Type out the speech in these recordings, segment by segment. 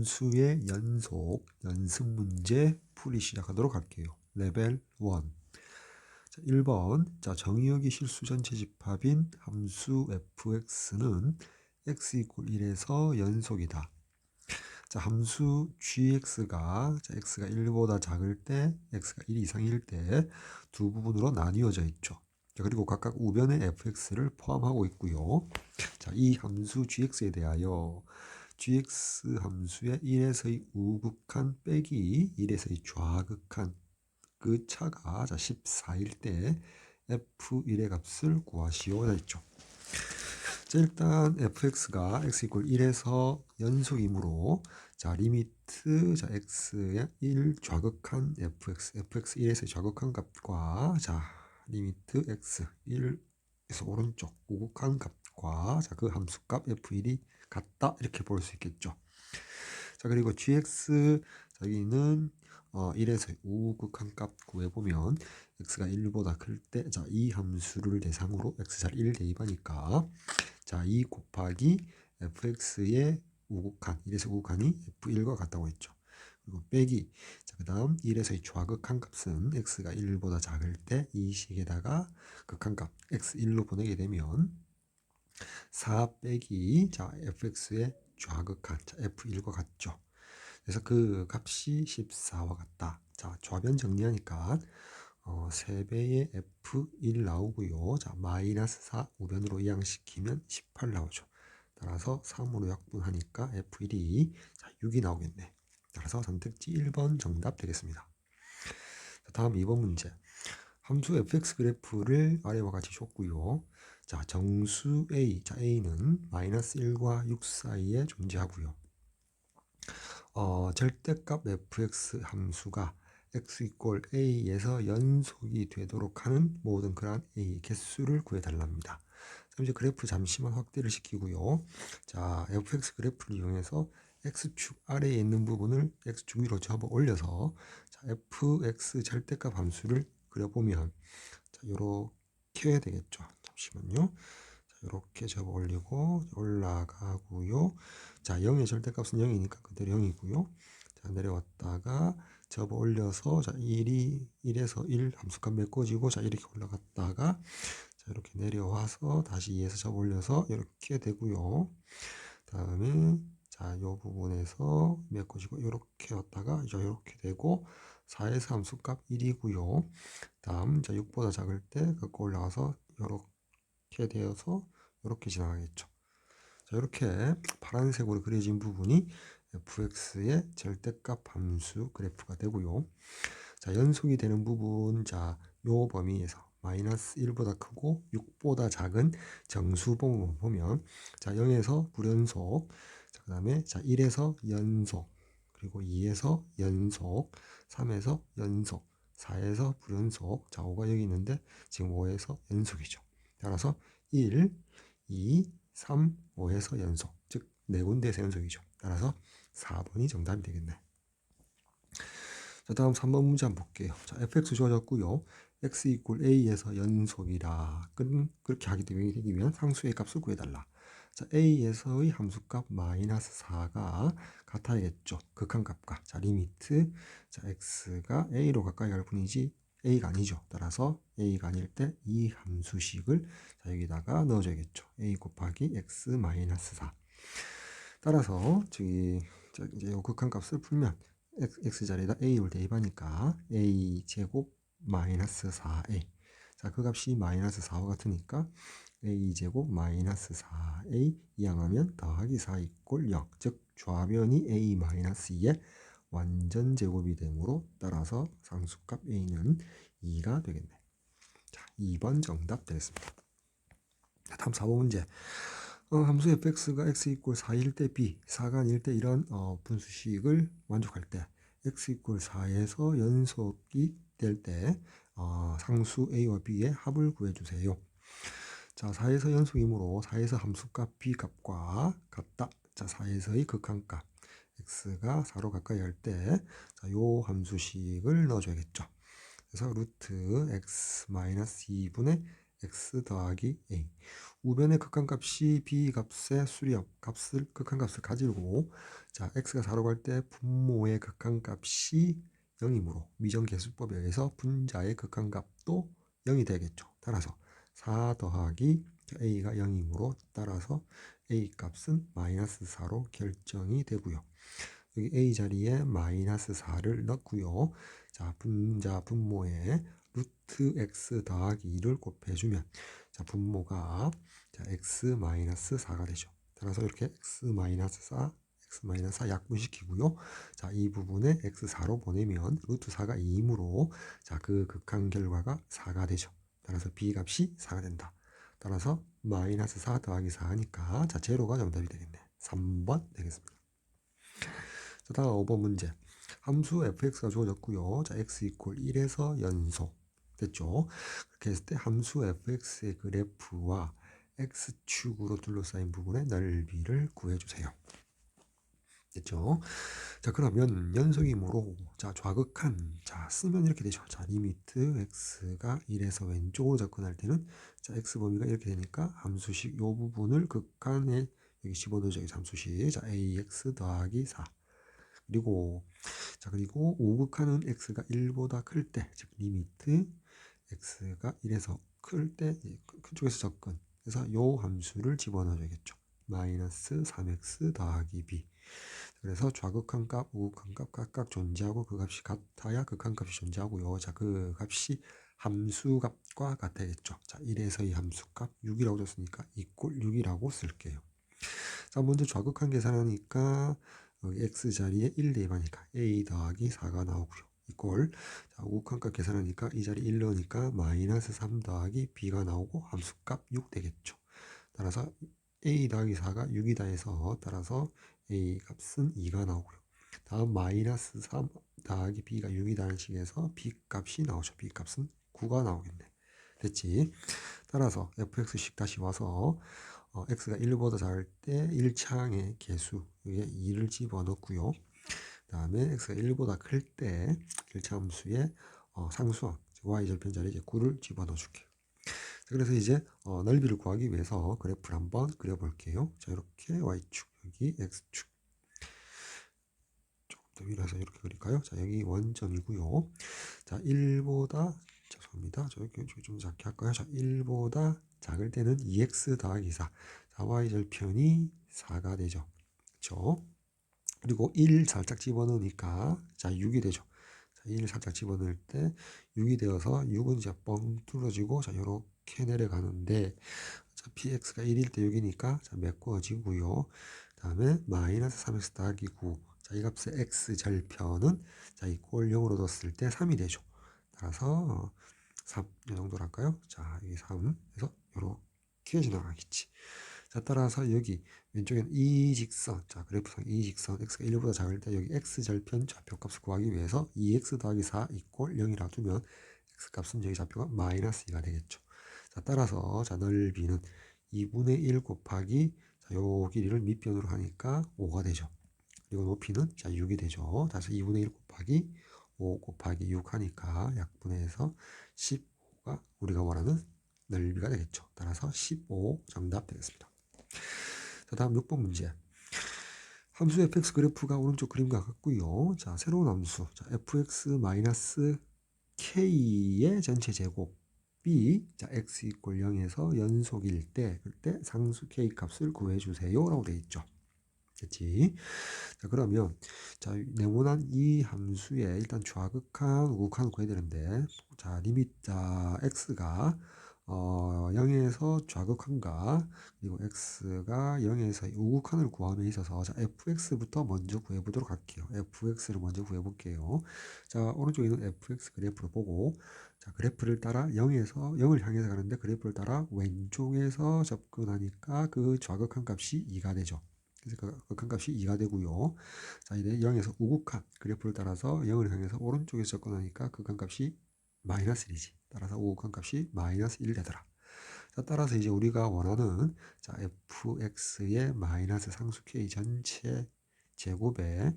함수의 연습 문제 풀이 시작하도록 할게요. 레벨 1. 자, 1번. 자, 정의역이 실수 전체 집합인 함수 fx는 x = 1에서 연속이다. 자, 함수 gx가 x가 1보다 작을 때, x가 1 이상일 때 두 부분으로 나뉘어져 있죠. 자, 그리고 각각 우변에 fx를 포함하고 있고요. 자, 이 함수 gx에 대하여 gx 함수의 1에서의 우극한 빼기 1에서의 좌극한 그 차가 14일 때 f1의 값을 구하시오 자 있죠. 자, 일단 fx가 x = 1에서 연속이므로 자 리미트 자 x의 1 좌극한 fx 1에서 좌극한 값과 자 리미트 x 1에서 오른쪽 우극한 값과 자 그 함수값 f1이 같다 이렇게 볼 수 있겠죠. 자 그리고 gx 여기는 1에서 우극한 값 구해보면 x가 1보다 클 때 자 이 함수를 대상으로 x잘 1 대입하니까 자 2 곱하기 fx의 우극한 1에서 우극한이 f1과 같다고 했죠. 그리고 빼기 자 그 다음 1에서의 좌극한 값은 x가 1보다 작을 때 이 식에다가 극한값 x1로 보내게 되면 4 빼기 자 fx의 좌극한 자 f1과 같죠. 그래서 그 값이 14와 같다. 자 좌변 정리하니까 3배의 f1 나오고요. 자 마이너스 4 우변으로 이항시키면 18 나오죠. 따라서 3으로 약분하니까 f1이 6이 나오겠네. 따라서 선택지 1번 정답 되겠습니다. 자, 다음 2번 문제. 함수 fx 그래프를 아래와 같이 줬고요. 자 정수 a, 자 a는 마이너스 1과 6 사이에 존재하고요. 절대값 fx 함수가 x = a에서 연속이 되도록 하는 모든 그러한 a 개수를 구해달랍니다. 자, 이제 그래프 잠시만 확대를 시키고요. 자, fx 그래프를 이용해서 x축 아래에 있는 부분을 x축 위로 접어 올려서 자, fx 절대값 함수를 그려보면 자, 요렇게 해야 되겠죠. 잠시만요. 이렇게 접어 올리고 올라가고요. 자, 0의 절대값은 0이니까 그대로 0이고요. 자, 내려왔다가 접어 올려서 자, 1에서 1 함수값 메꿔지고 자, 이렇게 올라갔다가 자, 이렇게 내려와서 다시 2에서 접어 올려서 이렇게 되고요. 다음에 자, 요 부분에서 메꿔지고 이렇게 왔다가 이제 이렇게 되고 4에서 함수값 1이고요. 다음 자, 6보다 작을 때 갖고 올라가서 이렇게 되어서 이렇게 지나가겠죠. 자, 이렇게 파란색으로 그려진 부분이 fx의 절대값 함수 그래프가 되고요. 자, 연속이 되는 부분, 자, 요 범위에서 마이너스 1보다 크고 6보다 작은 정수봉을 보면 자, 0에서 불연속, 자, 그 다음에 자, 1에서 연속, 그리고 2에서 연속, 3에서 연속, 4에서 불연속, 자, 5가 여기 있는데 지금 5에서 연속이죠. 따라서 1, 2, 3, 5에서 연속, 즉 4군데에서 연속이죠. 따라서 4번이 정답이 되겠네. 자, 다음 3번 문제 한번 볼게요. 자, fx 주어졌고요. x = a에서 연속이라 그렇게 하기 되면 상수의 값을 구해달라. 자, a에서의 함수값 마이너스 4가 같아야겠죠. 극한값과. 자, 리미트 자, x가 a로 가까이 갈 뿐이지 a가 아니죠. 따라서 a가 아닐 때 이 함수식을 자, 여기다가 넣어줘야겠죠. a 곱하기 x 마이너스 4. 따라서 저기 이제 요 극한값을 풀면 x 자리에다 a를 대입하니까 a 제곱 마이너스 4a. 자, 그 값이 마이너스 4와 같으니까 a 제곱 마이너스 4a 이항하면 더하기 4 = 0. 즉 좌변이 a 마이너스 2의 완전 제곱이 되므로 따라서 상수값 a는 2가 되겠네. 자, 2번 정답 되겠습니다. 다음 4번 문제. 함수 fx가 x = 4일 때 b, 4가 아닐 때 이런 분수식을 만족할 때 x = 4에서 연속이 될 때 상수 a와 b의 합을 구해주세요. 자, 4에서 연속이므로 4에서 함수값 b 값과 같다. 자, 4에서의 극한값 x가 4로 가까이 할 때 자, 요 함수식을 넣어줘야겠죠. 그래서 루트 x 마이너스 2분의 x 더하기 a. 우변의 극한값이 b 값의 수렴 값을 극한값을 가지고 자 x가 4로 갈 때 분모의 극한값이 0이므로 미정계수법에 의해서 분자의 극한값도 0이 되겠죠. 따라서 4 더하기 a가 0이므로 따라서 a 값은 마이너스 4로 결정이 되고요. 여기 a 자리에 마이너스 4를 넣고요. 자, 분자 분모에 루트 x 더하기 2를 곱해주면 자, 분모가 자, x 마이너스 4가 되죠. 따라서 이렇게 x 마이너스 4 약분시키고요. 자, 이 부분에 x4로 보내면 루트 4가 2이므로 자, 그 극한 결과가 4가 되죠. 따라서 b 값이 4가 된다. 따라서 마이너스 4 더하기 4니까 자, 제로가 정답이 되겠네. 3번 되겠습니다. 자, 다음 5번 문제. 함수 fx가 주어졌고요. 자, x 이퀄 1에서 연속 됐죠. 그렇게 했을 때 함수 fx의 그래프와 x축으로 둘러싸인 부분의 넓이를 구해주세요. 됐죠. 자, 그러면 연속이므로 자, 좌극한 자, 쓰면 이렇게 되죠. 자, 리미트 x가 1에서 왼쪽으로 접근할 때는 자, x 범위가 이렇게 되니까 함수식 요 부분을 극한에 여기 집어넣어줘. 함수식 자, ax 더하기 4 그리고 자, 그리고 우극한은 x가 1보다 클 때, 즉 리미트 x가 1에서 클 때 큰 쪽에서 접근. 그래서 요 함수를 집어넣어야겠죠. 마이너스 3x 더하기 b. 그래서 좌극한 값, 우극한 값 각각 존재하고 그 값이 같아야 극한 값이 존재하고요. 자, 그 값이 함수 값과 같아야겠죠. 자, 1에서 이 함수 값 6이라고 줬으니까 이꼴 6이라고 쓸게요. 자, 먼저 좌극한 계산하니까 여기 x 자리에 1 대입하니까 a 더하기 4가 나오고요. 이꼴 자, 우극한값 계산하니까 이 자리 1 넣으니까 마이너스 3 더하기 b가 나오고 함수값 6 되겠죠. 따라서 a 더하기 4가 6이다 해서 따라서 a 값은 2가 나오고요. 다음 마이너스 3 더하기 b가 6이라는 식에서 b 값이 나오죠. b 값은 9가 나오겠네. 됐지? 따라서 fx식 다시 와서 x가 1보다 작을 때 1창의 개수 여기에 2를 집어넣고요. 그 다음에 x가 1보다 클 때 1차 함수의 상수항 y절편 자리에 9를 집어넣어 줄게요. 그래서 이제 넓이를 구하기 위해서 그래프를 한번 그려볼게요. 자, 이렇게 y축 여기 x축 조금 더 위로해서 이렇게 그릴까요? 자, 여기 원점이고요. 자, 1보다 죄송합니다. 저기 좀 작게 할까요? 자, 1보다 작을 때는 2x 더하기 4. 자, y절편이 4가 되죠. 그렇죠? 그리고 1 살짝 집어넣으니까 자, 6이 되죠. 자, 1 살짝 집어넣을 때 6이 되어서 6은 이제 뻥 뚫어지고 자, 요렇게 내려가는데 어차피 x가 1일 때 6이니까 자, 메꿔지고요. 다음에 마이너스 3x 더하기 9. 자, 이 값의 x절편은 자, 이 꼴 0으로 뒀을 때 3이 되죠. 따라서 3, 이 정도로 할까요? 자, 여기 3, 그래서 요렇게 지나가겠지. 자, 따라서 여기 왼쪽에는 이 직선, 자, 그래프상 이 직선, x가 1보다 작을 때 여기 x절편 좌표값을 구하기 위해서 2x 더하기 4 이꼴 0이라 두면 x값은 여기 좌표가 마이너스 2가 되겠죠. 자, 따라서 자, 넓이는 2분의 1 곱하기 자, 요 길이를 밑변으로 하니까 5가 되죠. 그리고 높이는 자, 6이 되죠. 따라서 2분의 1 곱하기 5 곱하기 6 하니까 약분해서 15가 우리가 원하는 넓이가 되겠죠. 따라서 15 정답 되겠습니다. 자, 다음 6번 문제. 함수 fx 그래프가 오른쪽 그림과 같고요. 자, 새로운 함수 자, fx-k의 전체 제곱이 자, x 이꼴 0에서 연속일 때 그때 상수 k 값을 구해주세요 라고 되어 있죠. 됐지? 자, 그러면 자, 네모난 이 함수의 일단 좌극한, 우극한을 구해야 되는데 자, 리밋 자, x가 0에서 좌극한과 그리고 x가 0에서 우극한을 구함에 있어서 자, fx부터 먼저 구해보도록 할게요. fx를 먼저 구해볼게요. 자, 오른쪽에 있는 fx 그래프를 보고 자, 그래프를 따라 0을 향해서 가는데 그래프를 따라 왼쪽에서 접근하니까 그 좌극한 값이 2가 되죠. 그래서 극한 값이 2가 되고요. 자, 이제 0에서 우극한 그래프를 따라서 0을 향해서 오른쪽에서 접근하니까 극한 값이 마이너스 1이지. 따라서 우극한 값이 마이너스 1 되더라. 자, 따라서 이제 우리가 원하는 자, fx의 마이너스 상수 k 전체 제곱에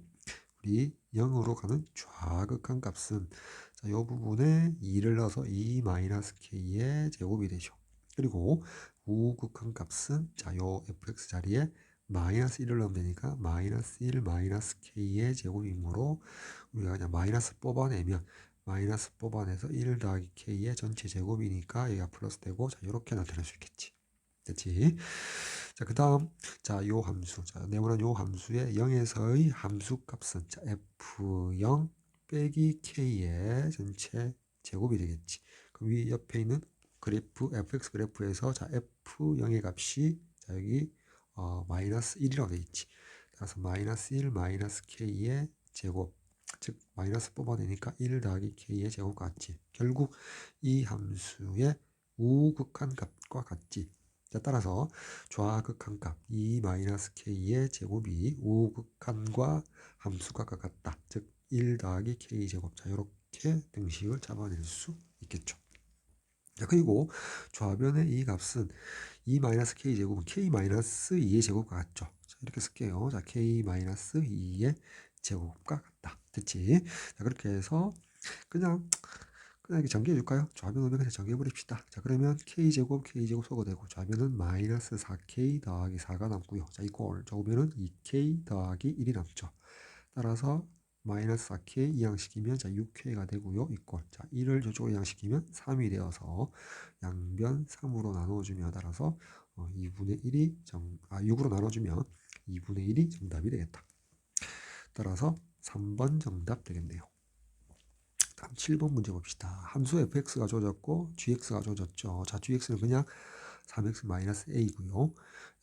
우리 0으로 가는 좌극한 값은 자, 이 부분에 2를 넣어서 2 마이너스 k의 제곱이 되죠. 그리고 우극한 값은 자, 요 fx 자리에 마이너스 1을 넣으면 되니까 마이너스 1 마이너스 k의 제곱이므로 우리가 그냥 마이너스 뽑아내면 마이너스 뽑아내서 1 더하기 k의 전체 제곱이니까 얘가 플러스 되고 자, 이렇게 나타낼 수 있겠지. 됐지? 자, 그 다음, 자, 요 함수. 자, 네모난 요 함수의 0에서의 함수 값은 자, f0 빼기 k의 전체 제곱이 되겠지. 그럼 위 옆에 있는 그래프, fx 그래프에서 자, f0의 값이 자, 여기 마이너스 1이라고 되어 있지. 따라서 마이너스 1 마이너스 k의 제곱. 즉, 마이너스 뽑아내니까 1 더하기 k의 제곱 같지. 결국 이 함수의 우극한 값과 같지. 자, 따라서 좌극한 값 2-k의 제곱이 우극한과 함수가 같다. 즉 1 더하기 k 제곱. 자, 이렇게 등식을 잡아낼 수 있겠죠. 자, 그리고 좌변의 이 값은 2-k 제곱은 k-2의 제곱과 같죠. 자, 이렇게 쓸게요. 자, k-2의 제곱과 같다. 됐지? 자, 그렇게 해서 그냥 이렇게 전개해 줄까요? 좌변 오면 그냥 전개해 버립시다. 자, 그러면 k제곱 소거 되고 좌변은 마이너스 4k 더하기 4가 남고요. 자, 이꼴 적으면은 2k 더하기 1이 남죠. 따라서 마이너스 4k 이항시키면 자 6k가 되고요. 이꼴 자 1을 저쪽으로 이항시키면 3이 되어서 양변 3으로 나눠주면 따라서 2분의 1이 6으로 나눠주면 2분의 1이 정답이 되겠다. 따라서 3번 정답 되겠네요. 다음 7번 문제 봅시다. 함수 fx가 주어졌고 gx가 주어졌죠. 자, gx는 그냥 3x-a고요.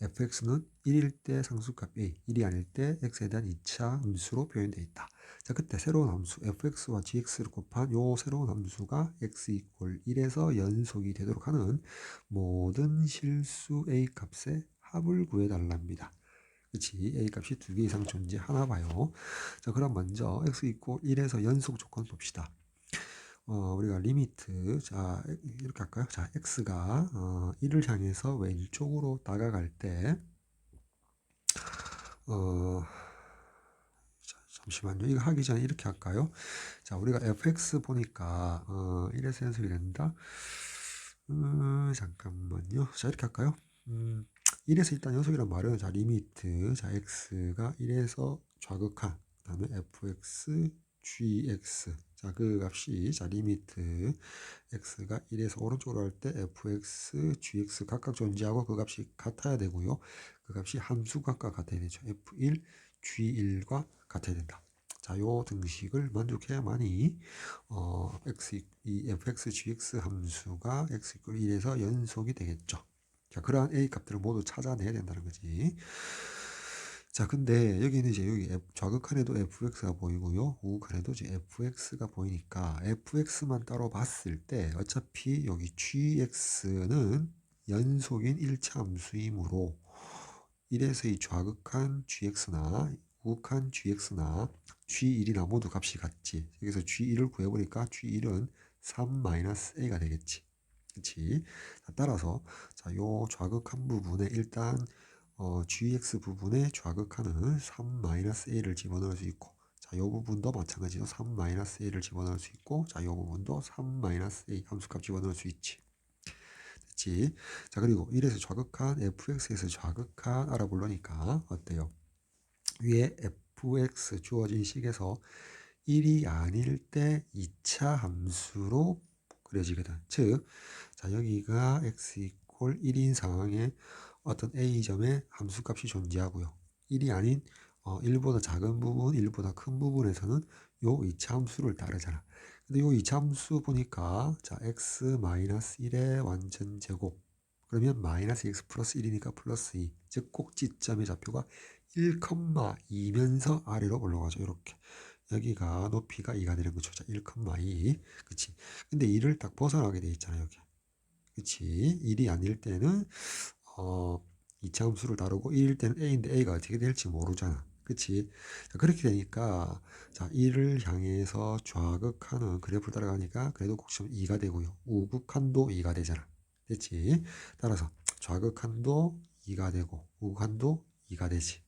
fx는 1일 때 상수값 a, 1이 아닐 때 x에 대한 2차 함수로 표현되어 있다. 자, 그때 새로운 함수 fx와 gx를 곱한 요 새로운 함수가 x 이퀄 1에서 연속이 되도록 하는 모든 실수 a 값의 합을 구해달랍니다. 그치? A 값이 2개 이상 존재하나 봐요. 자, 그럼 먼저 x 이퀄 1에서 연속 조건 봅시다. 우리가 리미트 자 이렇게 할까요? 자 x가 1을 향해서 왼쪽으로 다가갈 때 자, 잠시만요. 이거 하기 전에 이렇게 할까요? 자, 우리가 fx 보니까 1에서 연속이 된다. 잠깐만요. 자, 이렇게 할까요? 1에서 일단 연속이란 말은 자 리미트 자 x가 1에서 좌극한 그다음에 fx gx 자 그 값이 자 리미트 x가 1에서 오른쪽으로 할 때 fx gx 각각 존재하고 그 값이 같아야 되고요. 그 값이 함수값과 같아야 되죠. f1 g1과 같아야 된다. 자, 요 등식을 만족해야만이 이 fx gx 함수가 x 1에서 연속이 되겠죠. 자, 그러한 a 값들을 모두 찾아내야 된다는 거지. 자, 근데 여기는 이제 여기 좌극한에도 fx가 보이고요. 우극한에도 이제 fx가 보이니까 fx만 따로 봤을 때 어차피 여기 gx는 연속인 1차 함수이므로 1에서 이 좌극한 gx나 우극한 gx나 g1이나 모두 값이 같지. 여기서 g1을 구해보니까 g1은 3-a가 되겠지. 그치? 따라서 자, 요 좌극한 부분에 일단 gx 부분에 좌극하는 3-a를 집어넣을 수 있고 자, 요 부분도 마찬가지로 3-a를 집어넣을 수 있고 자, 요 부분도 3-a 함수값 집어넣을 수 있지. 됐지? 자, 그리고 1에서 좌극한 fx에서 좌극한 알아보려니까 어때요? 위에 fx 주어진 식에서 1이 아닐 때 2차 함수로 그려지거든. 즉, 자, 여기가 x 이퀄 1인 상황에 어떤 a점에 함수값이 존재하고요. 1이 아닌 1보다 작은 부분, 1보다 큰 부분에서는 요 2차 함수를 따르잖아. 근데 요 2차 함수 보니까 자, x-1의 완전 제곱 그러면 마이너스 x 플러스 1이니까 플러스 2. 즉 꼭지점의 좌표가 1,2면서 아래로 올라가죠. 이렇게. 여기가 높이가 2가 되는 거죠. 자, 1,2. 그치. 근데 2를 딱 벗어나게 돼 있잖아요. 여기. 그치. 1이 아닐 때는 2차 함수를 다루고 1일 때는 a인데 a가 어떻게 될지 모르잖아. 그치. 자, 그렇게 되니까 자 1을 향해서 좌극하는 그래프를 따라가니까 그래도 꼭지점 2가 되고요. 우극한도 2가 되잖아. 됐지. 따라서 좌극한도 2가 되고 우극한도 2가 되지.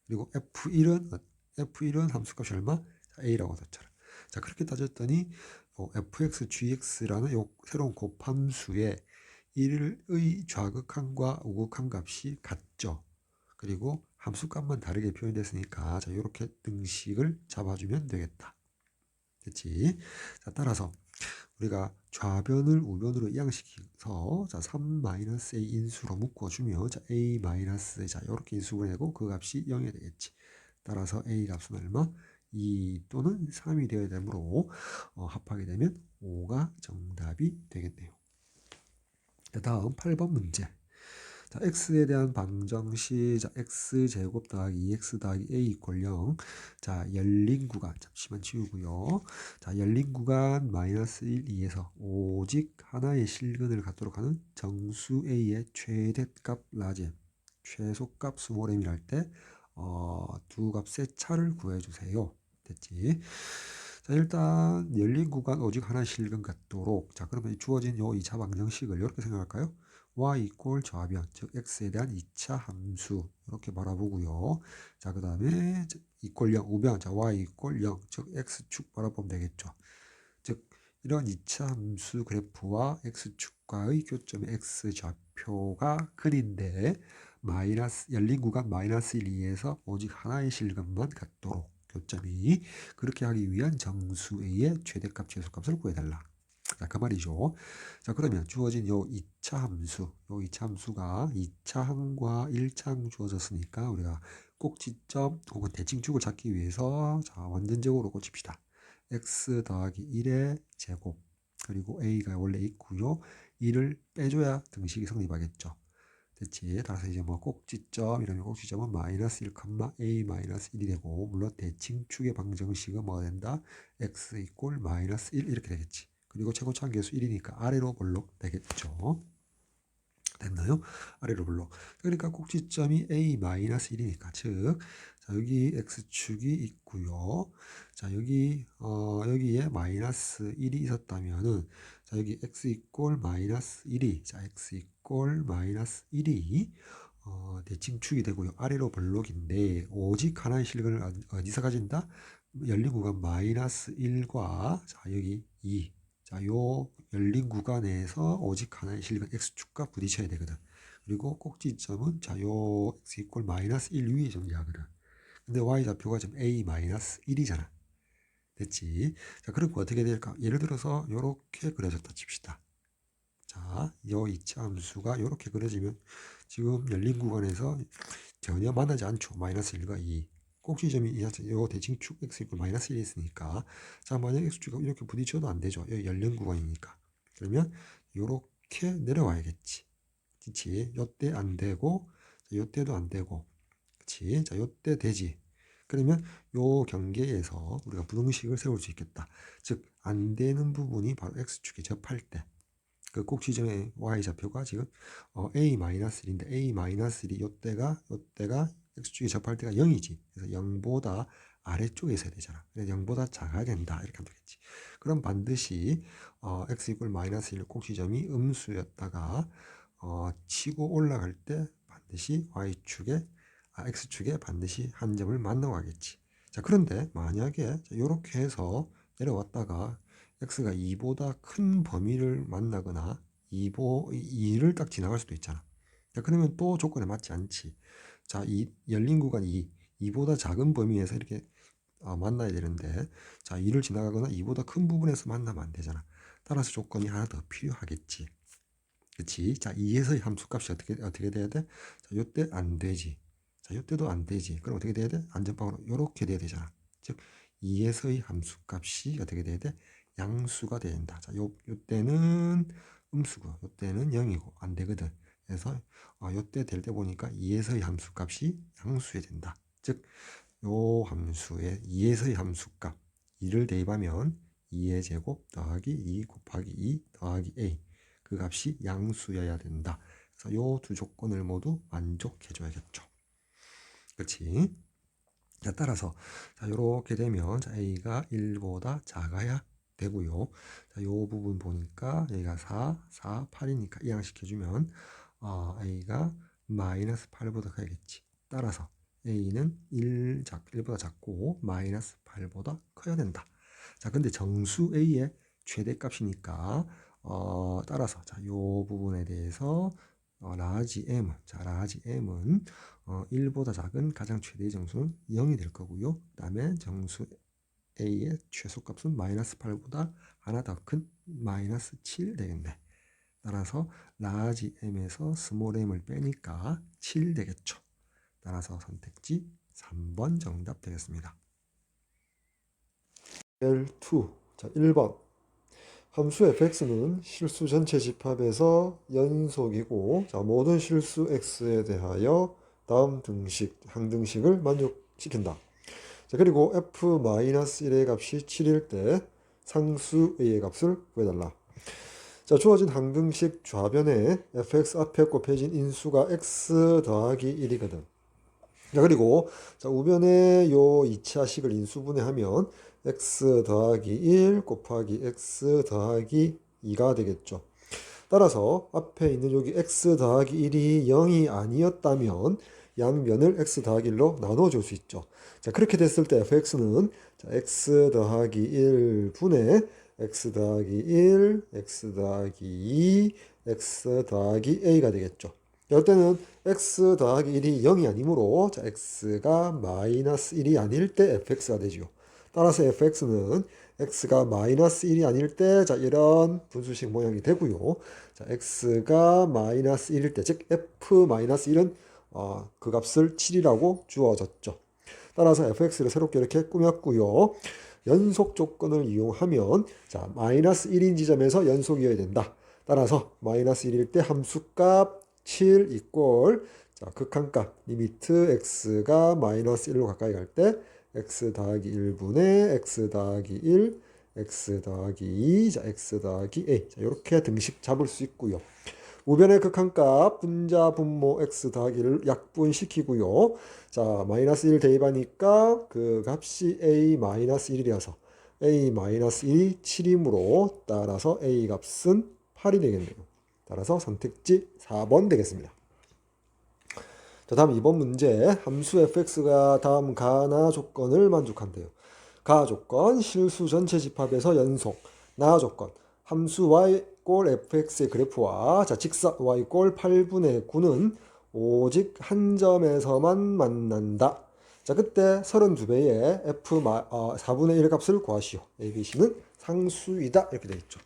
그리고 F1은 함수값이 얼마? A라고 뒀잖아. 자, 그렇게 따졌더니 fx, gx라는 요 새로운 곱함수에 1의 좌극함과 우극함 값이 같죠. 그리고 함수값만 다르게 표현됐으니까 자 이렇게 등식을 잡아주면 되겠다. 됐지? 자 따라서 우리가 좌변을 우변으로 이항시켜서 자 3-a 인수로 묶어주면 자 a 마이너스 자 이렇게 인수분해하고 그 값이 0이 되겠지. 따라서 a 값은 얼마? 2 또는 3이 되어야 되므로 합하게 되면 5가 정답이 되겠네요. 자, 다음 8번 문제. 자, x에 대한 방정식, 자, x제곱 더하기 2x 더하기 a 이퀄 0. 자, 열린 구간, 잠시만 지우고요. 자, 열린 구간 마이너스 1, 2에서 오직 하나의 실근을 갖도록 하는 정수 a의 최대값 라지, 최소값 스몰 m이라 할 때, 두 값의 차를 구해주세요. 됐지? 자, 일단 열린 구간 오직 하나의 실근 같도록. 자, 그러면 주어진 요 2차 방정식을 이렇게 생각할까요? y 이퀄 좌변, 즉 x에 대한 2차 함수 이렇게 바라보고요. 자, 그 다음에 이퀄 0 우변, 자 y 이퀄 0, 즉 x축 바라보면 되겠죠. 즉 이런 2차 함수 그래프와 x축과의 교점의 x좌표가 근인데 마이너스 열린 구간 마이너스 1, 2에서 오직 하나의 실근만 갖도록 교점이 그렇게 하기 위한 정수 A의 최대값, 최소값을 구해달라. 자, 그 말이죠. 자, 그러면 주어진 요 2차 함수, 요 2차 함수가 2차 항과 1차 항 주어졌으니까 우리가 꼭지점 혹은 대칭축을 찾기 위해서 자, 완전적으로 꽂힙시다. x 더하기 1의 제곱 그리고 a가 원래 있고요. 1을 빼줘야 등식이 성립하겠죠. 됐지? 따라서 이제 뭐 꼭지점 이러면 꼭지점은 마이너스 1, a 마이너스 1이 되고 물론 대칭축의 방정식은 뭐가 된다? x 이꼴 마이너스 1 이렇게 되겠지. 그리고 최고차항계수 1이니까 아래로 볼록 되겠죠. 됐나요? 아래로 볼록. 그러니까 꼭지점이 a-1이니까 즉 자, 여기 x축이 있고요. 자, 여기에 마이너스 1이 있었다면은 자, 여기 x 이꼴 마이너스 1이 자, x 이꼴 마이너스 1이 대칭축이 되고요. 아래로 볼록인데 오직 하나의 실근을 어디서 가진다? 열린 구간 마이너스 1과 자, 여기 2 자, 요 열린 구간에서 오직 하나의 실근 x축과 부딪혀야 되거든. 그리고 꼭지점은 자, 요 x 이꼴 마이너스 1 위에 존재하거든. 근데 y좌표가 지금 a 마이너스 1이잖아. 됐지? 자, 그럼 어떻게 될까? 예를 들어서 요렇게 그려졌다 칩시다. 자, 요 2차 함수가 요렇게 그려지면 지금 열린 구간에서 전혀 만나지 않죠. 마이너스 1과 2. 꼭지점이 요 대칭축 x 이꼴 마이너스 1이 있으니까 자 만약 x축이 이렇게 부딪혀도 안 되죠. 여기 열린 구간이니까. 그러면 요렇게 내려와야겠지. 그치? 요때 안 되고 요때도 안 되고 그치? 자 요때 되지. 그러면 요 경계에서 우리가 부등식을 세울 수 있겠다. 즉 안 되는 부분이 바로 x축에 접할 때 그 꼭지점의 y좌표가 지금 a-1인데 a-1이 요때가 x축에 접할 때가 0이지. 그래서 0보다 아래쪽에 있어야 되잖아. 그래서 0보다 작아야 된다. 이렇게 하면 되겠지. 그럼 반드시 x 이퀄 마이너스 1 꼭지점이 음수였다가 치고 올라갈 때 반드시 x축에 반드시 한 점을 만나고 가겠지. 자, 그런데 만약에 이렇게 해서 내려왔다가 x가 2보다 큰 범위를 만나거나 2를 딱 지나갈 수도 있잖아. 자, 그러면 또 조건에 맞지 않지. 자, 이 열린 구간 2보다 작은 범위에서 이렇게 만나야 되는데 자, 2를 지나가거나 2보다 큰 부분에서 만나면 안 되잖아. 따라서 조건이 하나 더 필요하겠지. 그치? 자, 2에서의 함수값이 어떻게 돼야 돼? 자, 요때 안 되지. 자, 요때도 안 되지. 그럼 어떻게 돼야 돼? 안전빵으로 요렇게 돼야 되잖아. 즉, 2에서의 함수값이 어떻게 돼야 돼? 양수가 돼야 된다. 자, 요때는 음수고, 요때는 0이고, 안 되거든. 그래서, 요때 될 때 보니까 2에서의 함수값이 양수에 된다. 즉, 요 함수의 2에서의 함수값, 2를 대입하면 2의 제곱 더하기 2 곱하기 2 더하기 a. 그 값이 양수여야 된다. 그래서 요 두 조건을 모두 만족해줘야겠죠. 그렇지? 자, 따라서 자, 요렇게 되면 자, a가 1보다 작아야 되고요. 자, 요 부분 보니까 여기가 4, 8이니까 이항시켜주면 a가 마이너스 8보다 커야겠지. 따라서 a는 1보다 작고 마이너스 8보다 커야 된다. 자, 근데 정수 a의 최대값이니까 따라서 요 부분에 대해서 라지 m은 라지 m은 1보다 작은 가장 최대의 정수는 0이 될 거고요. 그다음에 정수 a의 최소값은 마이너스 8보다 하나 더 큰 마이너스 7 되겠네. 따라서 라지 m에서 스몰 m을 빼니까 7 되겠죠. 따라서 선택지 3번 정답 되겠습니다. 2. 자, 1번. 함수 fx는 실수 전체 집합에서 연속이고, 자, 모든 실수 x에 대하여 다음 항등식을 만족시킨다. 자, 그리고 f-1의 값이 7일 때 상수 a의 값을 구해달라. 자, 주어진 항등식 좌변에 fx 앞에 곱해진 인수가 x 더하기 1이거든. 자, 그리고 자, 우변에 요 2차식을 인수분해하면 x 더하기 1 곱하기 x 더하기 2가 되겠죠. 따라서 앞에 있는 여기 x 더하기 1이 0이 아니었다면 양변을 x 더하기 1로 나눠줄 수 있죠. 자, 그렇게 됐을 때 fx는 자, x 더하기 1 분의 x 더하기 1, x 더하기 2, x 더하기 a가 되겠죠. 이럴 때는 x 더하기 1이 0이 아니므로 자, x가 마이너스 1이 아닐 때 fx가 되죠. 따라서 fx는 x가 마이너스 1이 아닐 때 자, 이런 분수식 모양이 되고요. 자, x가 마이너스 1일 때, 즉 f 마이너스 1은 그 값을 7이라고 주어졌죠. 따라서 fx를 새롭게 이렇게 꾸몄고요. 연속 조건을 이용하면 자, 마이너스 1인 지점에서 연속이어야 된다. 따라서 마이너스 1일 때 함수값 7 이꼴 자, 극한값 리미트 x가 마이너스 1로 가까이 갈 때 x 더하기 1분의 x 더하기 1, x 더하기 2, 자, x 더하기 a. 자, 이렇게 등식 잡을 수 있고요. 우변의 극한값 분자 분모 x 더하기를 약분시키고요. 자, 마이너스 1 대입하니까 그 값이 a 마이너스 1이라서 a 마이너스 1이 7이므로 따라서 a 값은 8이 되겠네요. 따라서 선택지 4번 되겠습니다. 자, 다음 2번 문제. 함수 fx가 다음 가나 조건을 만족한대요. 가 조건, 실수 전체 집합에서 연속. 나 조건, 함수 y 꼴 fx의 그래프와 자, 직선 y 꼴 8분의 9는 오직 한 점에서만 만난다. 자, 그때 32배의 f 4분의 1 값을 구하시오. ABC는 상수이다. 이렇게 되어 있죠.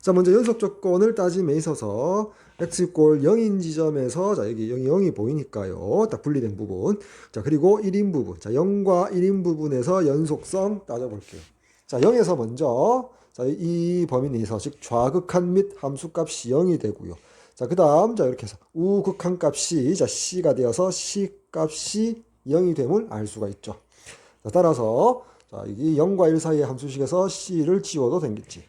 자, 먼저 연속 조건을 따짐에 있어서 x 꼴 0인 지점에서 자, 여기 0이 보이니까요. 딱 분리된 부분. 자, 그리고 1인 부분. 자, 0과 1인 부분에서 연속성 따져볼게요. 자, 0에서 먼저 자, 이 범위 내에서 즉 좌극한 및 함수값이 0이 되고요. 자, 그다음 자, 이렇게 해서 우극한 값이 자, c가 되어서 c 값이 0이 됨을 알 수가 있죠. 자, 따라서 자, 이 0과 1 사이의 함수식에서 c를 지워도 되겠지.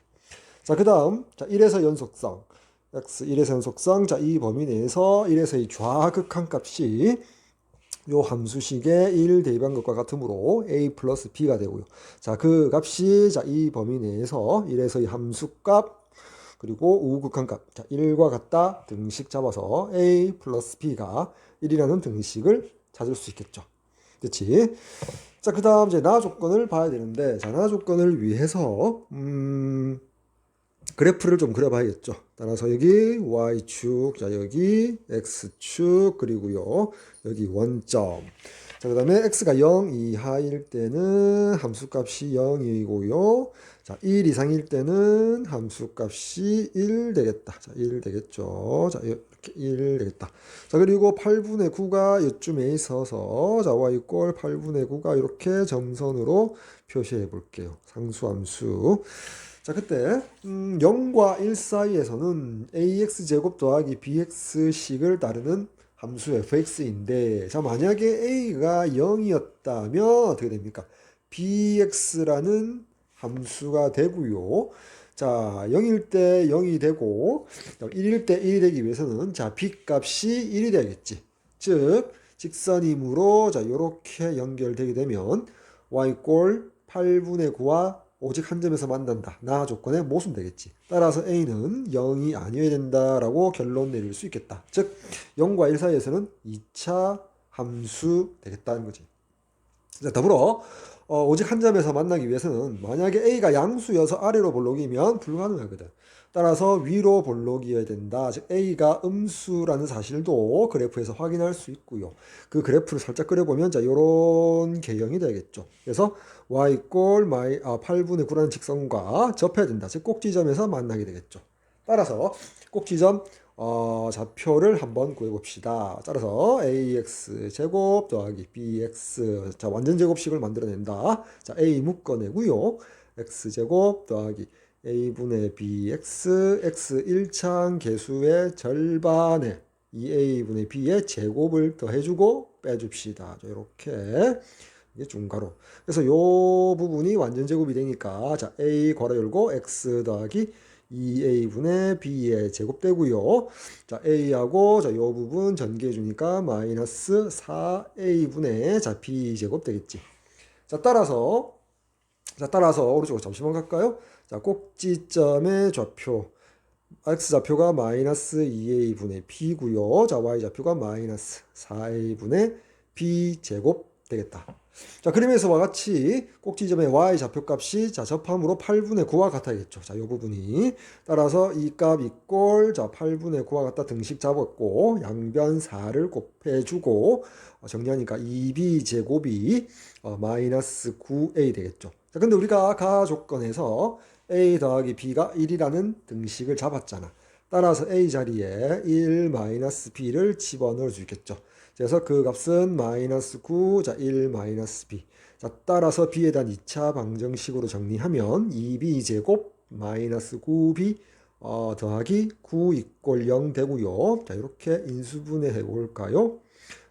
자, 그다음 자, 1에서 연속성 x 1에서 연속성 자, 이 범위 내에서 1에서 이 좌극한 값이 요 함수식에 1 대입한 것과 같으므로 a 플러스 b가 되고요. 자, 그 값이 자, 이 범위 내에서 1에서 이 함수값 그리고 우극한값 자, 1과 같다 등식 잡아서 a 플러스 b가 1이라는 등식을 찾을 수 있겠죠. 그렇지? 자, 그 다음 이제 나 조건을 봐야 되는데 자, 나 조건을 위해서 그래프를 좀 그려봐야겠죠. 따라서 여기 y축, 자, 여기 x축, 그리고요, 여기 원점. 자, 그 다음에 x가 0 이하일 때는 함수값이 0이고요. 자, 1 이상일 때는 함수값이 1 되겠다. 자, 1 되겠죠. 자, 이렇게 1 되겠다. 자, 그리고 8분의 9가 이쯤에 있어서 자, y 꼴 8분의 9가 이렇게 점선으로 표시해 볼게요. 상수함수. 자, 그때 0과 1 사이에서는 ax제곱 더하기 bx식을 따르는 함수 fx인데 자, 만약에 a가 0이었다면 어떻게 됩니까? bx라는 함수가 되고요. 자, 0일 때 0이 되고 1일 때 1이 되기 위해서는 자, b 값이 1이 되겠지. 즉 직선이므로 자, 요렇게 연결되게 되면 y꼴 8분의 9와 오직 한 점에서 만난다. 나 조건에 모순 되겠지. 따라서 A는 0이 아니어야 된다라고 결론 내릴 수 있겠다. 즉 0과 1 사이에서는 2차 함수 되겠다는 거지. 자, 더불어 오직 한 점에서 만나기 위해서는 만약에 A가 양수여서 아래로 볼록이면 불가능하거든. 따라서 위로 볼록이어야 된다. 즉 A가 음수라는 사실도 그래프에서 확인할 수 있고요. 그 그래프를 살짝 그려보면 자 이런 개형이 되겠죠. 그래서 y 꼴 8분의 9라는 직선과 접해야 된다. 즉 꼭지점에서 만나게 되겠죠. 따라서 꼭지점 좌표를 한번 구해봅시다. 따라서 ax 제곱 더하기 bx 자 완전 제곱식을 만들어낸다. 자 a 묶어내고요. x 제곱 더하기 a분의 bx x 1창 계수의 절반에 2a분의 b의 제곱을 더해주고 빼줍시다. 자, 이렇게 이게 중괄호. 그래서 요 부분이 완전 제곱이 되니까 자 a 괄호 열고 x 더하기 2a분의 b의 제곱되고요. 자, a하고 자, 요 부분 전개해 주니까 마이너스 4a분의 자, b 제곱 되겠지. 자, 따라서 오른쪽으로 잠시만 갈까요? 자, 꼭지점의 좌표 x 좌표가 마이너스 2a분의 b고요. 자, y 좌표가 마이너스 4a분의 b 제곱 되겠다. 자, 그림에서와 같이 꼭지점의 y 좌표값이 자, 접함으로 8분의 9와 같아야겠죠. 자, 이 부분이 따라서 이 값 이꼴 자, 8분의 9와 같다 등식 잡았고 양변 4를 곱해주고 정리하니까 2b 제곱이 마이너스 9a 되겠죠. 자, 근데 우리가 가 조건에서 a 더하기 b가 1이라는 등식을 잡았잖아. 따라서 a 자리에 1 마이너스 b를 집어넣을 수 있겠죠. 그래서 그 값은 마이너스 9, 자, 1 마이너스 b. 자, 따라서 b에 대한 2차 방정식으로 정리하면 2b 제곱 마이너스 9b 더하기 9 이꼴 0 되고요. 자, 이렇게 인수분해 해볼까요?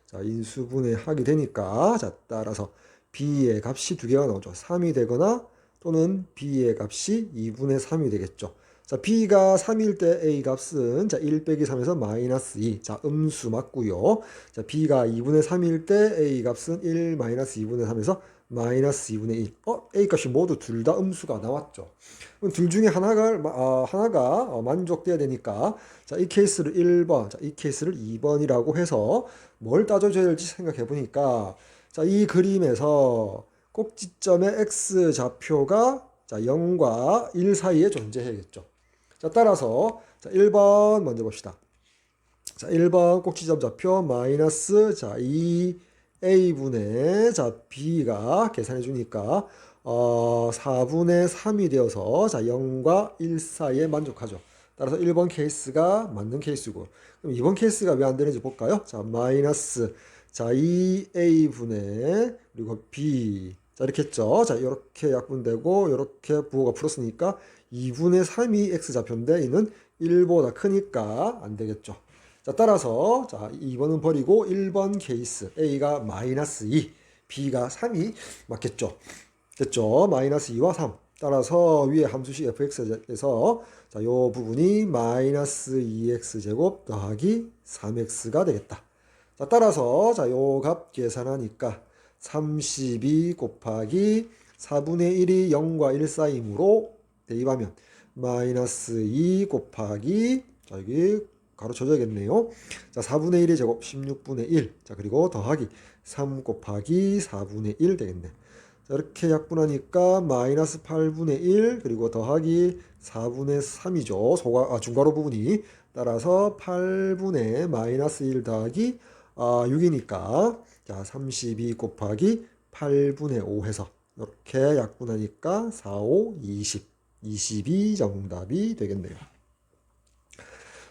자, 인수분해 하게 되니까 자, 따라서 b의 값이 두 개가 나오죠. 3이 되거나 또는 b의 값이 2분의 3이 되겠죠. 자, b가 3일 때 a 값은 자, 1 빼기 3에서 마이너스 2. 자, 음수 맞고요. 자, b가 2분의 3일 때 a 값은 1 마이너스 2분의 3에서 마이너스 2분의 1. a 값이 모두 둘 다 음수가 나왔죠. 그럼 둘 중에 하나가 만족돼야 되니까 자, 이 케이스를 1번, 자, 이 케이스를 2번이라고 해서 뭘 따져줘야 될지 생각해 보니까 자, 이 그림에서 꼭지점의 x 좌표가 자, 0과 1 사이에 존재해야겠죠. 자, 따라서 자, 1번 먼저 봅시다. 자, 1번 꼭지점 좌표 마이너스 자, 2a분의 자, b가 계산해 주니까 4분의 3이 되어서 자, 0과 1 사이에 만족하죠. 따라서 1번 케이스가 맞는 케이스고 그럼 2번 케이스가 왜 안 되는지 볼까요? 자, 마이너스 자, 2a분의 그리고 b 자, 이렇게 했죠. 자, 이렇게 약분되고 이렇게 부호가 풀었으니까 2분의 3이 x좌표인데 이는 1보다 크니까 안 되겠죠. 자, 따라서 자, 2번은 버리고 1번 케이스 a가 마이너스 2, b가 3이 맞겠죠. 됐죠? 마이너스 2와 3. 따라서 위에 함수식 fx에서 자, 요 부분이 마이너스 2x제곱 더하기 3x가 되겠다. 자, 따라서 자, 요 값 계산하니까 32 곱하기 4분의 1이 0과 1 사이므로 대입하면 마이너스 2 곱하기 자, 여기 가로쳐줘야겠네요. 자, 4분의 1의 제곱 16분의 1. 자, 그리고 더하기 3 곱하기 4분의 1 되겠네. 자, 이렇게 약분하니까 마이너스 8분의 1 그리고 더하기 4분의 3이죠. 중괄호 부분이 따라서 8분의 마이너스 1 더하기 6이니까 자, 32 곱하기 8분의 5 해서 이렇게 약분하니까 4, 5, 20. 22 정답이 되겠네요.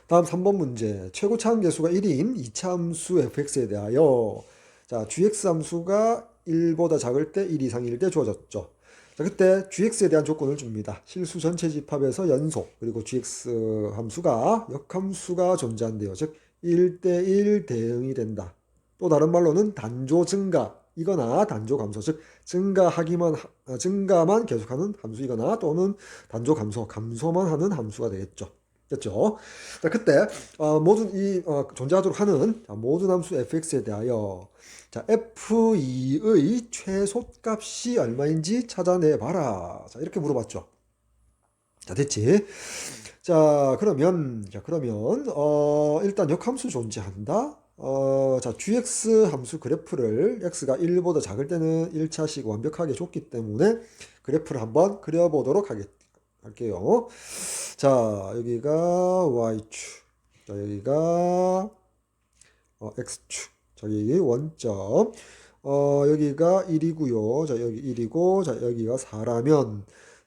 다음 3번 문제. 최고차 함계수가 1인 2차 함수 fx에 대하여 자, gx 함수가 1보다 작을 때 1 이상일 때 주어졌죠. 자, 그때 gx에 대한 조건을 줍니다. 실수 전체 집합에서 연속 그리고 gx 함수가 역함수가 존재한대요. 즉 1대1 대응이 된다. 또 다른 말로는 단조 증가 이거나 단조 감소 즉 증가만 계속하는 함수이거나 또는 단조 감소만 하는 함수가 되겠죠. 됐죠? 자, 그때 모든 존재하도록 하는 모든 함수 fx에 대하여 자, f2의 최소값이 얼마인지 찾아내봐라. 자, 이렇게 물어봤죠. 자, 됐지? 자, 그러면 일단 역함수 존재한다. 자, gx 함수 그래프를 x가 1보다 작을 때는 1차식 완벽하게 줬기 때문에 그래프를 한번 그려보도록 할게요. 자, 여기가 y축, 자, 여기가 x축, 자, 여기 원점, 여기가 1이고요. 자, 여기 1이고, 자, 여기가 4라면,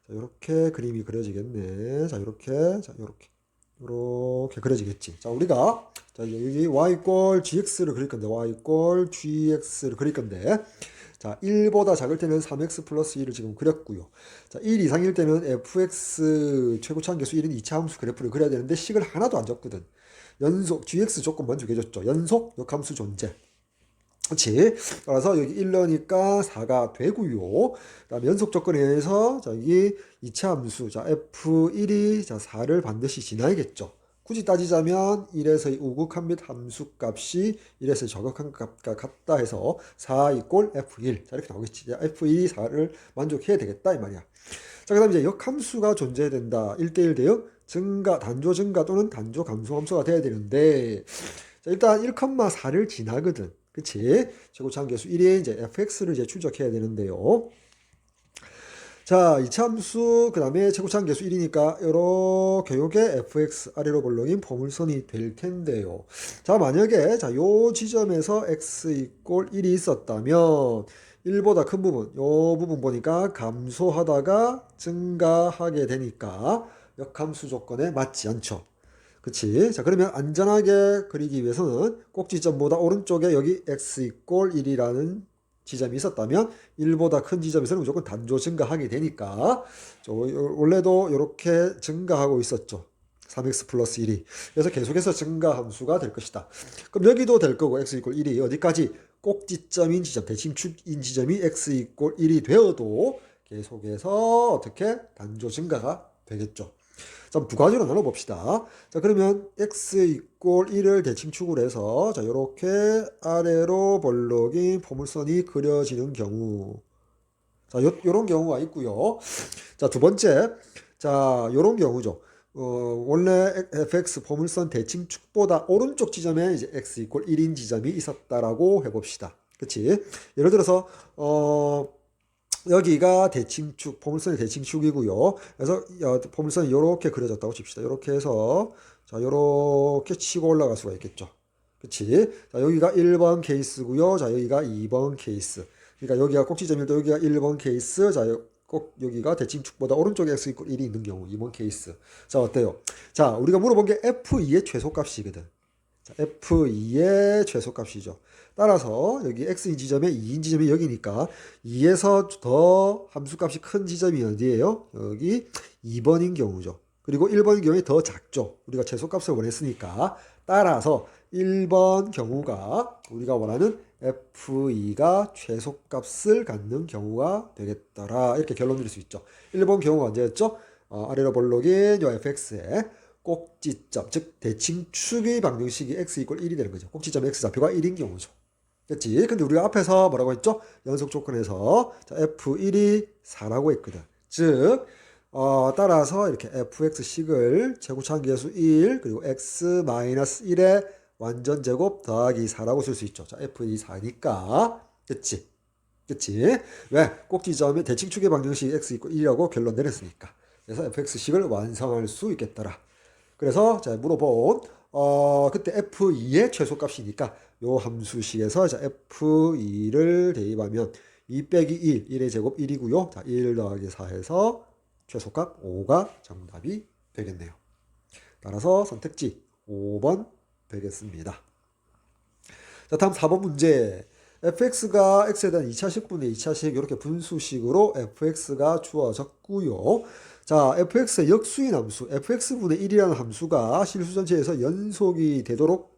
자, 이렇게 그림이 그려지겠네. 자, 이렇게, 자, 이렇게 그려지겠지. 자, 우리가 자, 여기 y 꼴 gx를 그릴 건데, y 꼴 gx를 그릴 건데, 자, 1보다 작을 때는 3x 플러스 1을 지금 그렸고요. 자, 1 이상일 때는 fx 최고차 함수 1인 2차 함수 그래프를 그려야 되는데 식을 하나도 안 줬거든. 연속 gx 조건만 주게줬죠. 연속 역함수 존재. 그렇지. 따라서 여기 1넣으니까 4가 되고요. 그다음 연속 조건에 의해서 자, 여기 2차 함수 자 f1이 자 4를 반드시 지나야겠죠. 굳이 따지자면 1에서 우극한 및 함수값이 1에서 저극한 값과 같다 해서 4 이꼴 f1 자 이렇게 나오겠지. f1이 4를 만족해야 되겠다 이 말이야. 자, 그 다음 이제 역함수가 존재된다. 1대1 대역 증가, 단조 증가 또는 단조 감소 함수가 돼야 되는데 자, 일단 1,4를 지나거든. 그치? 최고차함계수 1이 이제 fx를 이제 추적해야 되는데요. 자, 이차함수 그 다음에 최고차함계수 1이니까 이렇게 요게 fx 아래로 볼록인 포물선이 될 텐데요. 자, 만약에 자, 요 지점에서 x 이꼴 1이 있었다면 1보다 큰 부분, 요 부분 보니까 감소하다가 증가하게 되니까 역함수 조건에 맞지 않죠. 그치? 자, 그러면 안전하게 그리기 위해서는 꼭지점보다 오른쪽에 여기 x 이꼴 1이라는 지점이 있었다면 1보다 큰 지점에서는 무조건 단조 증가하게 되니까 원래도 이렇게 증가하고 있었죠. 3x 플러스 1이. 그래서 계속해서 증가 함수가 될 것이다. 그럼 여기도 될 거고 x 이꼴 1이 어디까지? 꼭지점인 지점, 대칭축인 지점이 x 이꼴 1이 되어도 계속해서 어떻게? 단조 증가가 되겠죠. 자, 두 가지로 나눠봅시다. 자, 그러면 x 이꼴 1을 대칭축으로 해서 자, 요렇게 아래로 볼록인 포물선이 그려지는 경우. 자, 요런 경우가 있고요. 자, 두 번째. 자, 요런 경우죠. 원래 fx 포물선 대칭축보다 오른쪽 지점에 이제 x 이꼴 1인 지점이 있었다라고 해봅시다. 그치? 예를 들어서, 여기가 대칭축, 포물선의 대칭축이고요. 그래서 포물선이 이렇게 그려졌다고 칩시다. 이렇게 해서 자, 이렇게 치고 올라갈 수가 있겠죠. 그치? 자, 여기가 1번 케이스고요. 자, 여기가 2번 케이스. 그러니까 여기가 꼭지점일 때 여기가 1번 케이스. 자, 꼭 여기가 대칭축보다 오른쪽에 x 이퀄 1이 있는 경우 2번 케이스. 자, 어때요? 자, 우리가 물어본 게 f2의 최소값이거든. 자, f2의 최소값이죠. 따라서 여기 x인 지점에 2인 지점이 여기니까 2에서 더 함수값이 큰 지점이 어디예요? 여기 2번인 경우죠. 그리고 1번인 경우에 더 작죠. 우리가 최소값을 원했으니까. 따라서 1번 경우가 우리가 원하는 f2가 최소값을 갖는 경우가 되겠더라. 이렇게 결론 드릴 수 있죠. 1번 경우가 언제였죠? 아래로 볼록인 요 fx에 꼭지점, 즉 대칭축의 방정식이 x 이퀄 1이 되는 거죠. 꼭지점 x 좌표가 1인 경우죠. 됐지? 근데 우리가 앞에서 뭐라고 했죠? 연속 조건에서 자, f1이 4라고 했거든. 즉 따라서 이렇게 fx식을 최고차함계수 1 그리고 x-1의 완전 제곱 더하기 4라고 쓸 수 있죠. 자, f1이 4니까 그치? 그치? 왜? 꼭지점의 대칭축의 방정식 x 이퀄 1이라고 결론 내렸으니까. 그래서 fx식을 완성할 수 있겠더라. 그래서 자, 물어본 그때 f2의 최소값이니까 요 함수식에서 자, f2를 대입하면 2 빼기 1, 1의 제곱 1이고요. 자, 1 더하기 4해서 최소값 5가 정답이 되겠네요. 따라서 선택지 5번 되겠습니다. 자, 다음 4번 문제. fx가 x에 대한 2차식분의 2차식 이렇게 분수식으로 fx가 주어졌고요. 자, fx의 역수인 함수 fx분의 1이라는 함수가 실수 전체에서 연속이 되도록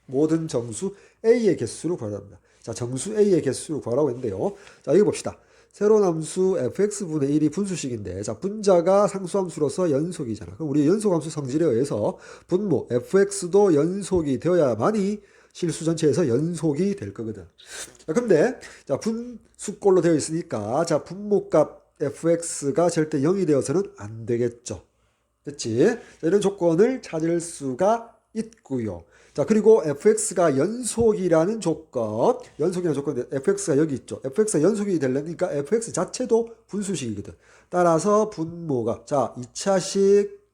모든 정수 a의 개수를 구하랍니다. 자, 정수 a의 개수를 구하라고 했는데요. 자, 여기 봅시다. 새로운 함수 fx분의 1이 분수식인데 자, 분자가 상수함수로서 연속이잖아. 그럼 우리 연속함수 성질에 의해서 분모 fx도 연속이 되어야만이 실수 전체에서 연속이 될 거거든. 자, 근데 자, 분수꼴로 되어 있으니까 자, 분모값 fx가 절대 0이 되어서는 안 되겠죠. 됐지? 자, 이런 조건을 찾을 수가 있고요. 자, 그리고 fx가 연속이라는 조건, 연속이라는 조건인데 fx가 여기 있죠. fx가 연속이 되려니까 fx 자체도 분수식이거든. 따라서 분모가, 자,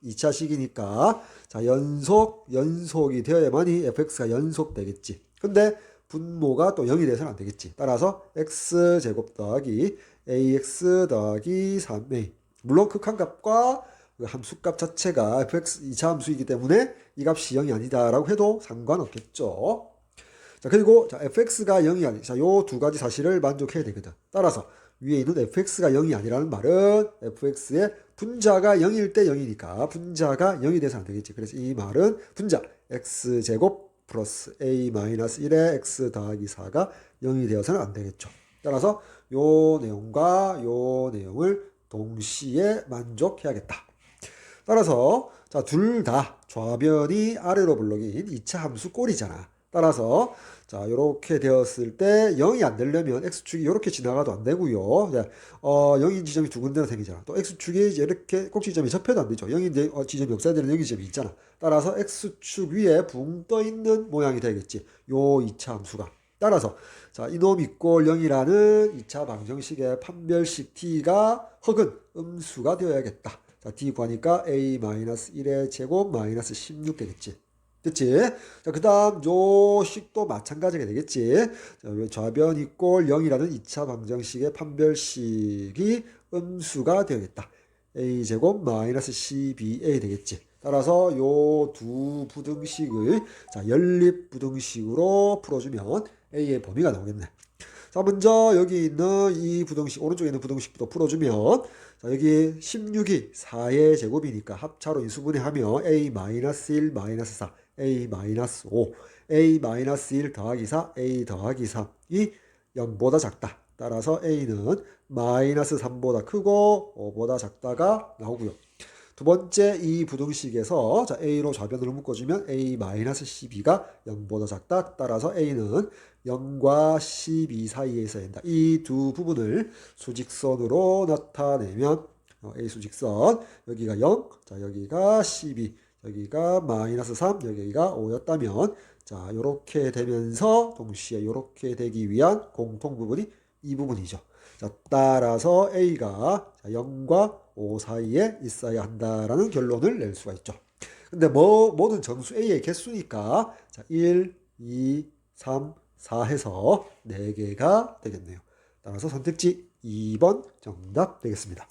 2차식이니까, 자, 연속이 되어야만이 fx가 연속되겠지. 근데 분모가 또 0이 돼서는 안 되겠지. 따라서 x제곱 더하기 ax 더하기 3a. 물론 극한값과 그 함수값 자체가 fx 2차 함수이기 때문에 이 값이 0이 아니다라고 해도 상관없겠죠. 자, 그리고 자, fx가 0이 아니, 자, 요 두 가지 사실을 만족해야 되거든. 따라서 위에 있는 fx가 0이 아니라는 말은 fx의 분자가 0일 때 0이니까 분자가 0이 돼서 안 되겠지. 그래서 이 말은 분자 x제곱 플러스 a-1의 x 더하기 4가 0이 되어서는 안 되겠죠. 따라서 요 내용과 요 내용을 동시에 만족해야겠다. 따라서 자, 둘 다 좌변이 아래로 블록인 2차 함수 꼴이잖아. 따라서 자, 이렇게 되었을 때 0이 안 되려면 x축이 이렇게 지나가도 안 되고요. 네, 0인 지점이 두 군데나 생기잖아. 또 x축이 이렇게 꼭지점이 접혀도 안 되죠. 0인 지점이 없어야 되는 0인 지점이 있잖아. 따라서 x축 위에 붕 떠 있는 모양이 되겠지. 요 2차 함수가. 따라서 자, 이놈 이꼴 0이라는 2차 방정식의 판별식 t가 혹은 음수가 되어야겠다. 자, d 구하니까 a-1의 제곱 마이너스 16 되겠지. 됐지? 자, 그 다음 요 식도 마찬가지가 되겠지. 자, 좌변 이꼴 0이라는 2차 방정식의 판별식이 음수가 되겠다. a제곱 마이너스 12a 되겠지. 따라서 요 두 부등식을 자, 연립부등식으로 풀어주면 a의 범위가 나오겠네. 자, 먼저 여기 있는 이 부등식, 오른쪽에 있는 부등식부터 풀어주면 자, 여기 16이 4의 제곱이니까 합차로 인수분해하면 a-1 4 a-5 a-1 더하기 4 a 더하기 3이 0보다 작다. 따라서 a는 마이너스 3보다 크고 5보다 작다가 나오고요. 두 번째 이 부등식에서 자, a로 좌변으로 묶어주면 a-12가 0보다 작다. 따라서 a는 0과 12 사이에 있어야 된다. 이 두 부분을 수직선으로 나타내면 a 수직선 여기가 0, 자 여기가 12, 여기가 마이너스 3, 여기가 5였다면 자 이렇게 되면서 동시에 이렇게 되기 위한 공통 부분이 이 부분이죠. 자, 따라서 a가 0과 5 사이에 있어야 한다라는 결론을 낼 수가 있죠. 근데 모든 정수 a의 개수니까 자, 1, 2, 3, 4 해서 4개가 되겠네요. 따라서 선택지 2번 정답 되겠습니다.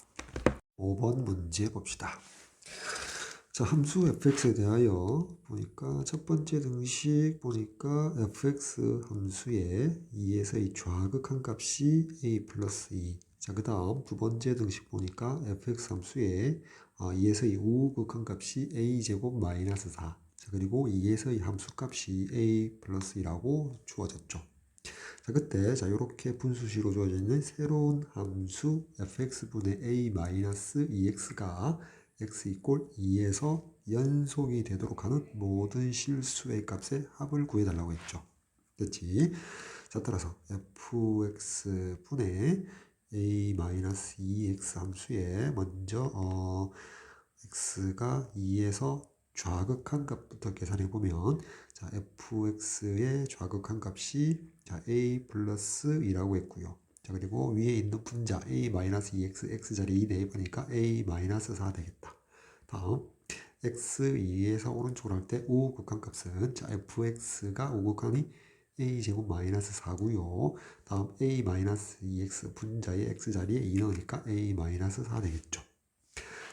5번 문제 봅시다. 자, 함수 fx에 대하여 보니까 첫 번째 등식 보니까 fx 함수의 2에서 이 좌극한 값이 a 플러스 2. 자, 그 다음 두 번째 등식 보니까 fx 함수의 2에서 이 우극한 값이 a 제곱 마이너스 4. 자, 그리고 2에서 이 함수 값이 a 플러스 2라고 주어졌죠. 자, 그때 자 이렇게 분수식으로 주어져 있는 새로운 함수 fx분의 a 마이너스 2x가 x 이꼴 2에서 연속이 되도록 하는 모든 실수의 값의 합을 구해달라고 했죠. 됐지? 자, 따라서 fx분의 a-2x 함수에 먼저 x가 2에서 좌극한 값부터 계산해 보면 자, fx의 좌극한 값이 자, a 플러스 2라고 했고요. 자, 그리고 위에 있는 분자 a-2x x자리 2 대입하니까 a-4 되겠다. 다음 x2에서 오른쪽으로 할 때 우극한 값은 자, fx가 우극한이 a제곱 마이너스 4고요. 다음 a-2x 분자의 x자리에 2 넣으니까 a-4 되겠죠.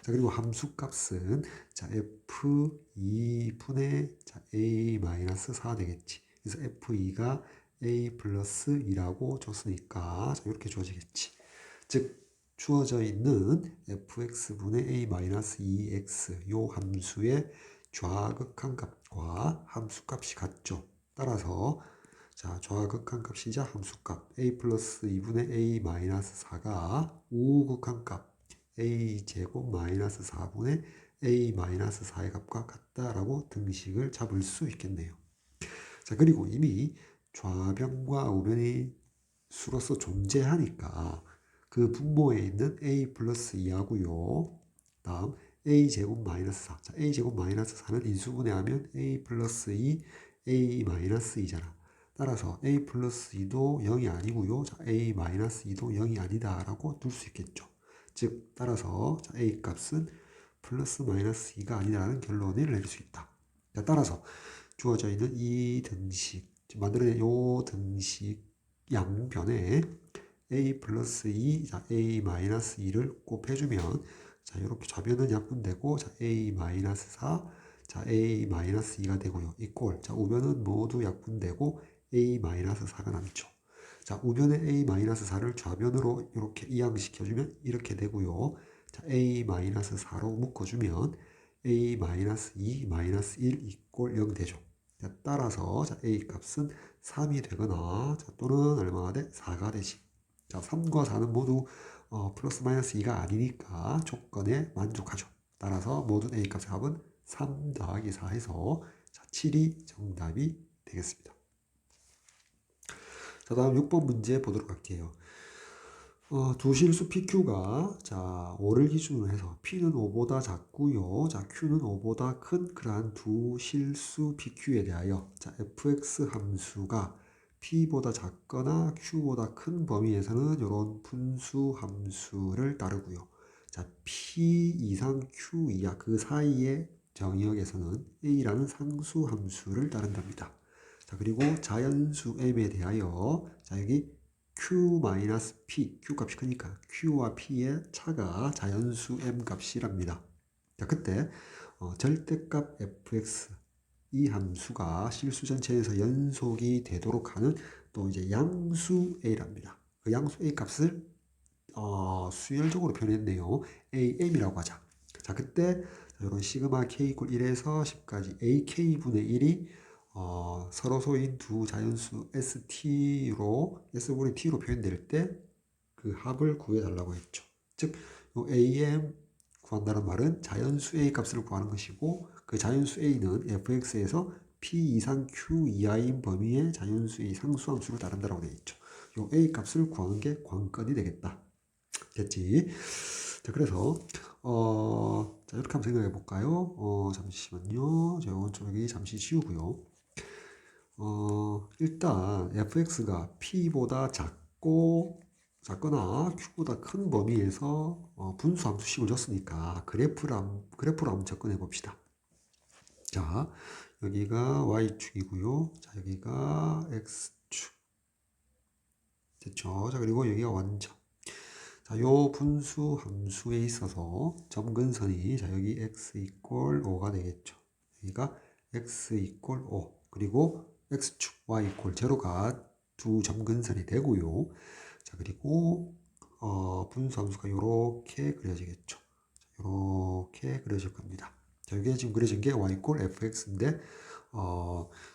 자, 그리고 함수값은 자, f2분의 자, a-4 되겠지. 그래서 f2가 a 플러스 2라고 줬으니까 자, 이렇게 주어지겠지. 즉 주어져 있는 fx분의 a-2x 요 함수의 좌극한 값과 함수값이 같죠. 따라서 자, 좌극한 값이자 함수값 a 플러스 2분의 a-4가 우극한 값 a제곱 마이너스 4분의 a-4의 값과 같다라고 등식을 잡을 수 있겠네요. 자, 그리고 이미 좌변과 우변이 수로서 존재하니까 그 분모에 있는 a 플러스 2하고요. 다음 a제곱 마이너스 4. 자, a제곱 마이너스 4는 인수분해하면 a 플러스 2, a 마이너스 2잖아. 따라서 a 플러스 2도 0이 아니고요. 자, a 마이너스 2도 0이 아니다라고 둘 수 있겠죠. 즉, 따라서 자, a 값은 플러스 마이너스 2가 아니라는 결론을 내릴 수 있다. 자, 따라서 주어져 있는 이 등식, 만들어낸 요 등식 양변에 a 플러스 2, 자, a 마이너스 2를 곱해주면 자, 이렇게 좌변은 약분되고 자, a 마이너스 4, 자, a 마이너스 2가 되고요. 이꼴, 자, 우변은 모두 약분되고 a 마이너스 4가 남죠. 자, 우변의 a 마이너스 4를 좌변으로 이렇게 이항시켜주면 이렇게 되고요. 자, a 마이너스 4로 묶어주면 a 마이너스 2 마이너스 1 이꼴 0 되죠. 자, 따라서 자, a 값은 3이 되거나 자, 또는 얼마가 돼? 4가 되지. 자, 3과 4는 모두 플러스 마이너스 2가 아니니까 조건에 만족하죠. 따라서 모든 a 값의 합은 3 더하기 4 해서 자, 7이 정답이 되겠습니다. 자, 다음 6번 문제 보도록 할게요. 두 실수 PQ가 자 5를 기준으로 해서 P는 5보다 작고요. 자 Q는 5보다 큰 그러한 두 실수 PQ에 대하여 자 fx 함수가 P보다 작거나 Q보다 큰 범위에서는 이런 분수 함수를 따르고요. 자 P 이상 Q 이하 그 사이의 정의역에서는 A라는 상수 함수를 따른답니다. 자 그리고 자연수 M에 대하여 자 여기 Q-P, Q 값이 크니까 Q와 P의 차가 자연수 M 값이랍니다. 자, 그때 절대값 fx 이 함수가 실수 전체에서 연속이 되도록 하는 또 이제 양수 A랍니다. 그 양수 A 값을 수열적으로 표현했네요. AM이라고 하자. 자, 그때 이런 시그마 K 이퀄 1에서 10까지 AK분의 1이 서로 소인 두 자연수 ST로 S분의 T로 표현될 때 그 합을 구해달라고 했죠. 즉, AM 구한다는 말은 자연수 A 값을 구하는 것이고 그 자연수 A는 fx에서 P 이상 Q 이하인 범위의 자연수 A 상수함수를 따른다라고 되어 있죠. 요 A 값을 구하는 게 관건이 되겠다. 됐지? 자, 그래서 자, 이렇게 한번 생각해 볼까요? 잠시만요. 제가 오른쪽에 잠시 지우고요. 일단 fx가 p보다 작거나 q보다 큰 범위에서 분수함수식을 줬으니까 그래프로 한번 접근해 봅시다. 자, 여기가 y축이고요. 자, 여기가 x축. 됐죠? 자, 그리고 여기가 원점. 자, 요 분수 함수에 있어서 점근선이 자, 여기 x 이퀄 5가 되겠죠. 여기가 x 이퀄 5. 그리고 x축 y 이퀄 0가 두 점근선이 되고요. 자, 그리고 분수 함수가 요렇게 그려지겠죠. 요렇게 그려질 겁니다. 자, 이게 지금 그려진 게 y 이퀄 fx인데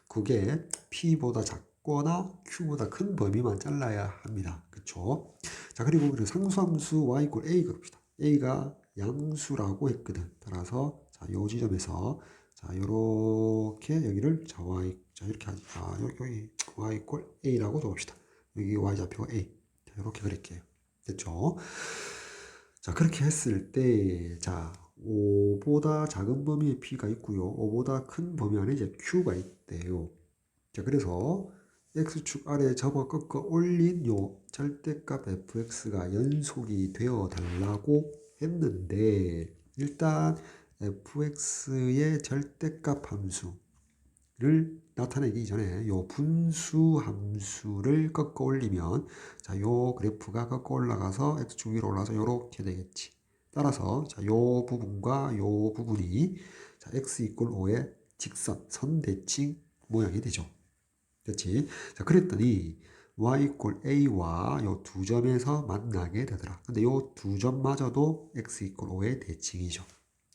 그게 p보다 작거나 q보다 큰 범위만 잘라야 합니다. 그쵸? 자, 그리고 상수함수 y 이퀄 a가 봅시다. a가 양수라고 했거든. 따라서 자, 요 지점에서 자, 요렇게 여기를 자, 이렇게 하지. 여기 y 이퀄 a라고 둬봅시다. 여기 y 좌표가 a. 자, 이렇게 그릴게요. 됐죠? 자, 그렇게 했을 때, 자, 5보다 작은 범위의 p가 있고요. 5보다 큰 범위 안에 이제 q가 있대요. 자, 그래서 x축 아래에 접어 꺾어 올린 요 절대값 fx가 연속이 되어 달라고 했는데, 일단 fx의 절대값 함수를 나타내기 전에 요 분수 함수를 꺾어 올리면 자, 요 그래프가 꺾어 올라가서 x축 위로 올라서 요렇게 되겠지. 따라서 자, 요 부분과 요 부분이 자, x 이퀄 5의 직선, 선대칭 모양이 되죠. 그렇지? 자, 그랬더니 y 이퀄 a와 요 두 점에서 만나게 되더라. 근데 요 두 점마저도 x 이퀄 5의 대칭이죠.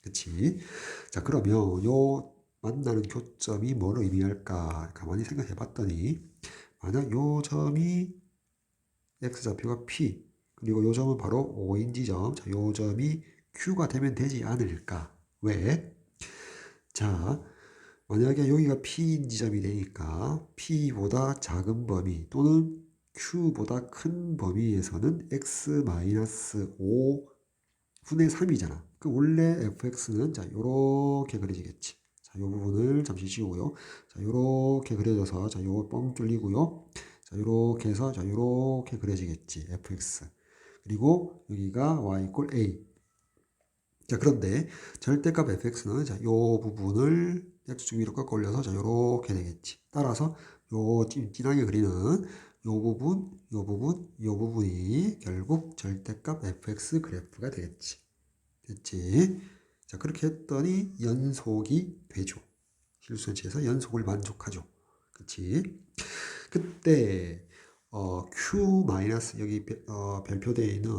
그렇지? 자, 그러면 요 만나는 교점이 뭐를 의미할까? 가만히 생각해 봤더니 만약 요 점이 x좌표가 p 그리고 요 점은 바로 O인 지점. 자, 요 점이 q가 되면 되지 않을까? 왜? 자, 만약에 여기가 P인 지점이 되니까 P보다 작은 범위 또는 Q보다 큰 범위에서는 X-5 분의 3이잖아. 그 원래 fx는 자 요렇게 그려지겠지. 자, 요 부분을 잠시 지우고요. 자, 요렇게 그려져서 자, 요거 뻥 뚫리고요. 자, 요렇게 해서 자, 요렇게 그려지겠지. fx. 그리고 여기가 y 이꼴 a. 자, 그런데 절대값 fx는 자, 요 부분을 x축 위로 꺾어 올려서 자, 요렇게 되겠지. 따라서 요 진하게 그리는 요 부분, 요 부분, 요 부분이 결국 절대값 fx 그래프가 되겠지. 됐지? 자, 그렇게 했더니 연속이 되죠. 실수치에서 연속을 만족하죠. 그치? 그때 q 마이너스 여기 별표되어 있는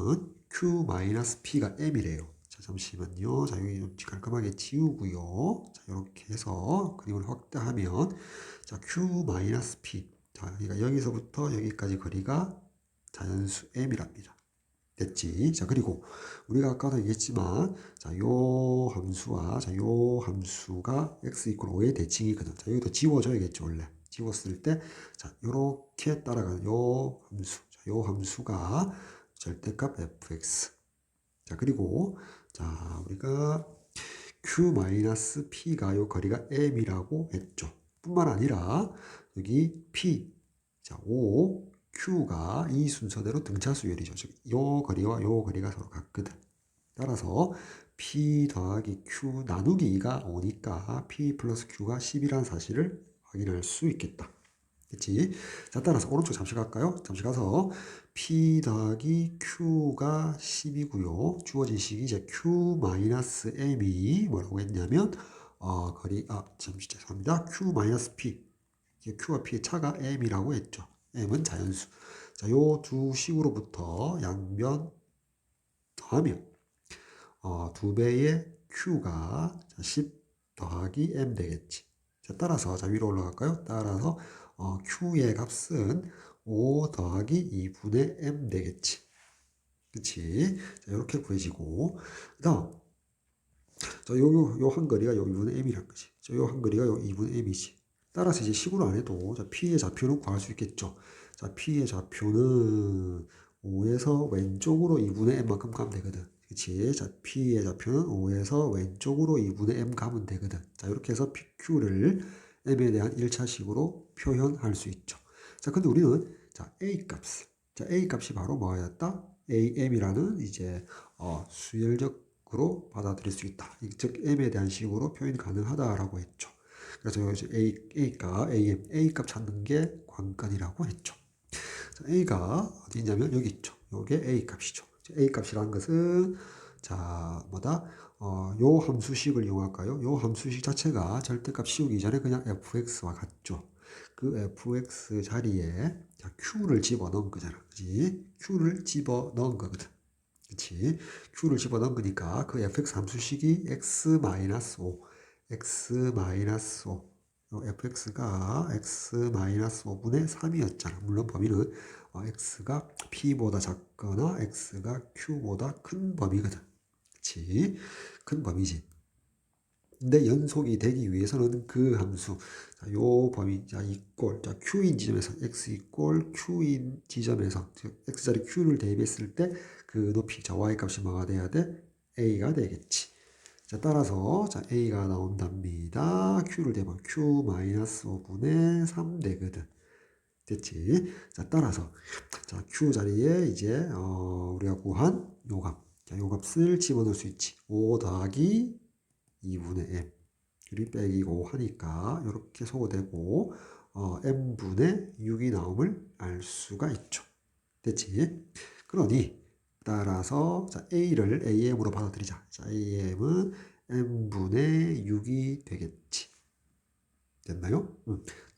q 마이너스 p가 m이래요. 자, 잠시만요. 자, 여기 좀 깔끔하게 지우고요. 자, 이렇게 해서 그림을 확대하면 자, q 마이너스 p. 자, 그러니까 여기서부터 여기까지 거리가 자연수 m이랍니다. 됐지? 자, 그리고 우리가 아까도 얘기했지만 자, 요 함수와 자, 요 함수가 x 이퀄 5의 대칭이거든. 자, 여기도 지워줘야겠죠, 원래. 지웠을 때 자, 요렇게 따라가는 요 함수. 자, 요 함수가 절대값 fx. 자, 그리고 자, 우리가 q-p가 요 거리가 m이라고 했죠. 뿐만 아니라 여기 p 자, 5 Q가 이 순서대로 등차 수열이죠. 즉, 요 거리와 요 거리가 서로 같거든. 따라서 P 더하기 Q 나누기 2가 5니까 P 플러스 Q가 10이라는 사실을 확인할 수 있겠다. 그치? 자, 따라서 오른쪽 잠시 갈까요? 잠시 가서 P 더하기 Q가 10이고요. 주어진 식이 이제 Q 마이너스 M이 뭐라고 했냐면 잠시 죄송합니다. Q 마이너스 P Q와 P의 차가 M이라고 했죠. M은 자연수. 자, 요 두 식으로부터 양변 더하면 2배의 Q가 10 더하기 M 되겠지. 자, 따라서 자, 위로 올라갈까요? 따라서 Q의 값은 5 더하기 2분의 M 되겠지. 그치? 자, 이렇게 구해지고 그다음 자, 요 한거리가 요 2분의 M이란 거지. 자, 요 한거리가 요 2분의 M이지. 따라서 이제 식으로 안 해도 자, P의 좌표는 구할 수 있겠죠. 자, P의 좌표는 5에서 왼쪽으로 2분의 M만큼 가면 되거든. 그치? 자, P의 좌표는 5에서 왼쪽으로 2분의 M 가면 되거든. 자, 이렇게 해서 PQ를 M에 대한 1차식으로 표현할 수 있죠. 자, 근데 우리는 자, A 값. 자, A 값이 바로 뭐였다? AM이라는 이제 수열적으로 받아들일 수 있다. 즉 M에 대한 식으로 표현 가능하다라고 했죠. 그래서 이제 A가 A 값 찾는 게 관건이라고 했죠. 자, A가 어디 있냐면 여기 있죠. 요게 A 값이죠. A 값이라는 것은 자 뭐다? 요 함수식을 이용할까요? 요 함수식 자체가 절대값 씌우기 전에 그냥 fx와 같죠. 그 fx 자리에 자, q를 집어넣은 거잖아. 그지? q를 집어넣은 거거든. 그치? q를 집어넣은 거니까 그 fx 함수식이 x-5 x-5 fx가 x-5분의 3이었잖아. 물론 범위는 x가 p보다 작거나 x가 q보다 큰 범위거든. 그치? 큰 범위지. 근데 연속이 되기 위해서는 그 함수, 자, 요 범위, 자, 이꼴, 자, q인 지점에서 x 이꼴 q인 지점에서 즉 x자리 q를 대입했을 때 그 높이, 자, y 값이 뭐가 돼야 돼? a가 되겠지. 자, 따라서 자, a가 나온답니다. q를 대면 q-5분의 3 되거든. 됐지? 자, 따라서 자, q 자리에 이제 우리가 구한 요 값, 자, 요 값을 집어넣을 수 있지. 5 더하기 2분의 m 그리고 빼기고 하니까 이렇게 소거되고 m분의 6이 나옴을 알 수가 있죠. 됐지? 그러니 따라서 자, a를 am으로 받아들이자. 자, am은 m분의 6이 되겠지. 됐나요?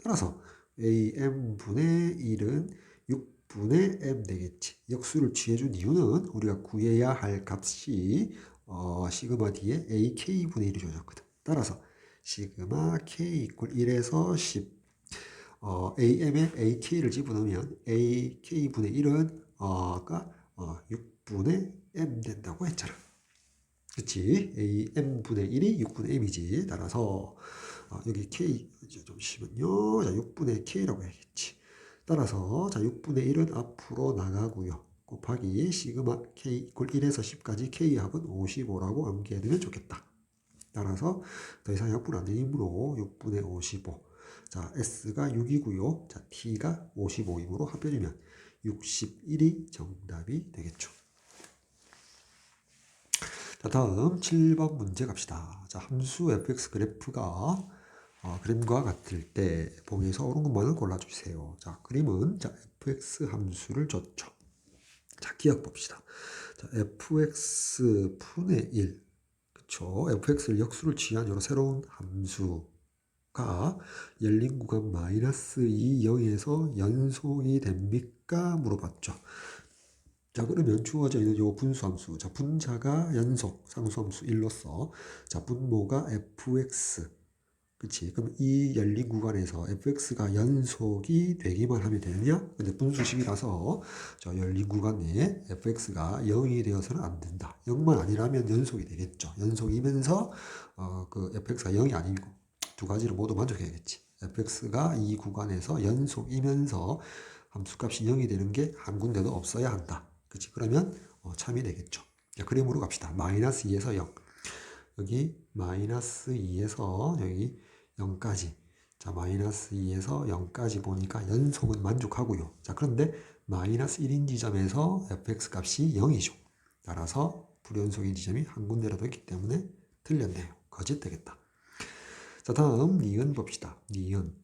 따라서 am분의 1은 6분의 m 되겠지. 역수를 취해준 이유는 우리가 구해야 할 값이 시그마 d에 ak분의 1이 주어졌거든. 따라서 시그마 k 이퀄 1에서 10 am에 ak를 집어넣으면 ak분의 1은 6분의 m 된다고 했잖아. 그치? m분의 1이 6분의 m이지. 따라서 여기 k 잠시만요. 자, 6분의 k라고 해야겠지. 따라서 자, 6분의 1은 앞으로 나가고요. 곱하기 시그마 k 이퀄 1에서 10까지 k합은 55라고 암기해두면 좋겠다. 따라서 더 이상 약분 안 되므로 6분의 55. 자, S가 6이고요. 자, T가 55이므로 합해주면 61이 정답이 되겠죠. 자, 다음 7번 문제 갑시다. 자, 함수 fx 그래프가 그림과 같을 때 봉에서 옳은 것만을 골라주세요. 자, 그림은 자, fx 함수를 줬죠. 자, 기억 봅시다. 자, fx 분의 1. 그쵸? fx를 역수를 취한 여러 새로운 함수가 열린 구간 마이너스 2, 0에서 연속이 됩니까? 물어봤죠. 자, 그러면 주어져 있는 요 분수함수. 자, 분자가 연속, 상수함수 1로서. 자, 분모가 fx. 그치? 그럼 이 열린 구간에서 fx가 연속이 되기만 하면 되느냐? 근데 분수식이라서 저 열린 구간에 fx가 0이 되어서는 안 된다. 0만 아니라면 연속이 되겠죠. 연속이면서 그 fx가 0이 아니고 두 가지를 모두 만족해야겠지. fx가 이 구간에서 연속이면서 함수값이 0이 되는 게 한 군데도 없어야 한다. 그치? 그러면 참이 되겠죠. 자, 그림으로 갑시다. 마이너스 2에서 0. 여기 마이너스 2에서 여기 0까지. 자, 마이너스 2에서 0까지 보니까 연속은 만족하고요. 자, 그런데 마이너스 1인 지점에서 fx 값이 0이죠. 따라서 불연속인 지점이 한 군데라도 있기 때문에 틀렸네요. 거짓 되겠다. 자, 다음 니은 봅시다. 니은.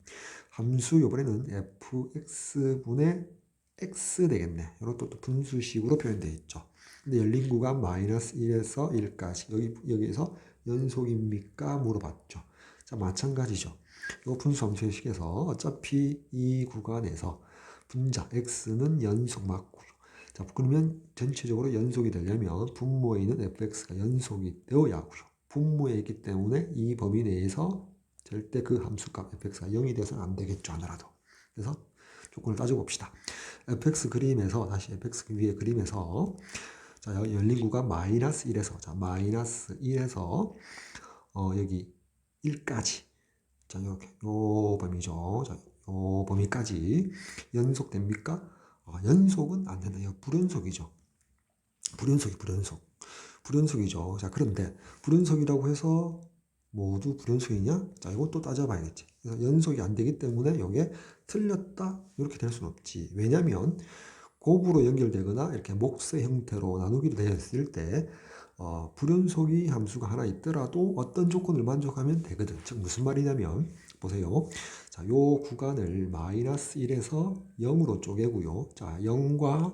함수 이번에는 fx분의 x 되겠네. 이런 또 분수식으로 표현되어 있죠. 근데 열린 구간 마이너스 1에서 1까지. 여기에서 연속입니까? 물어봤죠. 자, 마찬가지죠. 이 분수함수의 식에서 어차피 이 구간에서 분자 x는 연속 맞고요. 자, 그러면 전체적으로 연속이 되려면 분모에 있는 fx가 연속이 되어야 하고요. 분모에 있기 때문에 이 범위 내에서 절대 그 함수값 fx가 0이 되어서는 안 되겠죠. 하나라도. 그래서 조건을 따져봅시다. fx 그림에서 다시 fx 위의 그림에서 자, 열린 구간 마이너스 1에서 자, 마이너스 1에서 여기 1까지 자, 이렇게 요 범위죠. 자, 요 범위까지 연속됩니까? 연속은 안 된다. 이거 불연속이죠. 불연속이죠. 자, 그런데 불연속이라고 해서 모두 불연속이냐? 자, 이것도 따져봐야겠지. 그래서 연속이 안 되기 때문에 이게 틀렸다 이렇게 될 수는 없지. 왜냐하면 곱으로 연결되거나 이렇게 목세 형태로 나누기로 되었을 때 불연속이 함수가 하나 있더라도 어떤 조건을 만족하면 되거든. 즉 무슨 말이냐면 보세요. 자, 요 구간을 마이너스 1에서 0으로 쪼개고요. 자, 0과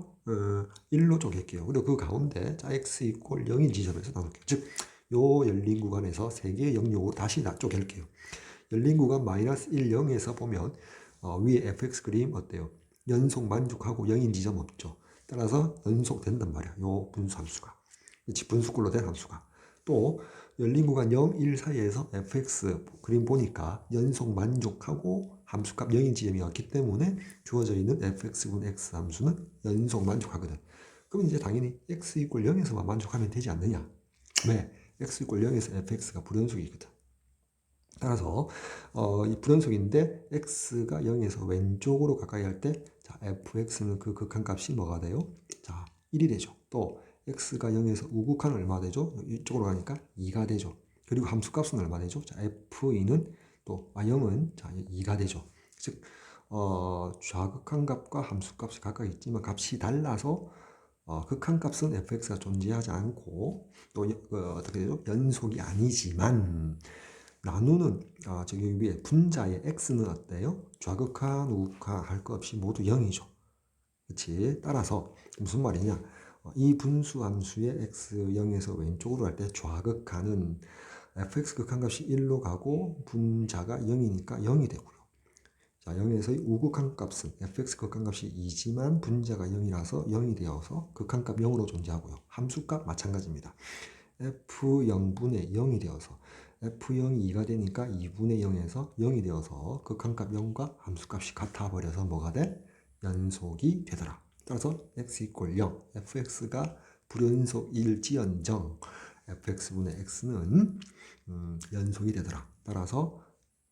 1로 쪼갤게요. 그리고 그 가운데 자, x 이퀄 0인 지점에서 나눌게요. 즉, 요 열린 구간에서 3개의 영역으로 다시 쪼갤게요. 열린 구간 마이너스 1, 0에서 보면 위에 fx 그림 어때요? 연속 만족하고 0인 지점 없죠. 따라서 연속된단 말이야. 요 분수함수가. 분수꼴로 된 함수가. 또 열린 구간 0, 1 사이에서 fx 그림 보니까 연속 만족하고 함수값 0인 지점이 왔기 때문에 주어져 있는 fx분 x 함수는 연속 만족하거든. 그럼 이제 당연히 x 이퀄 0에서만 만족하면 되지 않느냐. 왜? x 이퀄 0에서 fx가 불연속이거든. 따라서 이 불연속인데 x가 0에서 왼쪽으로 가까이 할 때 자, fx는 그 극한값이 뭐가 돼요? 자, 1이 되죠. 또 x가 0에서 우극한 얼마 되죠? 이쪽으로 가니까 2가 되죠. 그리고 함수값은 얼마 되죠? 자, f2는 또 0은 자, 2가 되죠. 즉 좌극한 값과 함수값이 각각 있지만 값이 달라서 극한값은 fx가 존재하지 않고 또 어떻게 되죠? 연속이 아니지만 나누는 저기 위에 분자의 x는 어때요? 좌극한, 우극한 할 것 없이 모두 0이죠. 그렇지? 따라서 무슨 말이냐? 이 분수함수의 x 0에서 왼쪽으로 할 때 좌극한은 fx 극한값이 1로 가고 분자가 0이니까 0이 되고요. 자, 0에서의 우극한 값은 fx 극한값이 2지만 분자가 0이라서 0이 되어서 극한값 0으로 존재하고요. 함수값 마찬가지입니다. f0분의 0이 되어서 f0이 2가 되니까 2분의 0에서 0이 되어서 극한값 0과 함수값이 같아버려서 뭐가 돼? 연속이 되더라. 따라서 x 이퀄 0, fx가 불연속일지언정 fx분의 x는 연속이 되더라. 따라서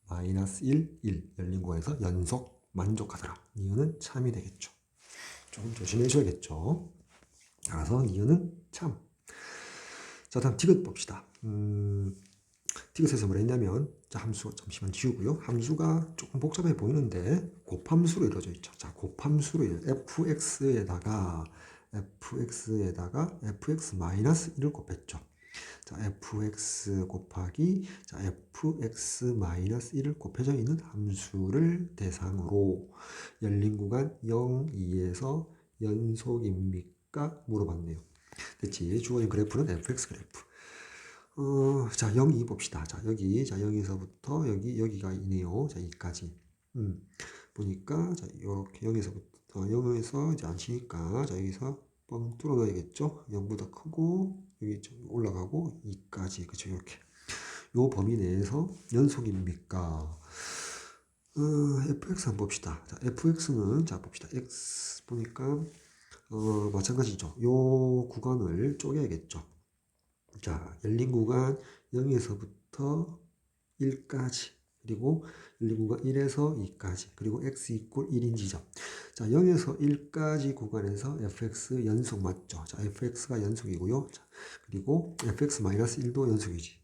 마이너스 1, 1 열린 구간에서 연속 만족하더라. 이유는 참이 되겠죠. 조금 조심해 줘야겠죠. 따라서 니은은 참. 자, 다음 디귿 봅시다. 디귿에서 뭘 했냐면, 자, 함수 잠시만 지우고요. 함수가 조금 복잡해 보이는데 곱함수로 이루어져 있죠. 자, 곱함수로 fx에다가 fx-1을 곱했죠. 자, fx 곱하기 자, fx-1을 곱해져 있는 함수를 대상으로 열린 구간 0, 2에서 연속입니까? 물어봤네요. 됐지? 주어진 그래프는 fx 그래프. 자, 0, 2 봅시다. 자, 여기, 자, 0에서부터 여기가 있네요. 자, 2까지. 보니까, 자, 요렇게 0에서 이제 안 치니까, 자, 여기서 뻥 뚫어 놔야겠죠? 0보다 크고, 여기 좀 올라가고, 2까지. 그쵸, 이렇게. 요 범위 내에서 연속입니까? fx 한번 봅시다. 자, fx는, 자, 봅시다. x 보니까, 마찬가지죠. 요 구간을 쪼개야겠죠. 자, 열린 구간 0에서부터 1까지, 그리고 열린 구간 1에서 2까지, 그리고 x 이퀄 1인 지점. 자, 0에서 1까지 구간에서 fx 연속 맞죠? 자, fx가 연속이고요. 자, 그리고 fx-1도 연속이지.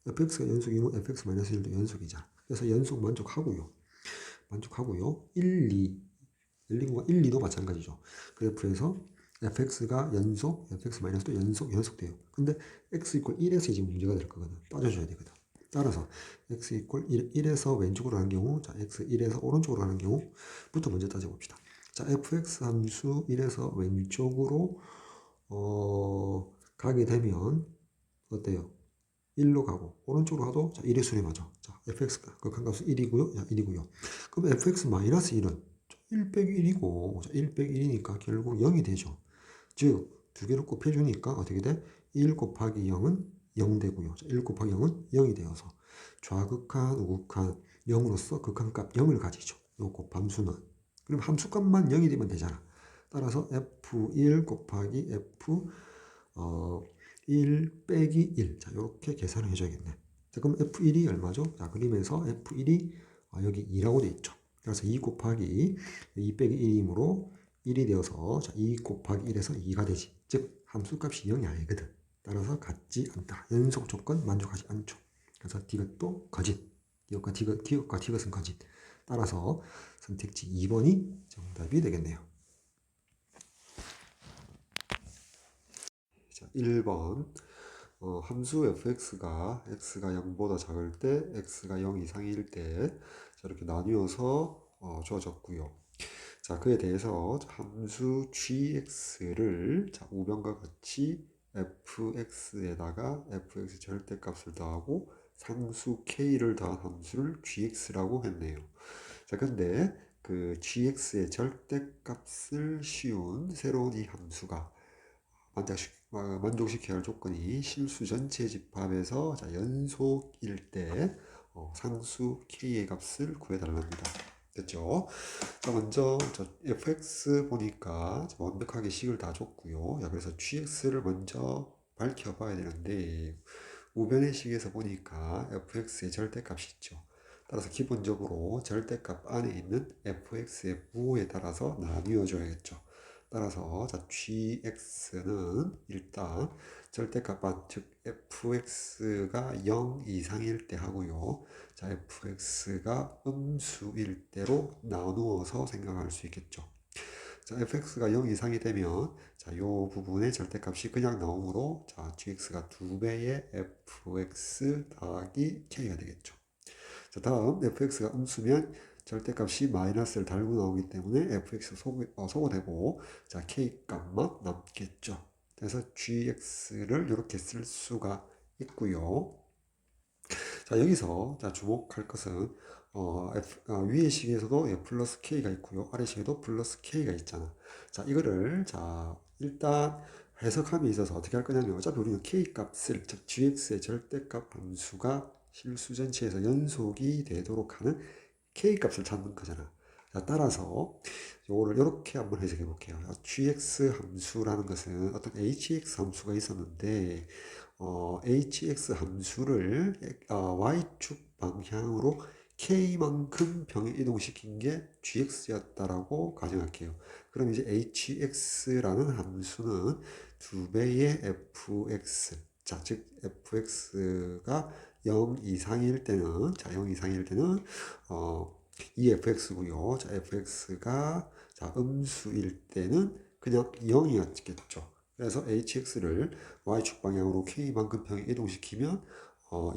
fx가 연속이면 fx-1도 연속이잖아. 그래서 연속 만족하고요. 1, 2. 열린 구간 1, 2도 마찬가지죠. 그래프에서 fx가 연속, fx-도 연속돼요. 근데 x 이퀄 1에서 이제 문제가 될 거거든. 따져줘야 되거든. 따라서 x 이퀄 1에서 왼쪽으로 가는 경우, 자, x 1에서 오른쪽으로 가는 경우부터 먼저 따져봅시다. 자, fx 함수 1에서 왼쪽으로 가게 되면 어때요? 1로 가고 오른쪽으로 가도 자, 1의 수렴 하죠. 자, fx가 극한값은 1이고요. 자, 1이고요. 그럼 fx-1은 1 빼기 1이고 1 빼기 1이니까 결국 0이 되죠. 즉, 두 개를 곱해주니까 어떻게 돼? 1 곱하기 0은 0 되고요. 1 곱하기 0은 0이 되어서 좌극한, 우극한 0으로서 극한값 0을 가지죠. 요 곱함수는. 그럼 함수값만 0이 되면 되잖아. 따라서 f1 곱하기 f1 빼기 1. 자, 이렇게 계산을 해줘야겠네. 자, 그럼 f1이 얼마죠? 자, 그림에서 f1이 여기 2라고 돼 있죠. 그래서 2 곱하기 2 빼기 1이므로 1이 되어서 자, 2 곱하기 1에서 2가 되지. 즉 함수값이 0이 아니거든. 따라서 같지 않다. 연속 조건 만족하지 않죠. 그래서 디귿도 거짓. 디귿과 디귿은 거짓. 따라서 선택지 2번이 정답이 되겠네요. 자, 1번 함수 fx가 x가 0보다 작을 때 x가 0 이상일 때 이렇게 나뉘어서 주어졌고요. 자, 그에 대해서 함수 gx를 자, 우변과 같이 fx에다가 fx 절대값을 더하고 상수 k를 더한 함수를 gx라고 했네요. 자, 근데 그 gx의 절대값을 씌운 새로운 이 함수가 만족시켜야 할 조건이 실수 전체 집합에서 자, 연속일 때 상수 k의 값을 구해달랍니다. 됐죠? 자, 먼저 fx 보니까 완벽하게 식을 다 줬고요. 그래서 gx를 먼저 밝혀봐야 되는데 우변의 식에서 보니까 fx의 절대값이 있죠. 따라서 기본적으로 절대값 안에 있는 fx의 부호에 따라서 나뉘어줘야겠죠. 따라서 자, gx는 일단 절대값 즉 fx가 0 이상일 때 하고요. 자, fx가 음수일 때로 나누어서 생각할 수 있겠죠. 자, fx가 0 이상이 되면 자, 요 부분의 절대값이 그냥 나오므로 자, gx가 2배의 fx 더하기 k가 되겠죠. 자, 다음 fx가 음수면 절대값이 마이너스를 달고 나오기 때문에 fx 소거되고 자, k 값만 남겠죠. 그래서 gx를 이렇게 쓸 수가 있고요. 자, 여기서 자, 주목할 것은 위의 식에서도 플러스 k가 있고요. 아래 식에도 플러스 k가 있잖아. 자, 이거를 자, 일단 해석함에 있어서 어떻게 할 거냐면 어차피 우리는 k 값을 즉 gx의 절대값 함수가 실수 전체에서 연속이 되도록 하는 k 값을 찾는 거잖아. 자, 따라서 요거를 이렇게 한번 해석해 볼게요. gx 함수라는 것은 어떤 hx 함수가 있었는데 hx 함수를 y축 방향으로 K만큼 병을 이동시킨 게 GX였다라고 가정할게요. 그럼 이제 HX라는 함수는 2배의 FX, 자, 즉 FX가 0 이상일 때는, 자, 0 이상일 때는 이 FX고요. 자, FX가 자, 음수일 때는 그냥 0이었겠죠. 그래서 HX를 Y축 방향으로 K만큼 평에 이동시키면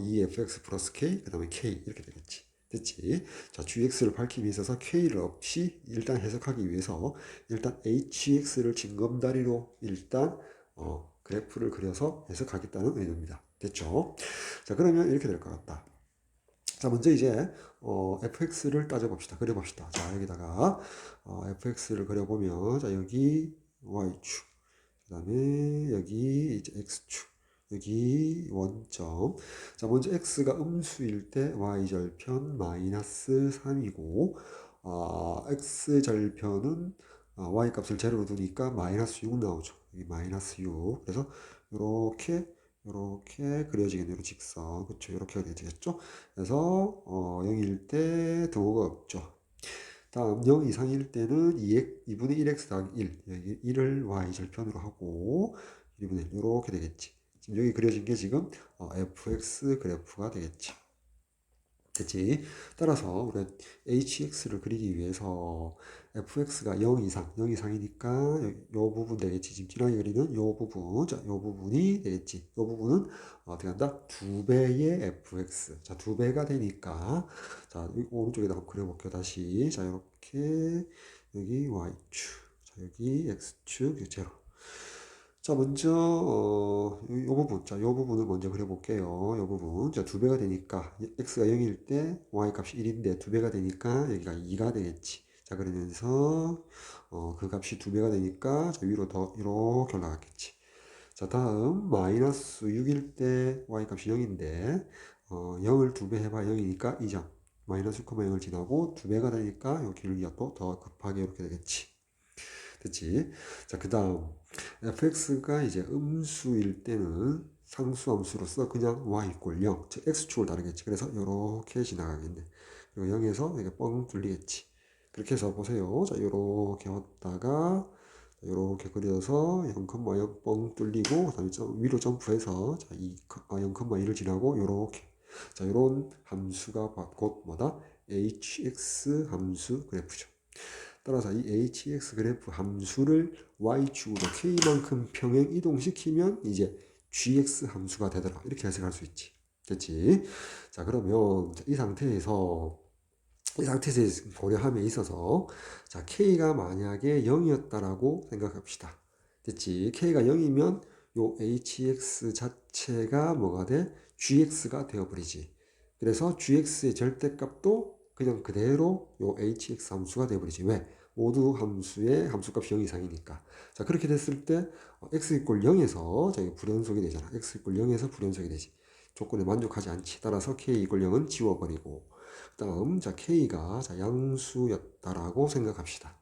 이 FX 플러스 K, 그 다음에 K 이렇게 되겠지. 됐지? 자, GX를 밝힘이 있어서 K를 없이 일단 해석하기 위해서 일단 HX를 징검다리로 일단 그래프를 그려서 해석하겠다는 의도입니다. 됐죠? 자, 그러면 이렇게 될 것 같다. 자, 먼저 이제 fx를 따져봅시다. 그려봅시다. 자, 여기다가 fx를 그려보면 자, 여기 y축, 그 다음에 여기 이제 x축, 여기 원점. 자, 먼저 x가 음수일 때 y절편 마이너스 3이고 x절편은 y 값을 제로로 두니까 마이너스 6 나오죠. 여기 마이너스 6. 그래서 이렇게 그려지겠네요. 직선. 그렇죠. 이렇게 그려지겠죠. 그래서 0일 때 등호가 없죠. 다음 0 이상일 때는 2분의 1x 더하기 1. 여기 1을 y절편으로 하고 2분의 1 이렇게 되겠지. 지금 여기 그려진 게 지금 fx 그래프가 되겠지. 됐지? 따라서 우리가 hx를 그리기 위해서 fx가 0 이상이니까 요 부분 되겠지. 지금 진하게 그리는 요 부분, 자, 요 부분이 되겠지. 요 부분은 어떻게 한다? 2배의 fx. 자, 2배가 되니까, 자, 오른쪽에다 한번 그려볼게요. 다시. 자, 이렇게, 여기 y축, 자, 여기 x축, 제로. 자, 먼저 요 부분, 자, 요 부분을 먼저 그려볼게요. 요 부분, 자, 2배가 되니까 x가 0일 때 y 값이 1인데 2배가 되니까 여기가 2가 되겠지. 자, 그러면서 그 값이 2배가 되니까 자, 위로 더 이렇게 올라갔겠지. 자, 다음 마이너스 6일 때 y 값이 0인데 0을 2배 해봐 0이니까 2점. 마이너스 6,0을 지나고 2배가 되니까 요 길이가 또 더 급하게 이렇게 되겠지. 됐지? 자, 그 다음 fx가 이제 음수일 때는 상수함수로서 그냥 y 이꼴 0, 즉 x축을 다르겠지. 그래서 이렇게 지나가겠네. 그리고 0에서 이게 뻥 뚫리겠지. 그렇게 해서 보세요. 자, 이렇게 왔다가 이렇게 그려서 0,0 뻥 뚫리고 그다음에 위로 점프해서 자, 0,2를 지나고 이렇게 자, 이런 함수가 곧 뭐다? hx 함수 그래프죠. 따라서 이 hx 그래프 함수를 y축으로 k만큼 평행 이동시키면 이제 gx 함수가 되더라. 이렇게 해석할 수 있지. 됐지? 자, 그러면 이 상태에서 고려함에 있어서 자, k가 만약에 0이었다라고 생각합시다. 됐지? k가 0이면 요 hx 자체가 뭐가 돼? gx가 되어버리지. 그래서 gx의 절대값도 그냥 그대로 요 hx 함수가 되어버리지. 왜? 모두 함수의 함수값이 0 이상이니까. 자, 그렇게 됐을 때 x 이꼴 0에서 자, 이거 불연속이 되잖아. x 이꼴 0에서 불연속이 되지. 조건에 만족하지 않지. 따라서 k 이꼴 0은 지워버리고 그 다음 자 k가 자 양수였다라고 생각합시다.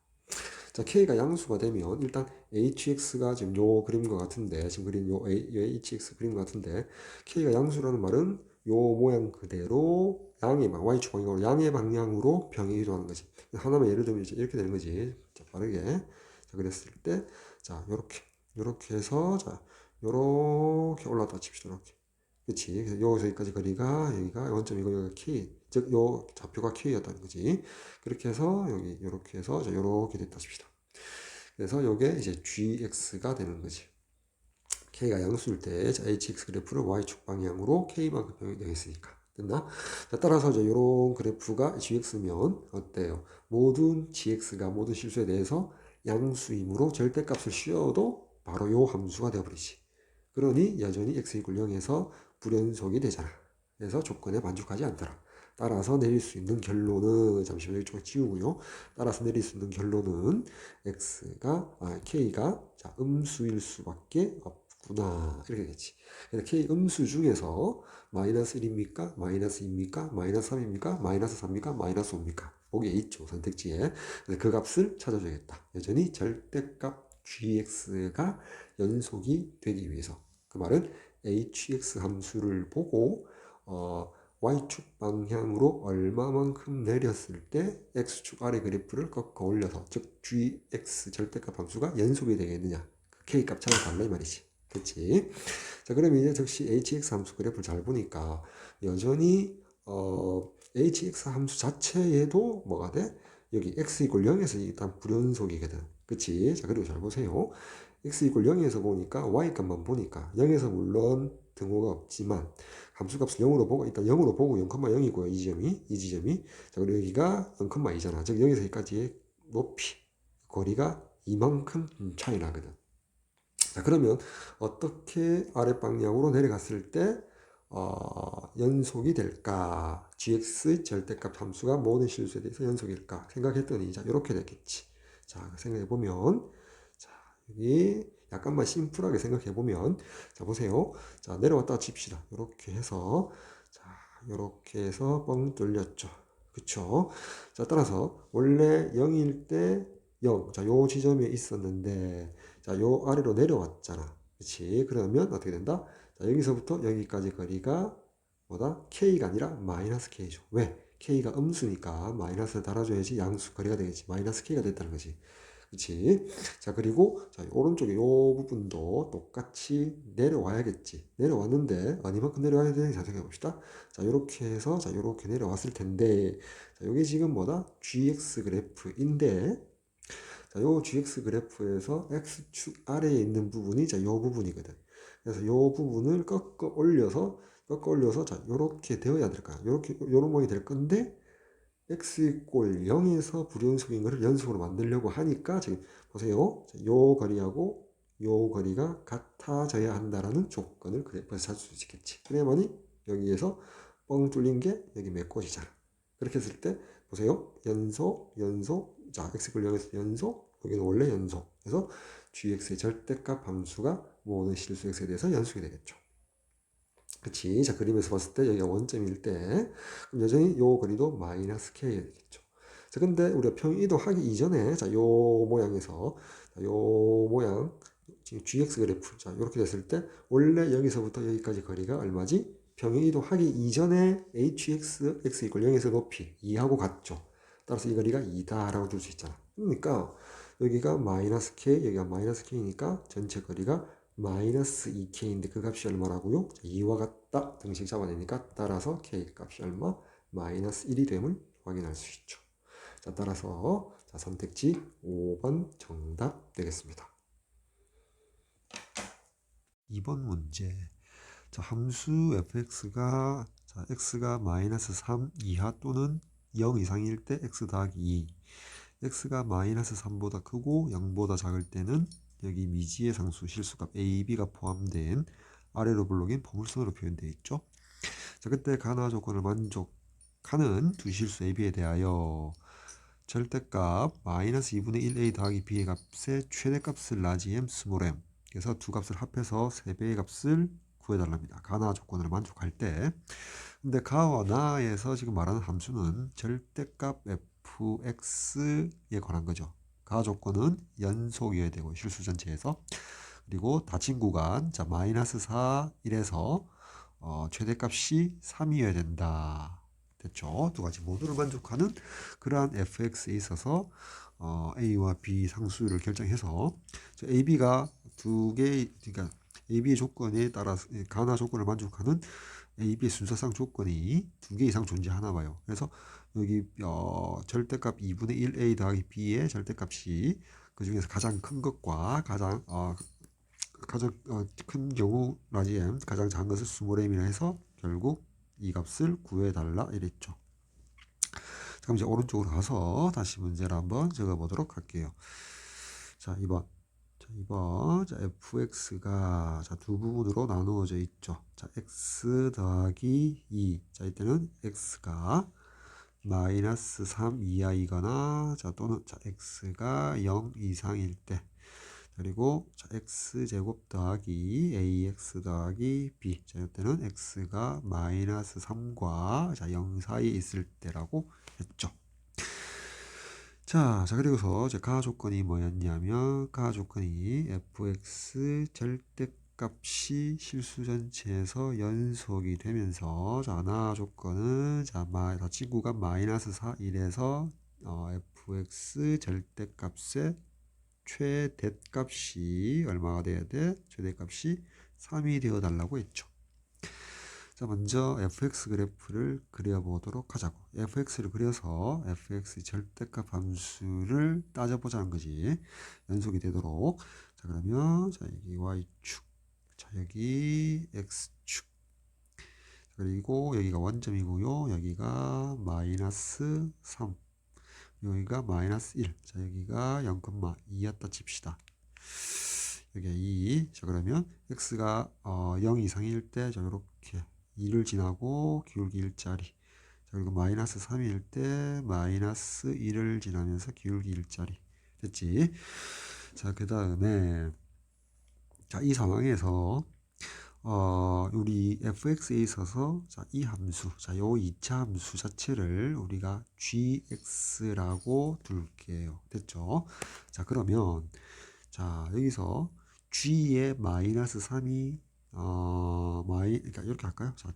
자, K가 양수가 되면 일단 HX가 지금 요 그림과 같은데 지금 그린 요 HX 그림 같은데 K가 양수라는 말은 요 모양 그대로 양의 방 Y축 방향으로 양의 방향으로 병이 이동하는 거지. 하나만 예를 들면 이제 이렇게 되는 거지. 자, 빠르게. 자, 그랬을 때 자, 요렇게 해서 자, 요렇게 올라왔다 칩시다. 이렇게. 그치. 그래서 여기까지 거리가 여기가 원점이고 여기가 K. 즉, 요 좌표가 K였다는 거지. 그렇게 해서 여기 이렇게 해서 자, 이렇게 됐다 칩시다. 그래서 이게 이제 GX가 되는 거지. K가 양수일 때 자, HX 그래프를 Y축 방향으로 K만큼 변경했으니까 됐나? 자, 따라서 이제 이런 그래프가 GX면 어때요? 모든 GX가 모든 실수에 대해서 양수이므로 절대값을 씌워도 바로 요 함수가 되어버리지. 그러니 여전히 x 이퀄 0에서 불연속이 되잖아. 그래서 조건에 만족하지 않더라. 따라서 내릴 수 있는 결론은 잠시만 여기 좀 지우고요. 따라서 내릴 수 있는 결론은 k가 자, 음수일 수밖에 없구나. 이렇게 되겠지. 그래서 k 음수 중에서 마이너스 1입니까? 마이너스 2입니까? 마이너스 3입니까? 마이너스 3입니까? 마이너스 5입니까? 거기에 있죠. 선택지에. 그 값을 찾아줘야겠다. 여전히 절대값 gx가 연속이 되기 위해서 그 말은 hx 함수를 보고 y축 방향으로 얼마만큼 내렸을 때 x축 아래 그래프를 꺾어 올려서 즉 gx 절대값 함수가 연속이 되겠느냐. 그 k값 찾아달라 이 말이지. 그치? 자, 그러면 이제 즉시 hx 함수 그래프를 잘 보니까 여전히 hx 함수 자체에도 뭐가 돼? 여기 x 이퀄 0에서 일단 불연속이거든. 그치? 자, 그리고 잘 보세요. x 이퀄 0에서 보니까 y 값만 보니까 0에서 물론 등호가 없지만 함수값을 0으로 보고 일단 0으로 보고 0,0이고요. 이 지점이. 자, 그리고 여기가 0,2잖아. 즉 여기서 여기까지의 높이 거리가 이만큼 차이 나거든. 자, 그러면 어떻게 아랫방향으로 내려갔을 때 연속이 될까? gx 절대값 함수가 모든 실수에 대해서 연속일까? 생각했더니 자, 이렇게 됐겠지. 자, 생각해 보면 자, 여기 약간만 심플하게 생각해 보면 자, 보세요. 자, 내려왔다 칩시다. 이렇게 해서 자, 이렇게 해서 뻥 뚫렸죠. 그쵸? 자, 따라서 원래 0일 때 0. 자, 요 지점에 있었는데 자, 요 아래로 내려왔잖아. 그치? 그러면 어떻게 된다? 자, 여기서부터 여기까지 거리가 뭐다? k가 아니라 마이너스 k죠. 왜? k가 음수니까 마이너스를 달아줘야지 양수 거리가 되겠지. 마이너스 k가 됐다는 거지. 그치? 자, 그리고 자, 오른쪽에 요 부분도 똑같이 내려와야겠지. 내려왔는데 어디만큼 내려와야 되는지 잘 생각해 봅시다. 자, 요렇게 해서 자, 요렇게 내려왔을 텐데 자, 요게 지금 뭐다? gx 그래프인데 자, 요 gx 그래프에서 x축 아래에 있는 부분이 자, 요 부분이거든. 그래서 요 부분을 꺾어 올려서 자, 요렇게 되어야 될 거야. 요렇게 요런 모양이 될 건데 x 이꼴 0에서 불연속인 것을 연속으로 만들려고 하니까 지금 보세요. 자, 요 거리하고 요 거리가 같아져야 한다라는 조건을 그래프에서 찾을 수 있겠지. 그래야만이 여기에서 뻥 뚫린 게 여기 메꿔지잖아. 그렇게 했을 때 보세요. 연속 자, x 이꼴 0에서 연속 여기는 원래 연속. 그래서 gx의 절대값 함수가 모든 실수 x에 대해서 연속이 되겠죠. 그치? 자, 그림에서 봤을 때 여기가 원점일 때 그럼 여전히 요 거리도 마이너스 k 되겠죠. 자, 근데 우리가 평이동하기 이전에 자, 요 모양에서 자, 요 모양 지금 gx 그래프 자, 이렇게 됐을 때 원래 여기서부터 여기까지 거리가 얼마지? 평이동하기 이전에 hx x 이퀄 0에서 높이 2하고 같죠. 따라서 이 거리가 2다라고 줄 수 있잖아. 그러니까 여기가 마이너스 k, 여기가 마이너스 k니까 전체 거리가 마이너스 2k인데 그 값이 얼마라고요? 2와 같다 등식 잡아내니까 따라서 k 값이 얼마? 마이너스 1이 됨을 확인할 수 있죠. 자, 따라서 자, 선택지 5번 정답 되겠습니다. 2번 문제. 자, 함수 fx가 자, x가 마이너스 3 이하 또는 0 이상일 때 x 더하기 2. x가 마이너스 3보다 크고 0보다 작을 때는 여기 미지의 상수 실수값 a, b가 포함된 아래로 블록인 포물선으로 표현되어 있죠. 자, 그때 가나 조건을 만족하는 두 실수 a, b에 대하여 절대값 마이너스 2분의 1a 더하기 b의 값의 최대값을 라지 m, 스몰 m 그래서 두 값을 합해서 3배의 값을 구해달랍니다. 가나 조건을 만족할 때. 근데 가와 나에서 지금 말하는 함수는 절대값 fx에 관한 거죠. 가 조건은 연속이어야 되고 실수 전체에서 그리고 닫힌 구간 자 마이너스 4, 1에서 최대값이 3이어야 된다. 됐죠? 두 가지 모두를 만족하는 그러한 fx에 있어서 a와 b 상수를 결정해서 a, b가 두 개, 그러니까 a, b의 조건에 따라서 가나 조건을 만족하는 a, b의 순서상 조건이 두 개 이상 존재하나 봐요. 그래서 여기 절대값 2분의 1a 더하기 b의 절대값이 그 중에서 가장 큰 것과 가장 큰 경우 라지 m, 가장 작은 것을 스몰 m이라 해서 결국 이 값을 구해달라 이랬죠. 그럼 이제 오른쪽으로 가서 다시 문제를 한번 적어보도록 할게요. 자, 2번. 자, 2번. 자, fx가 자, 두 부분으로 나누어져 있죠. 자, x 더하기 2. 자, 이때는 x가 마이너스 3 이하이거나 자, 또는 자, x가 0 이상일 때 그리고 자, x제곱 더하기 ax 더하기 b 자, 이때는 x가 마이너스 3과 자, 0 사이에 있을 때라고 했죠. 자, 그리고서 가 조건이 뭐였냐면 가 조건이 fx 값이 실수 전체에서 연속이 되면서 자, 하나 조건은 자, 친구가 마이너스 4, 1에서 fx 절대값의 최대값이 얼마가 돼야 돼? 최대값이 3이 되어 달라고 했죠. 자, 먼저 fx 그래프를 그려보도록 하자고. fx를 그려서 fx 절대값 함수를 따져보자는 거지. 연속이 되도록. 자, 그러면 자, 여기 y축, 자, 여기 x축, 그리고 여기가 원점이고요. 여기가 마이너스 3, 여기가 마이너스 1. 자, 여기가 0,2였다 칩시다. 여기가 2. 자, 그러면 x가 0 이상일 때 자, 이렇게 2를 지나고 기울기 1짜리. 자, 그리고 마이너스 3일 때 마이너스 1을 지나면서 기울기 1짜리. 됐지? 자, 그 다음에 자, 이 상황에서 우리 fx에 있어서 자, 이 함수, 자, 요 2차 함수 자체를 우리가 gx라고 둘게요. 됐죠? 자, 그러면 자, 여기서 g의 마이너스 3이 그러니까 이렇게 할까요? 자,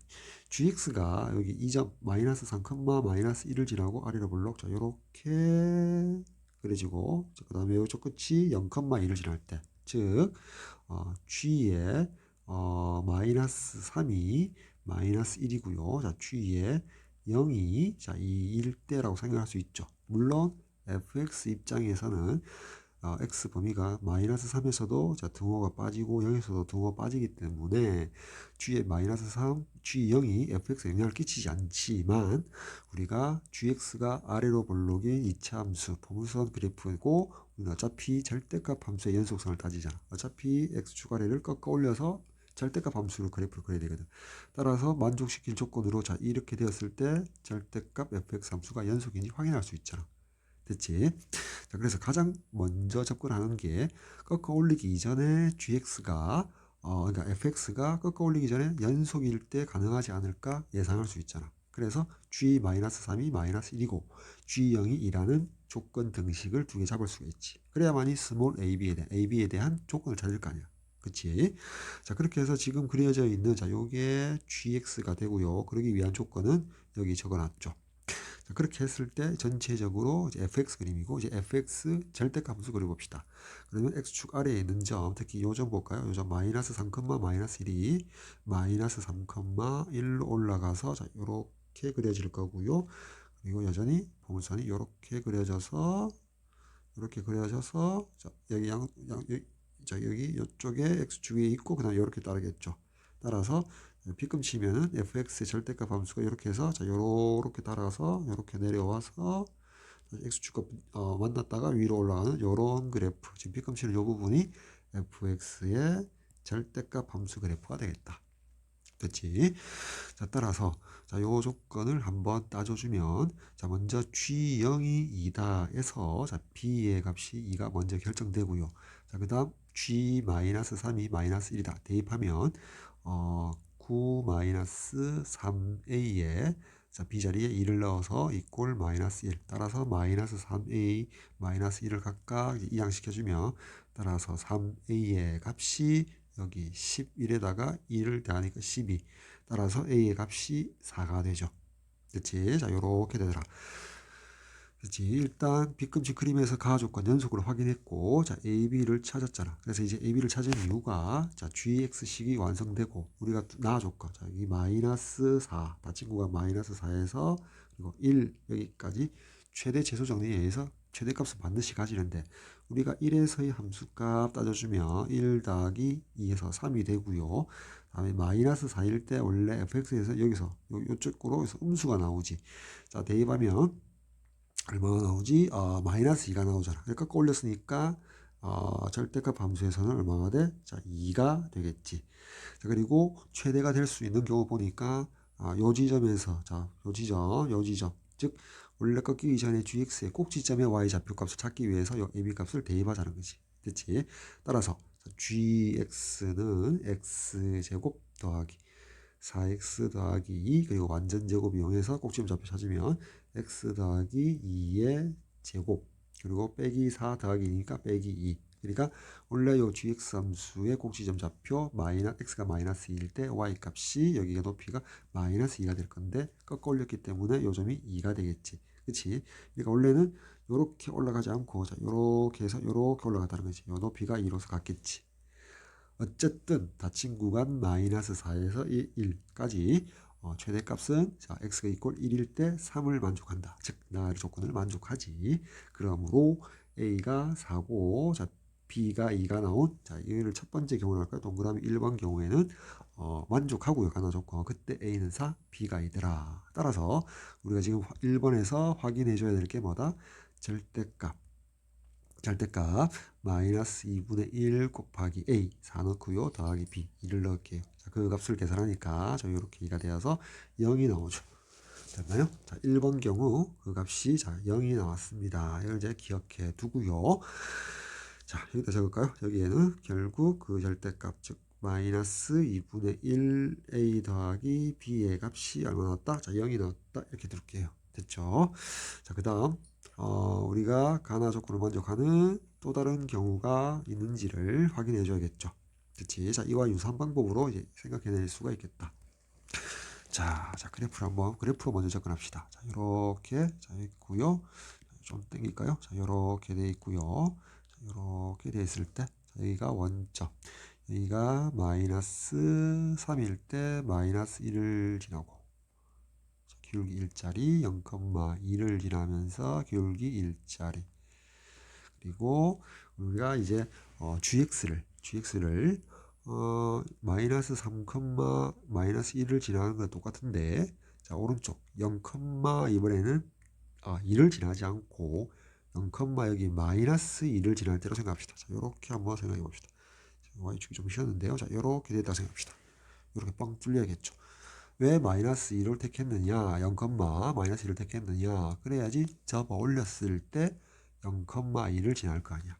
gx가 여기 2점 마이너스 3, 마이너스 1을 지나고 아래로 볼록 자, 요렇게 그려지고 그 다음에 요쪽 끝이 0,1을 지날 때, 즉 g의 마이너스 3이 마이너스 1이고요. 자, g의 0이 자, 이 1대라고 생각할 수 있죠. 물론 fx 입장에서는 x 범위가 마이너스 3에서도 자, 등호가 빠지고 0에서도 등호가 빠지기 때문에 g의 마이너스 3, g0이 fx에 영향을 끼치지 않지만 우리가 gx가 아래로 볼록인 2차 함수 포물선 그래프고 우리는 어차피 절대값 함수의 연속성을 따지잖아. 어차피 x축 아래를 꺾어 올려서 절대값 함수로 그래프를 그려야 되거든. 따라서 만족시킬 조건으로 자, 이렇게 되었을 때 절대값 fx 함수가 연속인지 확인할 수 있잖아. 됐지? 자, 그래서 가장 먼저 접근하는 게 꺾어 올리기 이전에 gx가 그러니까 fx가 꺾어 올리기 전에 연속일 때 가능하지 않을까 예상할 수 있잖아. 그래서 g-3이 마이너스 1이고 g0이 2라는 조건 등식을 두 개 잡을 수가 있지. 그래야만이 스몰 ab에 대한 조건을 찾을 거 아니야. 그치? 자, 그렇게 해서 지금 그려져 있는 자, 요게 gx가 되고요. 그러기 위한 조건은 여기 적어놨죠. 자, 그렇게 했을 때 전체적으로 이제 fx 그림이고 이제 fx 절대값 함수 그려봅시다. 그러면 x축 아래에 있는 점, 특히 요 점 볼까요? 요 점 마이너스 3, 마이너스 1이 마이너스 3, 1로 올라가서 자, 요렇게 그려질 거고요. 그리고 여전히 포물선이 요렇게 그려져서 자, 여기 요쪽에 x축 위에 있고 그다음 요렇게 따르겠죠. 따라서 빗금치면은 fx의 절대값 함수가 이렇게 해서 자, 요렇게 따라서 요렇게 내려와서 x축과 만났다가 위로 올라가는 요런 그래프. 지금 빗금치는 요 부분이 fx의 절대값 함수 그래프가 되겠다. 됐지? 자, 따라서 자, 요 조건을 한번 따져주면 자, 먼저 g0이 2다에서 자, b의 값이 2가 먼저 결정되고요. 자, 그 다음 g-3이 마이너스 1이다 대입하면 9-3a에 자, b자리에 2를 넣어서 이꼴 마이너스 1 따라서 마이너스 3a 마이너스 1을 각각 이항시켜주면 따라서 3a의 값이 여기 11에다가 2를 더하니까 12 따라서 a의 값이 4가 되죠. 그치? 자, 요렇게 되더라. 그치? 일단 빗금치 그림에서 가조건 연속으로 확인했고 자, ab를 찾았잖아. 그래서 이제 ab를 찾은 이유가 자, gx식이 완성되고 우리가 나와줬고 자, 여기 마이너스 4 다친구가 마이너스 4에서 그리고 1 여기까지 최대 최소 정리에 의해서 최대값은 반드시 가지는데 우리가 1에서의 함수값 따져주면 1 더하기 2에서 3이 되고요. 다음에 마이너스 4일 때 원래 fx에서 여기서 요쪽으로 여기서 음수가 나오지. 자, 대입하면 얼마가 나오지? 마이너스 2가 나오잖아. 그러니까 올렸으니까 절대값 함수에서는 얼마가 돼? 자, 2가 되겠지. 자, 그리고 최대가 될 수 있는 경우 보니까 요 지점에서 자, 요 지점 즉 원래 꺾이기 전에 gx의 꼭지점의 y 좌표값을 찾기 위해서 요 ab 값을 대입하자는 거지. 됐지? 따라서 gx는 x제곱 더하기 4x 더하기 2 그리고 완전 제곱 이용해서 꼭지점 좌표 찾으면 x 더하기 2의 제곱 그리고 빼기 4 더하기 2니까 빼기 2 그러니까 원래 요 gx 함수의 꼭지점 좌표 x가 마이너스 2일 때 y 값이 여기가 높이가 마이너스 2가 될 건데 꺾어 올렸기 때문에 요 점이 2가 되겠지. 그치? 그러니까 원래는 요렇게 올라가지 않고 자 요렇게 해서 요렇게 올라갔다는 거지. 요 높이가 2로서 같겠지. 어쨌든 닫힌 구간 마이너스 4에서 1까지 최대값은 자 x가 이꼴 1일 때 3을 만족한다. 즉 나의 조건을 만족하지. 그러므로 a가 4고 자 b가 2가 나온 자 이를 첫 번째 경우로 할까요? 동그라미 1번 경우에는 만족하고요. 가나 조건. 그때 a는 4, b가 2더라. 따라서 우리가 지금 1번에서 확인해 줘야 될 게 뭐다? 절대값 마이너스 2분의 1 곱하기 a 4 넣고요. 더하기 b 2를 넣을게요. 자, 그 값을 계산하니까 저 이렇게 2가 되어서 0이 나오죠. 됐나요? 자, 1번 경우 그 값이 자 0이 나왔습니다. 이걸 이제 기억해 두고요. 자, 여기다 적을까요? 여기에는 결국 그 절대값 즉 마이너스 2분의 1 a 더하기 b의 값이 얼마 나왔다? 자, 0이 나왔다. 이렇게 둘게요. 됐죠? 자, 그 다음 우리가 가나 조건을 만족하는 또 다른 경우가 있는지를 확인해 줘야겠죠. 그치? 자, 이와 유사한 방법으로 이제 생각해낼 수가 있겠다. 자, 그래프로 먼저 접근합시다. 자, 이렇게 자, 있고요. 좀 땡길까요? 자, 이렇게 돼 있고요. 자, 이렇게 돼 있을 때, 자, 여기가 원점, 여기가 마이너스 3일 때 마이너스 1을 지나고, 자, 기울기 1짜리 0,2를 지나면서 기울기 1짜리. 그리고 우리가 이제 gx를 마이너스 3, 마이너스 1을 지나는 건 똑같은데 자 오른쪽 0, 이번에는 2를 지나지 않고 0, 여기 마이너스 2를 지날 때로 생각합시다. 자 이렇게 한번 생각해 봅시다. y축이 좀 쉬었는데요. 자 이렇게 됐다 생각합시다. 이렇게 뻥 뚫려야겠죠. 왜 마이너스 2를 택했느냐 0, 마이너스 1을 택했느냐 그래야지 접어 올렸을 때 0,2를 지날 거 아니야.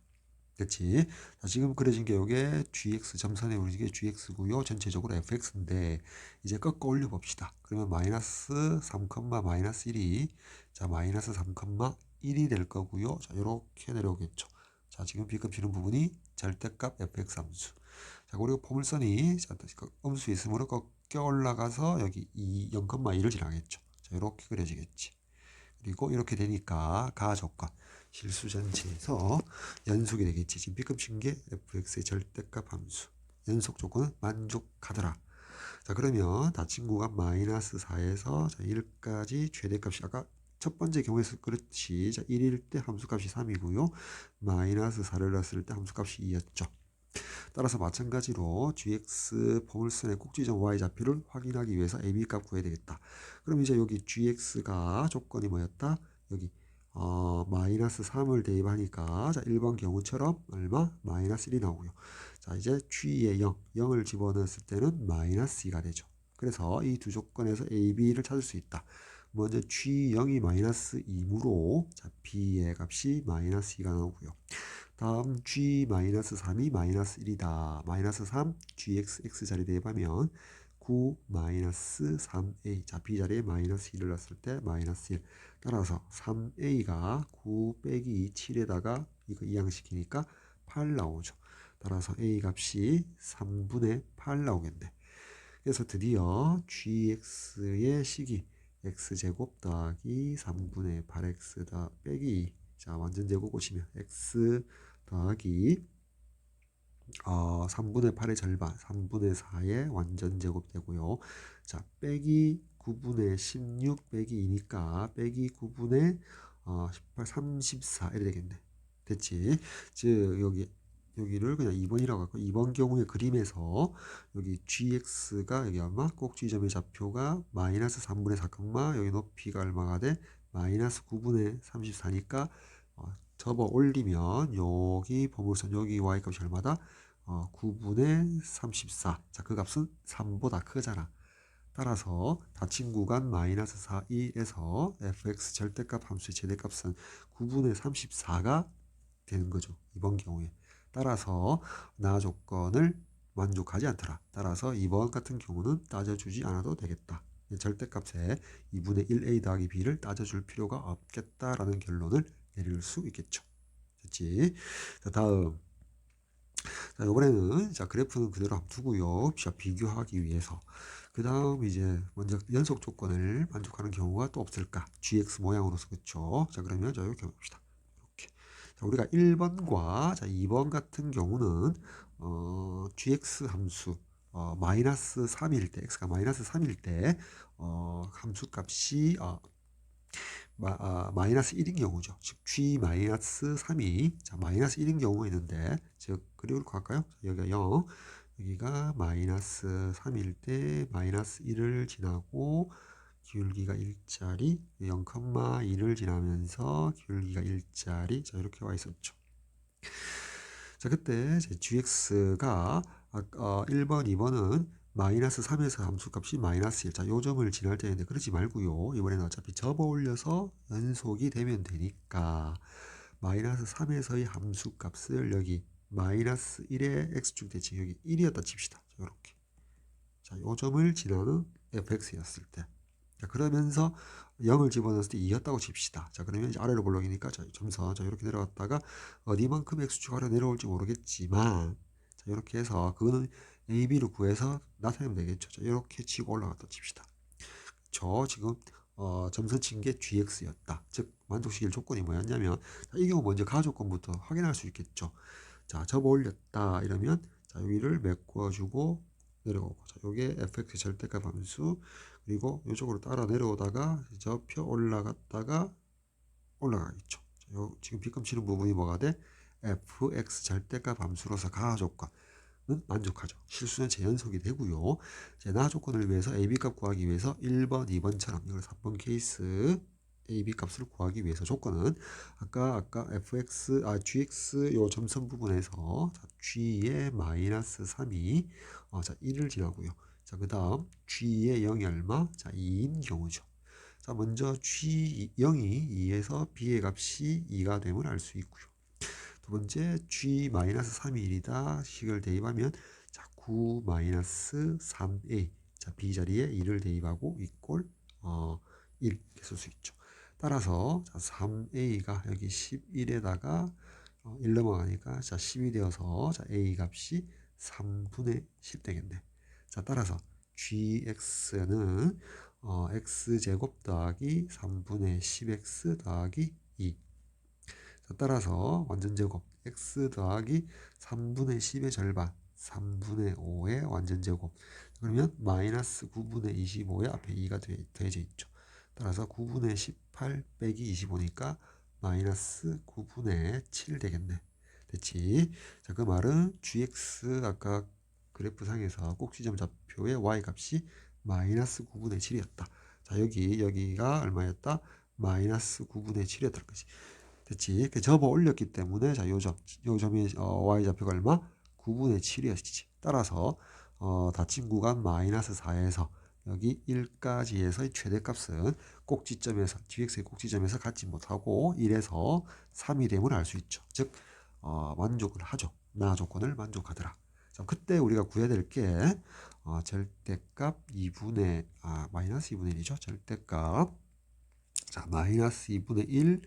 그치? 자, 지금 그려진 게 요게 gx 점선에 그려진 게 gx고요. 전체적으로 fx인데 이제 꺾어 올려 봅시다. 그러면 마이너스 3, 마이너스 1이 자 마이너스 3, 1이 될 거고요. 자 이렇게 내려오겠죠. 자 지금 비급치는 부분이 절대값 fx 함수. 자 그리고 포물선이 자, 음수 있으므로 꺾여 올라가서 여기 0,2를 지나겠죠. 자 이렇게 그려지겠지. 그리고 이렇게 되니까 가조건 실수 전체에서 연속이 되겠지. 지금 B급 친 게 fx의 절대값 함수. 연속 조건은 만족하더라. 자 그러면 닫힌 구간 마이너스 4에서 1까지 최대값이 아까 첫 번째 경우에서 그렇지. 자 1일 때 함수값이 3이고요. 마이너스 4를 넣었을 때 함수값이 2였죠. 따라서 마찬가지로 gx 포물선의 꼭지점 y좌표를 확인하기 위해서 ab값 구해야 되겠다. 그럼 이제 여기 gx가 조건이 뭐였다? 여기 마이너스 3을 대입하니까 자 1번 경우처럼 얼마? 마이너스 1이 나오고요. 자 이제 g에 0을 집어넣었을 때는 마이너스 2가 되죠. 그래서 이 두 조건에서 a, b를 찾을 수 있다. 먼저 g0이 마이너스 2이므로 자 b의 값이 마이너스 2가 나오고요. 다음 g-3이 마이너스 1이다. 마이너스 3 gx x 자리 대입하면 9 마이너스 3a 자 b 자리에 마이너스 1을 넣었을 때 마이너스 1 따라서 3a가 9 빼기 7에다가 이거 이항시키니까 8 나오죠. 따라서 a 값이 3분의 8 나오겠네. 그래서 드디어 gx의 식이 x제곱 더하기 3분의 8x 더 빼기 2 자 완전 제곱 오시면 x 더하기 3분의 8의 절반 3분의 4의 완전 제곱 되고요. 자 빼기 9분의 16 빼기 2니까 빼기 9분의 18 34 이렇게 되겠네. 됐지? 즉 여기를 그냥 2번이라고 할거 2번 경우의 그림에서 여기 gx가 여기 아마 꼭지점의 좌표가 마이너스 3분의 4, 여기 높이가 얼마가 돼? 마이너스 9분의 34니까 접어 올리면 여기 보물선 여기 y값이 얼마다? 9분의 34. 자, 그 값은 3보다 크잖아. 따라서 닫힌 구간 마이너스 4, 2에서 fx 절대값 함수의 최대값은 9분의 34가 되는 거죠. 이번 경우에. 따라서 나 조건을 만족하지 않더라. 따라서 이번 같은 경우는 따져주지 않아도 되겠다. 절대값에 2분의 1a 더하기 b를 따져줄 필요가 없겠다라는 결론을 내릴 수 있겠죠. 됐지? 자, 다음 자, 이번에는 자, 그래프는 그대로 한번 두고요. 자, 비교하기 위해서. 그 다음 이제 먼저 연속 조건을 만족하는 경우가 또 없을까? GX 모양으로서 그렇죠. 자, 그러면 자, 이렇게 봅시다. 이렇게. 자, 우리가 1번과 자, 2번 같은 경우는 GX 함수 마이너스 3일 때, x가 마이너스 3일 때 함수 값이 마이너스 1인 경우죠. 즉 g 마이너스 3이 자 마이너스 1인 경우가 있는데 즉 그리고 이렇게 할까요? 여기가 0 여기가 마이너스 3일 때 마이너스 1을 지나고 기울기가 1짜리 0,1을 지나면서 기울기가 1짜리 자 이렇게 와 있었죠. 자 그때 gx가 1번 2번은 마이너스 3에서 함수값이 마이너스 1. 자, 요 점을 지날 때인데 그러지 말고요. 이번에는 어차피 접어 올려서 연속이 되면 되니까 마이너스 3에서의 함수값을 여기 마이너스 1의 x축 대칭 여기 1이었다 칩시다. 자, 이렇게. 자, 요 점을 지나는 fx였을 때. 자, 그러면서 0을 집어넣었을 때 2였다고 칩시다. 자, 그러면 이제 아래로 볼록이니까 자, 점선 자, 이렇게 내려갔다가 어디만큼 x축 아래 내려올지 모르겠지만 자, 이렇게 해서 그거는 a, b를 구해서 나타내면 되겠죠. 자, 이렇게 치고 올라갔다 칩시다. 저 지금 점선 친 게 gx였다. 즉 만족시킬 조건이 뭐였냐면 자, 이 경우 먼저 가조건부터 확인할 수 있겠죠. 자, 접어 올렸다 이러면 자, 여기를 메꿔주고 내려오고 자, 요게 fx 절대값 함수 그리고 이쪽으로 따라 내려오다가 접혀 올라갔다가 올라가겠죠. 자, 요 지금 빗금치는 부분이 뭐가 돼? fx 절대값 함수로서 가조건 만족하죠. 실수는 재연속이 되고요. 제 나 조건을 위해서 AB 값 구하기 위해서 1번, 2번처럼 이걸 3번 케이스 AB 값을 구하기 위해서 조건은 아까 GX 요 점선 부분에서 자, G의 마이너스 3이 자 1을 지나고요. 자, 그 다음 G의 0이 얼마? 자, 2인 경우죠. 자, 먼저 G 0이 2에서 B의 값이 2가 됨을 알 수 있고요. 두 번째 G-3이 1이다 식을 대입하면 자 9-3a 자 B 자리에 1을 대입하고 이꼴 1 이렇게 쓸 수 있죠. 따라서 자 3a가 여기 11에다가 1 넘어가니까 자 10이 되어서 자 a 값이 3분의 10 되겠네. 자 따라서 gx는 x제곱 더하기 3분의 10x 더하기 2 따라서 완전제곱 x 더하기 3분의 10의 절반 3분의 5의 완전제곱 그러면 마이너스 9분의 25에 앞에 2가 더해져 있죠. 따라서 9분의 18 빼기 25니까 마이너스 9분의 7 되겠네. 됐지? 자, 그 말은 gx 아까 그래프상에서 꼭지점 좌표의 y 값이 마이너스 9분의 7이었다. 자, 여기가 얼마였다? 마이너스 9분의 7이었다는 거지. 됐지? 접어 올렸기 때문에 자, 요점이 y좌표가 얼마? 9분의 7이었지. 따라서 닫힌 구간 마이너스 4에서 여기 1까지에서의 최대값은 꼭지점에서 gx의 꼭지점에서 갖지 못하고 1에서 3이 됨을 알 수 있죠. 즉 만족을 하죠. 나 조건을 만족하더라. 자, 그때 우리가 구해야 될 게 절대값 마이너스 2분의 1이죠. 절대값 자 마이너스 2분의 1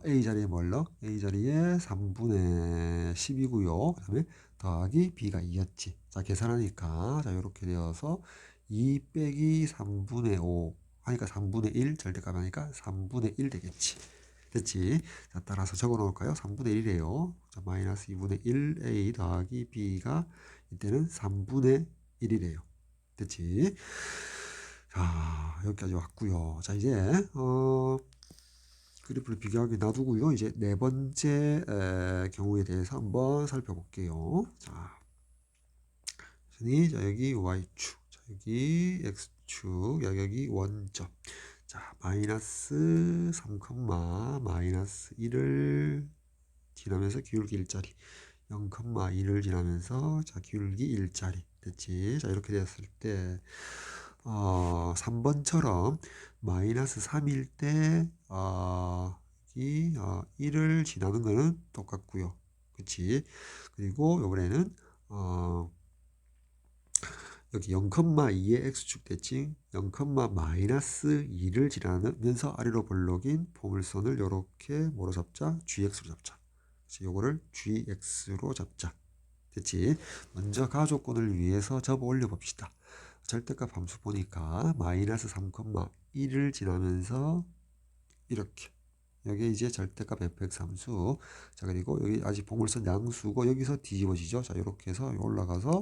A 자리에 뭘로? A 자리에 3분의 10이고요. 그 다음에 더하기 B가 2였지. 자, 계산하니까, 자, 이렇게 되어서 2 빼기 3분의 5 하니까 3분의 1 절대값 하니까 3분의 1 되겠지. 됐지? 자, 따라서 적어 놓을까요? 3분의 1이래요. 자, 마이너스 2분의 1 A 더하기 B가 이때는 3분의 1이래요. 됐지? 자, 여기까지 왔고요. 자, 이제, 그래프를 비교하게 놔두고요. 이제 네 번째 경우에 대해서 한번 살펴볼게요. 자, 여기 y축, 자, 여기 x축, 여기 원점. 자, 마이너스 3, 마이너스 1을 지나면서 기울기 1짜리 0,1을 지나면서 자 기울기 1짜리 됐지. 자 이렇게 되었을 때 3번처럼 마이너스 3일 때 이 1을 지나는 거는 똑같고요. 그치? 그리고 이번에는 여기 0,2의 x축 대칭 0, 마이너스 2를 지나면서 아래로 볼록인 포물선을 이렇게 뭐로 잡자? gx로 잡자. 그래서 요거를 gx로 잡자. 됐지? 먼저 가조건을 위해서 접어 올려 봅시다. 절대값 함수 보니까 마이너스 3,1을 지나면서 이렇게 여기 이제 절대값 fx 함수. 자, 그리고 여기 아직 보물선 양수고 여기서 뒤집어지죠. 자, 이렇게 해서 올라가서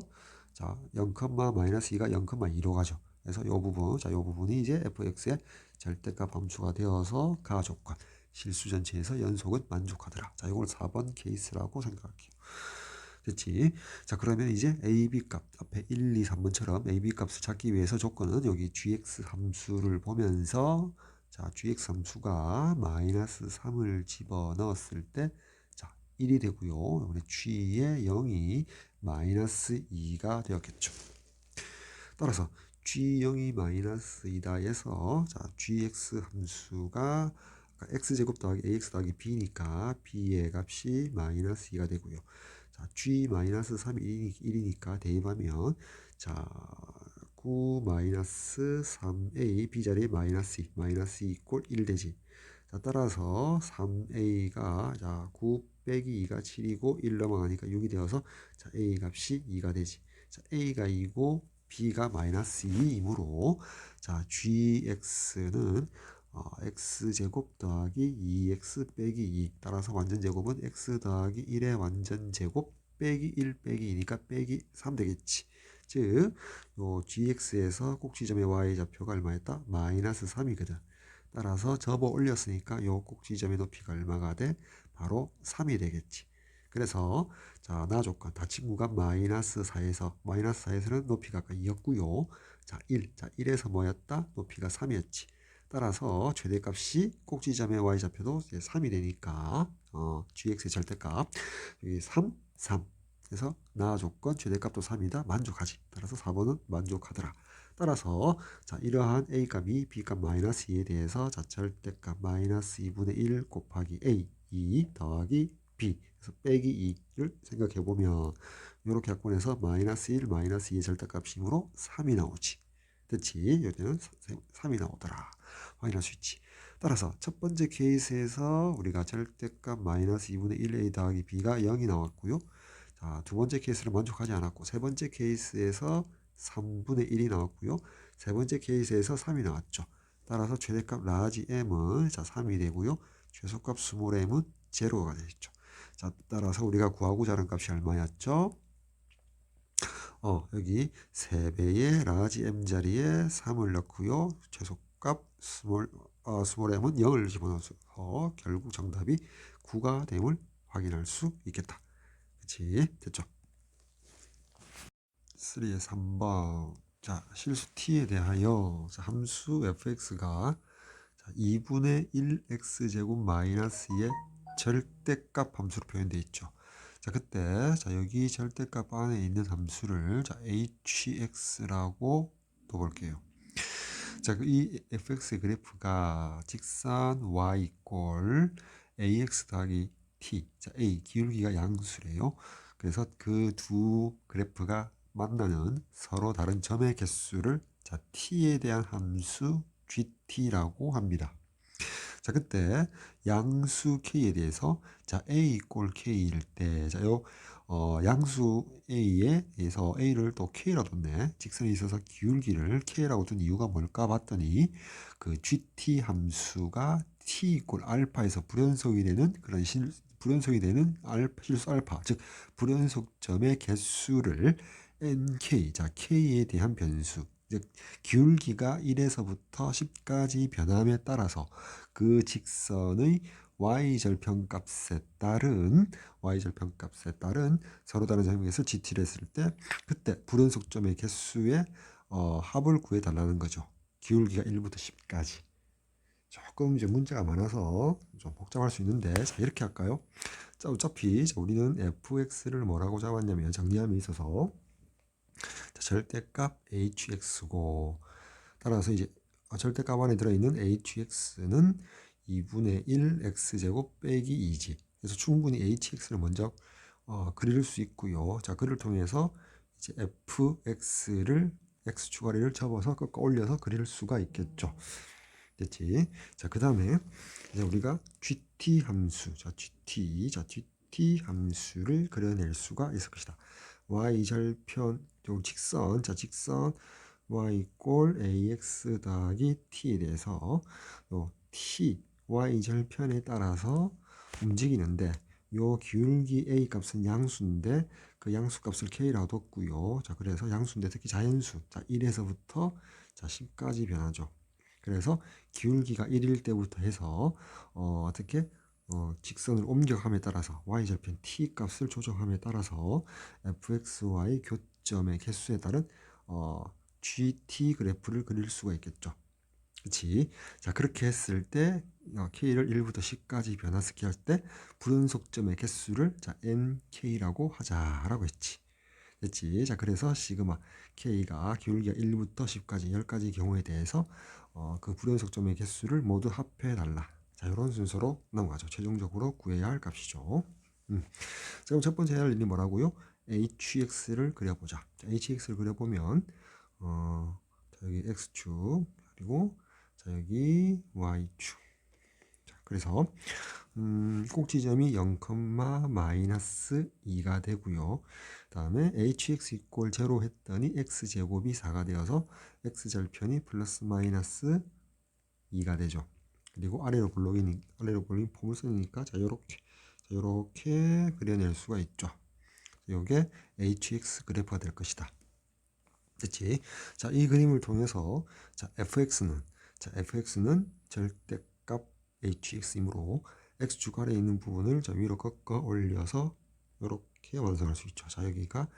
자, 0, 마이너스 2가 0,2로 가죠. 그래서 이 부분, 자, 이 부분이 이제 fx의 절대값 함수가 되어서 가조건 실수 전체에서 연속은 만족하더라. 자, 이걸 4번 케이스라고 생각할게요. 됐지? 자, 그러면 이제 AB 값 앞에 1, 2, 3번처럼 AB 값을 찾기 위해서 조건은 여기 gx 함수를 보면서 자, gx 함수가 마이너스 3을 집어넣었을 때 자, 1이 되고요. 이번에 g의 0이 마이너스 2가 되었겠죠. 따라서 g0이 마이너스 2다 해서 자, gx 함수가 x제곱 더하기 ax 더하기 b니까 b의 값이 마이너스 2가 되고요. 자, g 마이너스 3이 1이니까 대입하면 자, 9 마이너스 3a b 자리에 마이너스 2 이꼴 1 되지. 자, 따라서 3a가 자, 9 빼기 2가 7이고 1 넘어가니까 6이 되어서 자, a 값이 2가 되지. 자, a가 2고 b가 마이너스 2이므로 자, gx는 x제곱 더하기 2x 빼기 2 따라서 완전제곱은 x 더하기 1의 완전제곱 빼기 1 빼기 2니까 빼기 3 되겠지. 즉, 요 gx에서 꼭지점의 y좌표가 얼마였다? 마이너스 3이거든. 따라서 접어 올렸으니까 요 꼭지점의 높이가 얼마가 돼? 바로 3이 되겠지. 그래서 자, 나 조건 닫힌 구간 마이너스 4에서는 높이가 아까 2였고요. 자, 1. 자, 1에서 뭐였다? 높이가 3이었지. 따라서 최대값이 꼭지점의 y좌표도 3이 되니까 gx의 절대값 여기 3, 3. 그래서 나 조건 최대값도 3이다. 만족하지. 따라서 4번은 만족하더라. 따라서 자, 이러한 a값이 b값 마이너스 2에 대해서 자, 절대값 마이너스 2분의 1 곱하기 a 2 더하기 b 그래서 빼기 2를 생각해보면 이렇게 약분해서 마이너스 1 마이너스 2의 절대값이므로 3이 나오지. 됐지? 여기는 3이 나오더라. 확인할 수 있지. 따라서 첫 번째 케이스에서 우리가 절대값 마이너스 2분의 1a 더하기 b가 0이 나왔고요. 자, 두 번째 케이스를 만족하지 않았고 세 번째 케이스에서 3분의 1이 나왔고요. 세 번째 케이스에서 3이 나왔죠. 따라서 최대값 라지 m은 자 3이 되고요. 최소값 스몰 m은 제로가 되겠죠. 자, 따라서 우리가 구하고자 하는 값이 얼마였죠? 여기 3배의 라지 m 자리에 3을 넣고요. 최소값 스몰 m은 0을 집어넣어서 결국 정답이 9가 됨을 확인할 수 있겠다. 그치? 됐죠? 3의 3번. 자, 실수 t에 대하여 자, 함수 fx가 2분의 1x제곱 마이너스 2의 절대값 함수로 표현되어 있죠. 자, 그때 자, 여기 절대값 안에 있는 함수를 자, hx라고 둬볼게요. 자, 이 fx의 그래프가 직선 y 이꼴 ax 더하기 t. 자, a 기울기가 양수래요. 그래서 그 두 그래프가 만나는 서로 다른 점의 개수를 자, t에 대한 함수 gt라고 합니다. 자, 그때 양수 k에 대해서 자, a 이꼴 k일 때 자, 요 양수 a에 대해서 a를 또 k라고 뒀네. 직선에 있어서 기울기를 k라고 둔 이유가 뭘까 봤더니 그 gt 함수가 t 이꼴 알파에서 불연속이 되는 그런 불연속이 되는 실수 알파, 즉 불연속점의 개수를 nk, 자 k에 대한 변수, 즉 기울기가 1에서부터 10까지 변함에 따라서 그 직선의 y절편값에 따른 서로 다른 점에서 gt를 했을 때 그때 불연속점의 개수의 합을 구해달라는 거죠. 기울기가 1부터 10까지. 조금 이제 문제가 많아서 좀 복잡할 수 있는데 자, 이렇게 할까요? 자, 어차피 우리는 fx를 뭐라고 잡았냐면 정리함에 있어서 자, 절대값 hx고 따라서 이제 절대값 안에 들어있는 hx는 2분의 1 x제곱 빼기 2지. 그래서 충분히 hx를 먼저 그릴 수 있고요. 자, 그를 통해서 이제 fx를 x축아래를 접어서 꺾어 올려서 그릴 수가 있겠죠. 됐지? 자, 그 다음에 이제 우리가 gt 함수, 자, gt t 함수를 그려낼 수가 있을 것이다. y절편 요 직선, 자 직선 y 이꼴 ax 더하기 t에 대해서 요 t y절편에 따라서 움직이는데 요 기울기 a 값은 양수인데 그 양수 값을 k라고 뒀고요. 자 그래서 양수인데 특히 자연수, 자 1에서부터 자 10까지 변하죠. 그래서 기울기가 1일 때부터 해서 어떻게 직선을 옮겨감에 따라서 y절편 t 값을 조정함에 따라서 fxy 교점의 개수에 따른 gt 그래프를 그릴 수가 있겠죠. 그치? 자, 그렇게 했을 때 k를 1부터 10까지 변화시키 할 때 불연속점의 개수를 자 nk라고 하자라고 했지. 됐지? 자, 그래서 시그마 k가 기울기가 1부터 10까지 10가지 경우에 대해서 그 불연속점의 개수를 모두 합해 달라. 자, 이런 순서로 넘어가죠. 최종적으로 구해야 할 값이죠. 자, 그럼 첫 번째 해야 할 일이 뭐라고요? hx를 그려보자. 자, hx를 그려보면 자, 여기 x축 그리고 자, 여기 y축. 자, 그래서 꼭지점이 0, 마이너스 2가 되고요. 다음에 hx 이꼴 0 했더니 x제곱이 4가 되어서 x절편이 플러스 마이너스 2가 되죠. 그리고 아래로 블록인 포물선이니까 자 요렇게 그려낼 수가 있죠. 요게 hx 그래프가 될 것이다. 됐지? 자, 이 그림을 통해서 자, fx는 절대값 hx이므로 x축 아래에 있는 부분을 자, 위로 꺾어 올려서 이렇게 완성할 수 있죠. 자, 여기가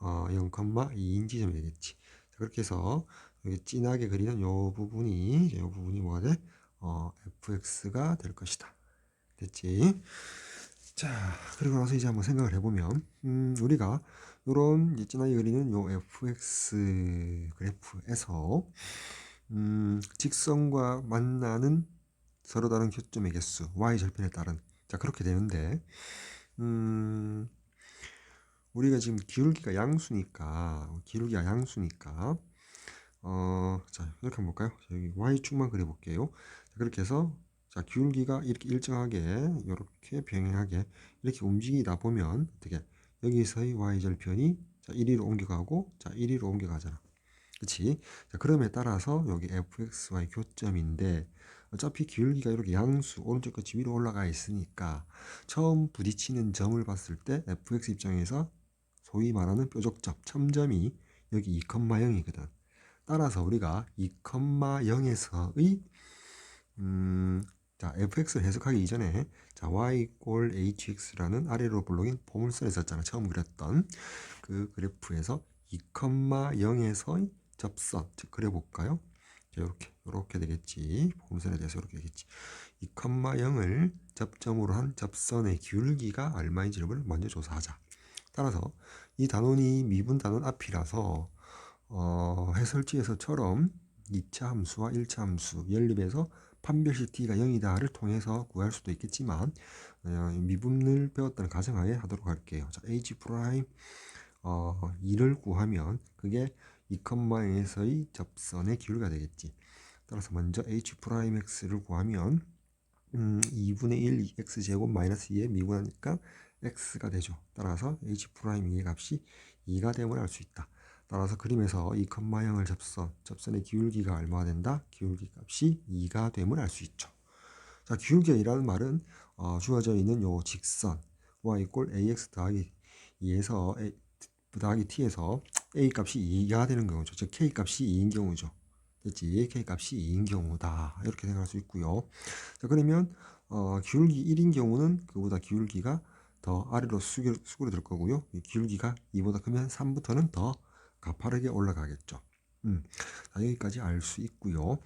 0,2인 지점이 되겠지. 자, 그렇게 해서 여기 진하게 그리는 요 부분이 뭐가 돼? fx가 될 것이다. 됐지? 자, 그리고 나서 이제 한번 생각을 해보면, 우리가 요런 진하게 그리는 요 fx 그래프에서, 직선과 만나는 서로 다른 교점의 개수, y절편에 따른, 자, 그렇게 되는데, 우리가 지금 기울기가 양수니까, 자, 이렇게 한번 볼까요? 자, 여기 y축만 그려볼게요. 자, 그렇게 해서, 자, 기울기가 이렇게 일정하게, 이렇게 병행하게, 이렇게 움직이다 보면, 어떻게, 여기서의 y절편이, 자, 1위로 옮겨가고, 자, 1위로 옮겨가잖아. 그치? 자, 그럼에 따라서, 여기 fxy 교점인데, 어차피 기울기가 이렇게 양수, 오른쪽 끝이 위로 올라가 있으니까, 처음 부딪히는 점을 봤을 때, fx 입장에서, 소위 말하는 뾰족점, 첨점이 여기 2,0이거든. 따라서 우리가 2,0에서의 자, fx를 해석하기 이전에 자, y 꼴 hx라는 아래로 블록인 포물선이 있었잖아. 처음 그렸던 그 그래프에서 2,0에서의 접선, 즉 그려볼까요? 자, 이렇게 되겠지. 포물선에 대해서 이렇게 되겠지. 2,0을 접점으로 한 접선의 기울기가 얼마인지를 먼저 조사하자. 따라서 이 단원이 미분 단원 앞이라서 해설지에서처럼 2차 함수와 1차 함수 연립해서 판별식 t가 0이다를 통해서 구할 수도 있겠지만 미분을 배웠다는 가정하에 하도록 할게요. 자, h 프라임 2를 구하면 그게 2,0에서의 접선의 기울기가 되겠지. 따라서 먼저 h 프라임 x를 구하면 2분의 1 x제곱 마이너스 2에 미분하니까 x가 되죠. 따라서 h 프라임 2의 값이 2가 됨을 알 수 있다. 따라서 그림에서 2,0을 접선의 기울기가 얼마가 된다? 기울기 값이 2가 됨을 알 수 있죠. 자, 기울기가 2라는 말은 주어져 있는 요 직선 y 이꼴 ax 더하기 2에서 더하기 t에서 a 값이 2가 되는 경우죠. 즉 k 값이 2인 경우죠. 됐지? k 값이 2인 경우다. 이렇게 생각할 수 있고요. 자, 그러면 기울기 1인 경우는 그보다 기울기가 더 아래로 수그러들 거고요. 기울기가 2보다 크면 3부터는 더 가파르게 올라가겠죠. 자, 여기까지 알 수 있고요.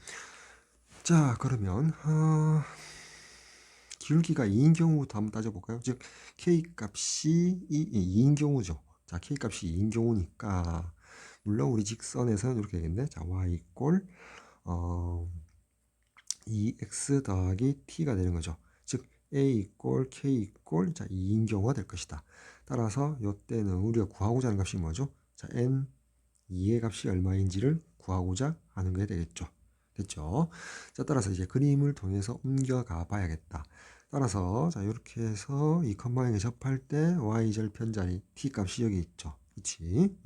자, 그러면 기울기가 2인 경우부터 한번 따져볼까요? 즉 K값이 2인 경우죠. 자, K값이 2인 경우니까 물론 우리 직선에서는 이렇게 되겠네. 자, Y 이꼴 2x 더하기 t가 되는 거죠. 즉 a 이꼴 k 이꼴 자 2인 경우가 될 것이다. 따라서 이때는 우리가 구하고자 하는 값이 뭐죠? 자, n 2의 값이 얼마인지를 구하고자 하는 게 되겠죠. 됐죠? 자, 따라서 이제 그림을 통해서 옮겨가 봐야겠다. 따라서 자 이렇게 해서 2,0에 접할 때 y절편 자리 t 값이 여기 있죠. 그치?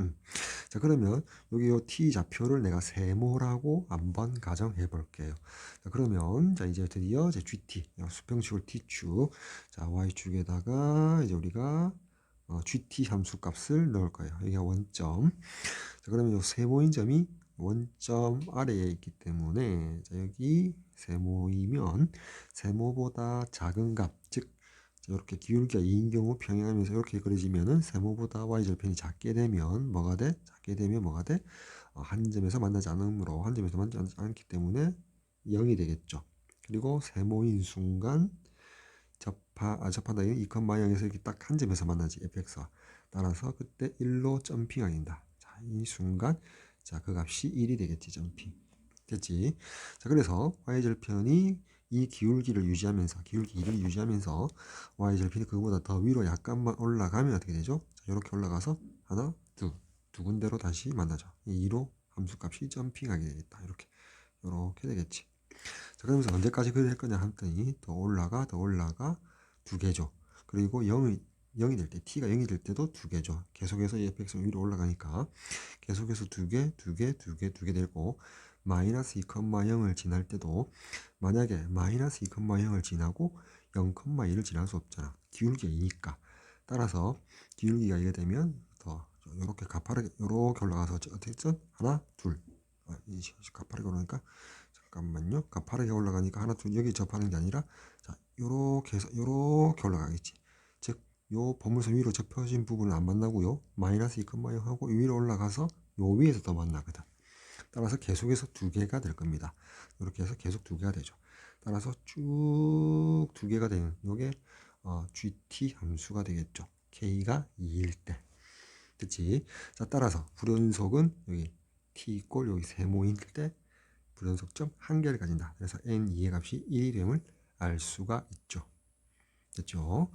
자 그러면 여기 요 t 좌표를 내가 세모라고 한번 가정해 볼게요. 자 그러면 자 이제 드디어 이제 gt 수평축을 t축 자 y축에다가 이제 우리가 gt 함수 값을 넣을 거예요. 여기가 원점. 자 그러면 요 세모인 점이 원점 아래에 있기 때문에 자 여기 세모이면 세모보다 작은 값, 즉 이렇게 기울기가 2인 경우 평행하면서 이렇게 그려지면은 세모보다 y절편이 작게 되면 뭐가 돼? 작게 되면 뭐가 돼? 한 점에서 만나지 않으므로 한 점에서 만나지 않기 때문에 0이 되겠죠. 그리고 세모인 순간 접한다. 2,0에서 이렇게 딱 한 점에서 만나지 fx와. 따라서 그때 1로 점핑하게 된다. 자, 이 순간 자, 그 값이 1이 되겠지. 점핑. 됐지? 자, 그래서 y절편이 이 기울기를 유지하면서 기울기 1을 유지하면서 y절편이 그거보다 더 위로 약간만 올라가면 어떻게 되죠? 자, 이렇게 올라가서 하나, 두 군데로 다시 만나죠. 이 2로 함수값이 점핑하게 되겠다. 이렇게 되겠지. 자, 그러면서 언제까지 그렇게 될 거냐 했더니 더 올라가 두 개죠. 그리고 0이 될 때, t가 0이 될 때도 두 개죠. 계속해서 이 fx가 위로 올라가니까 계속해서 두 개 되고 마이너스 2,0을 지날 때도 만약에 마이너스 2,0을 지나고 0,1을 지날 수 없잖아. 기울기가 2니까. 따라서 기울기가 2가 되면 더 이렇게 가파르게 이렇게 올라가서 어떻게 됐죠? 하나, 둘. 가파르게 오르니까 잠깐만요. 가파르게 올라가니까 하나, 둘 여기 접하는 게 아니라 자 요렇게 해서 요렇게 올라가겠지. 즉 요 보물선 위로 접혀진 부분은 안 만나고요. 마이너스 2,0 하고 위로 올라가서 요 위에서 더 만나거든. 따라서 계속해서 두 개가 될 겁니다. 이렇게 해서 계속 두 개가 되죠. 따라서 쭉 두 개가 되는 요게 GT 함수가 되겠죠. K가 2일 때. 그치? 자, 따라서 불연속은 여기 T 꼴 여기 세모일 때 불연속점 한 개를 가진다. 그래서 N2의 값이 1이 됨을 알 수가 있죠. 됐죠?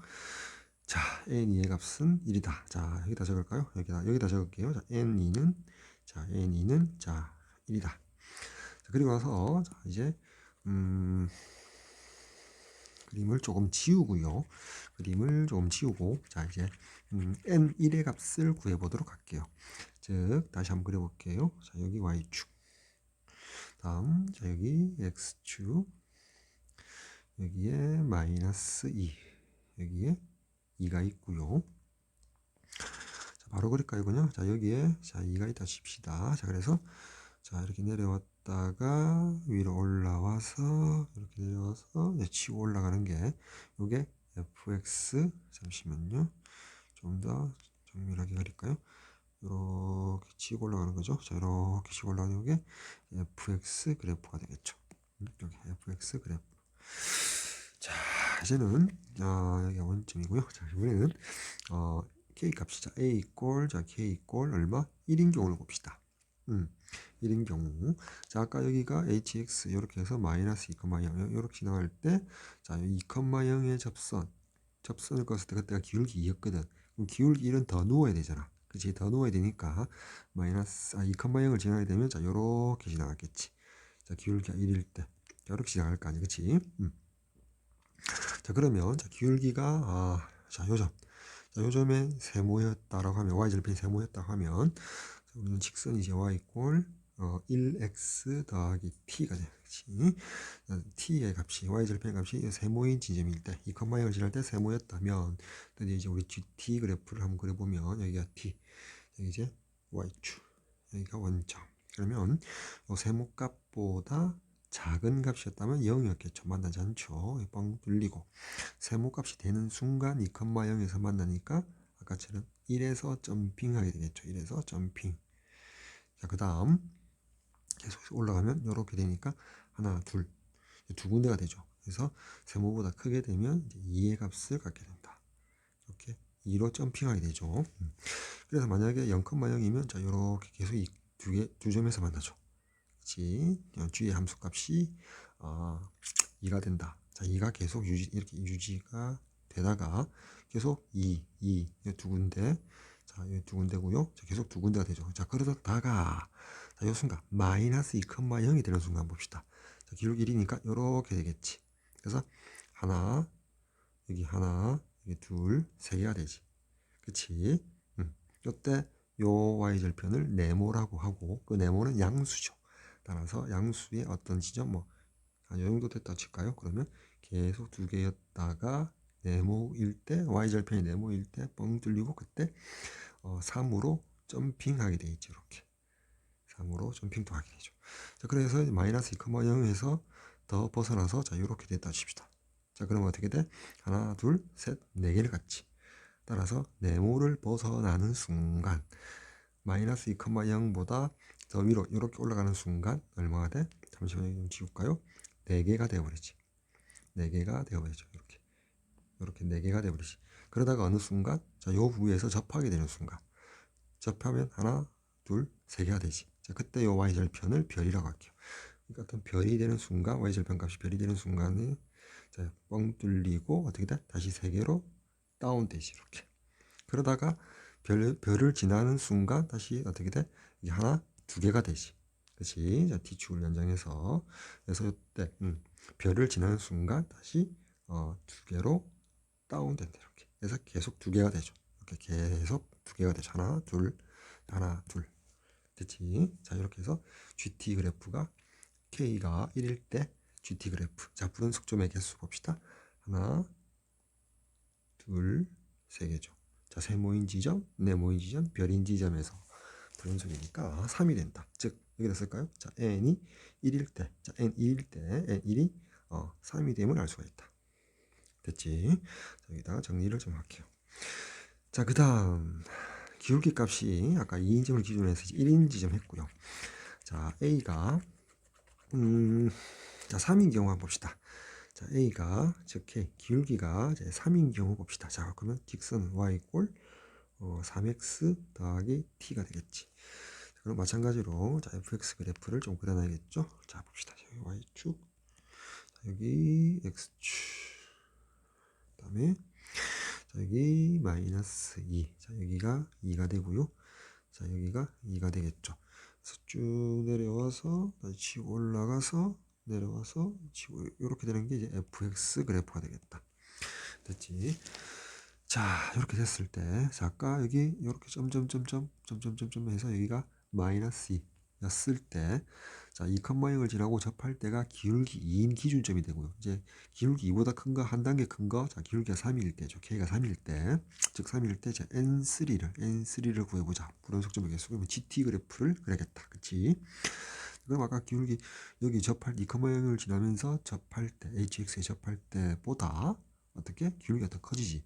자, N2의 값은 1이다. 자, 여기다 적을까요? 여기다 적을게요. 자, N2는 자, 1이다. 자, 그리고 나서 자, 이제 그림을 조금 지우고요. 자, 이제 N1의 값을 구해 보도록 할게요. 즉, 다시 한번 그려 볼게요. 자, 여기 Y축. 다음, 자, 여기 X축. 여기에 마이너스 2. 여기에 2가 있고요. 자, 바로 그릴까요, 그냥? 자, 여기에 자, 2가 있다 칩시다. 자, 그래서 자, 이렇게 내려왔다가 위로 올라와서 이렇게 내려와서 치고 올라가는 게 요게 fx 잠시만요. 좀 더 정밀하게 그릴까요? 이렇게 치고 올라가는 거죠. 자, 이렇게 치고 올라가는 게 fx 그래프가 되겠죠. 여기 fx 그래프. 자, 이제는 여기가 원점이고요. 자, 이번에는 k 값이 자 a 이꼴 자 k 이꼴 얼마? 1인 경우를 봅시다. 1인 경우. 자, 아까 여기가 hx 이렇게 해서 마이너스 2,0 이렇게 지나갈 때 자, 2,0의 접선을 껐을 때 그때가 기울기 2였거든. 그럼 기울기 1은 더 누워야 되잖아. 그치? 더 누워야 되니까 마이너스 2,0을 지나게 되면 자, 요렇게 지나갔겠지. 자, 기울기가 1일 때 이렇게 지나갈 거 아니야. 그치? 자, 그러면 자, 기울기가 자, 요점에 세모였다라고 하면 y절편이 세모였다고 하면 우리는 직선이 이제 y 이꼴 1x 더하기 t가 되지. t의 값이 y절편의 값이 세모인 지점일 때 2,0을 지날 때 세모였다면 드디어 이제 우리 gt 그래프를 한번 그려보면 여기가 t 여기 이제 y축 여기가 원점. 그러면 세모값보다 작은 값이었다면 0이었겠죠. 만나지 않죠. 뻥 뚫리고 세모값이 되는 순간 2,0에서 만나니까 아까처럼 1에서 점핑하게 되겠죠. 1에서 점핑. 자, 그 다음 계속 올라가면 이렇게 되니까 하나, 두 군데가 되죠. 그래서 세모보다 크게 되면 이제 2의 값을 갖게 된다. 이렇게 2로 점핑하게 되죠. 그래서 만약에 0,0이면 자 이렇게 계속 두 점에서 만나죠. 그렇지? g의 함수값이 2가 된다. 자, 2가 계속 이렇게 유지가 되다가 계속 2 두 군데. 자, 이 두 군데고요. 자, 계속 두 군데가 되죠. 자, 그러다가 자, 이 순간 마이너스 2,0이 되는 순간 봅시다. 자, 기울기 1이니까 이렇게 되겠지. 그래서 하나, 여기 하나, 여기 둘, 세 개가 되지. 그치? 이때 요 y절편을 네모라고 하고 그 네모는 양수죠. 따라서 양수의 어떤 지점 뭐 한 요 정도 됐다 칠까요? 그러면 계속 두 개였다가 네모일 때 y절편이 네모일 때 뻥 뚫리고 그때 3으로 점핑하게 돼 있죠. 이렇게 3으로 점핑도 하게 되죠. 자, 그래서 마이너스 2,0에서 더 벗어나서 자 이렇게 됐다 칩시다. 자, 그러면 어떻게 돼? 하나, 둘, 셋, 네 개를 갖지. 따라서 네모를 벗어나는 순간 마이너스 2,0보다 더 위로 이렇게 올라가는 순간 얼마가 돼? 잠시만요. 좀 지울까요? 4개가 되어버리지. 4개가 되어버리죠. 이렇게 4개가 되어버리지. 그러다가 어느 순간 자요 부위에서 접하게 되는 순간 접하면 하나, 둘, 3개가 되지. 자, 그때 요 y절편을 별이라고 할게요. 그러니까 어떤 별이 되는 순간 y절편 값이 별이 되는 순간에 자, 뻥 뚫리고 어떻게 돼? 다시 3개로 다운되지. 이렇게. 그러다가 별을 지나는 순간 다시 어떻게 돼? 이게 하나, 2개가 되지. 그치? 자, T축을 연장해서 그래서 이때 별을 지나는 순간 다시 2개로 다운된다. 이렇게. 그래서 계속 2개가 되죠. 이렇게 계속 2개가 되죠. 하나, 둘, 하나, 둘. 됐지? 자, 이렇게 해서 GT 그래프가 K가 1일 때 GT 그래프. 자, 불연속점의 개수 봅시다. 하나, 둘, 세 개죠. 자, 세모인 지점, 네모인 지점, 별인 지점에서 불연속이니까 3이 된다. 즉, 여기다 쓸까요? 자, n이 1일 때, 자, n 2일 때, n 1이 3이 됨을 알 수가 있다. 됐지? 자, 여기다가 정리를 좀 할게요. 자, 그 다음 기울기 값이 아까 2인점을 기준으로 해서 1인 지점 했고요. 자, A가 자, 3인 경우 한번 봅시다. 자, A가 즉 K 기울기가 이제 3인 경우 봅시다. 자, 그러면 직선 Y 꼴 3x 더하기 t가 되겠지. 자, 그럼 마찬가지로 자, fx 그래프를 좀 그려놔야겠죠. 자, 봅시다. 여기 y축, 자, 여기 x축, 그다음에 자, 여기 마이너스 2. 자, 여기가 2가 되고요. 자, 여기가 2가 되겠죠. 그래서 쭉 내려와서 다시 올라가서 내려와서 치고 이렇게 되는 게 이제 fx 그래프가 되겠다. 됐지? 자, 이렇게 됐을 때, 자, 아까 여기 이렇게 점점점점 해서 여기가 마이너스 2였을 때, 자, 2,0을 지나고 접할 때가 기울기 2인 기준점이 되고요. 이제 기울기 2보다 큰 거, 한 단계 큰 거, 자, 기울기가 3일 때죠. K가 3일 때, 즉 3일 때, 자, N3를 구해보자. 불연속점의 개수. 그러면 GT 그래프를 그려야겠다. 그치? 그럼 아까 기울기, 여기 접할 2,0을 지나면서 접할 때, HX에 접할 때보다 어떻게? 기울기가 더 커지지.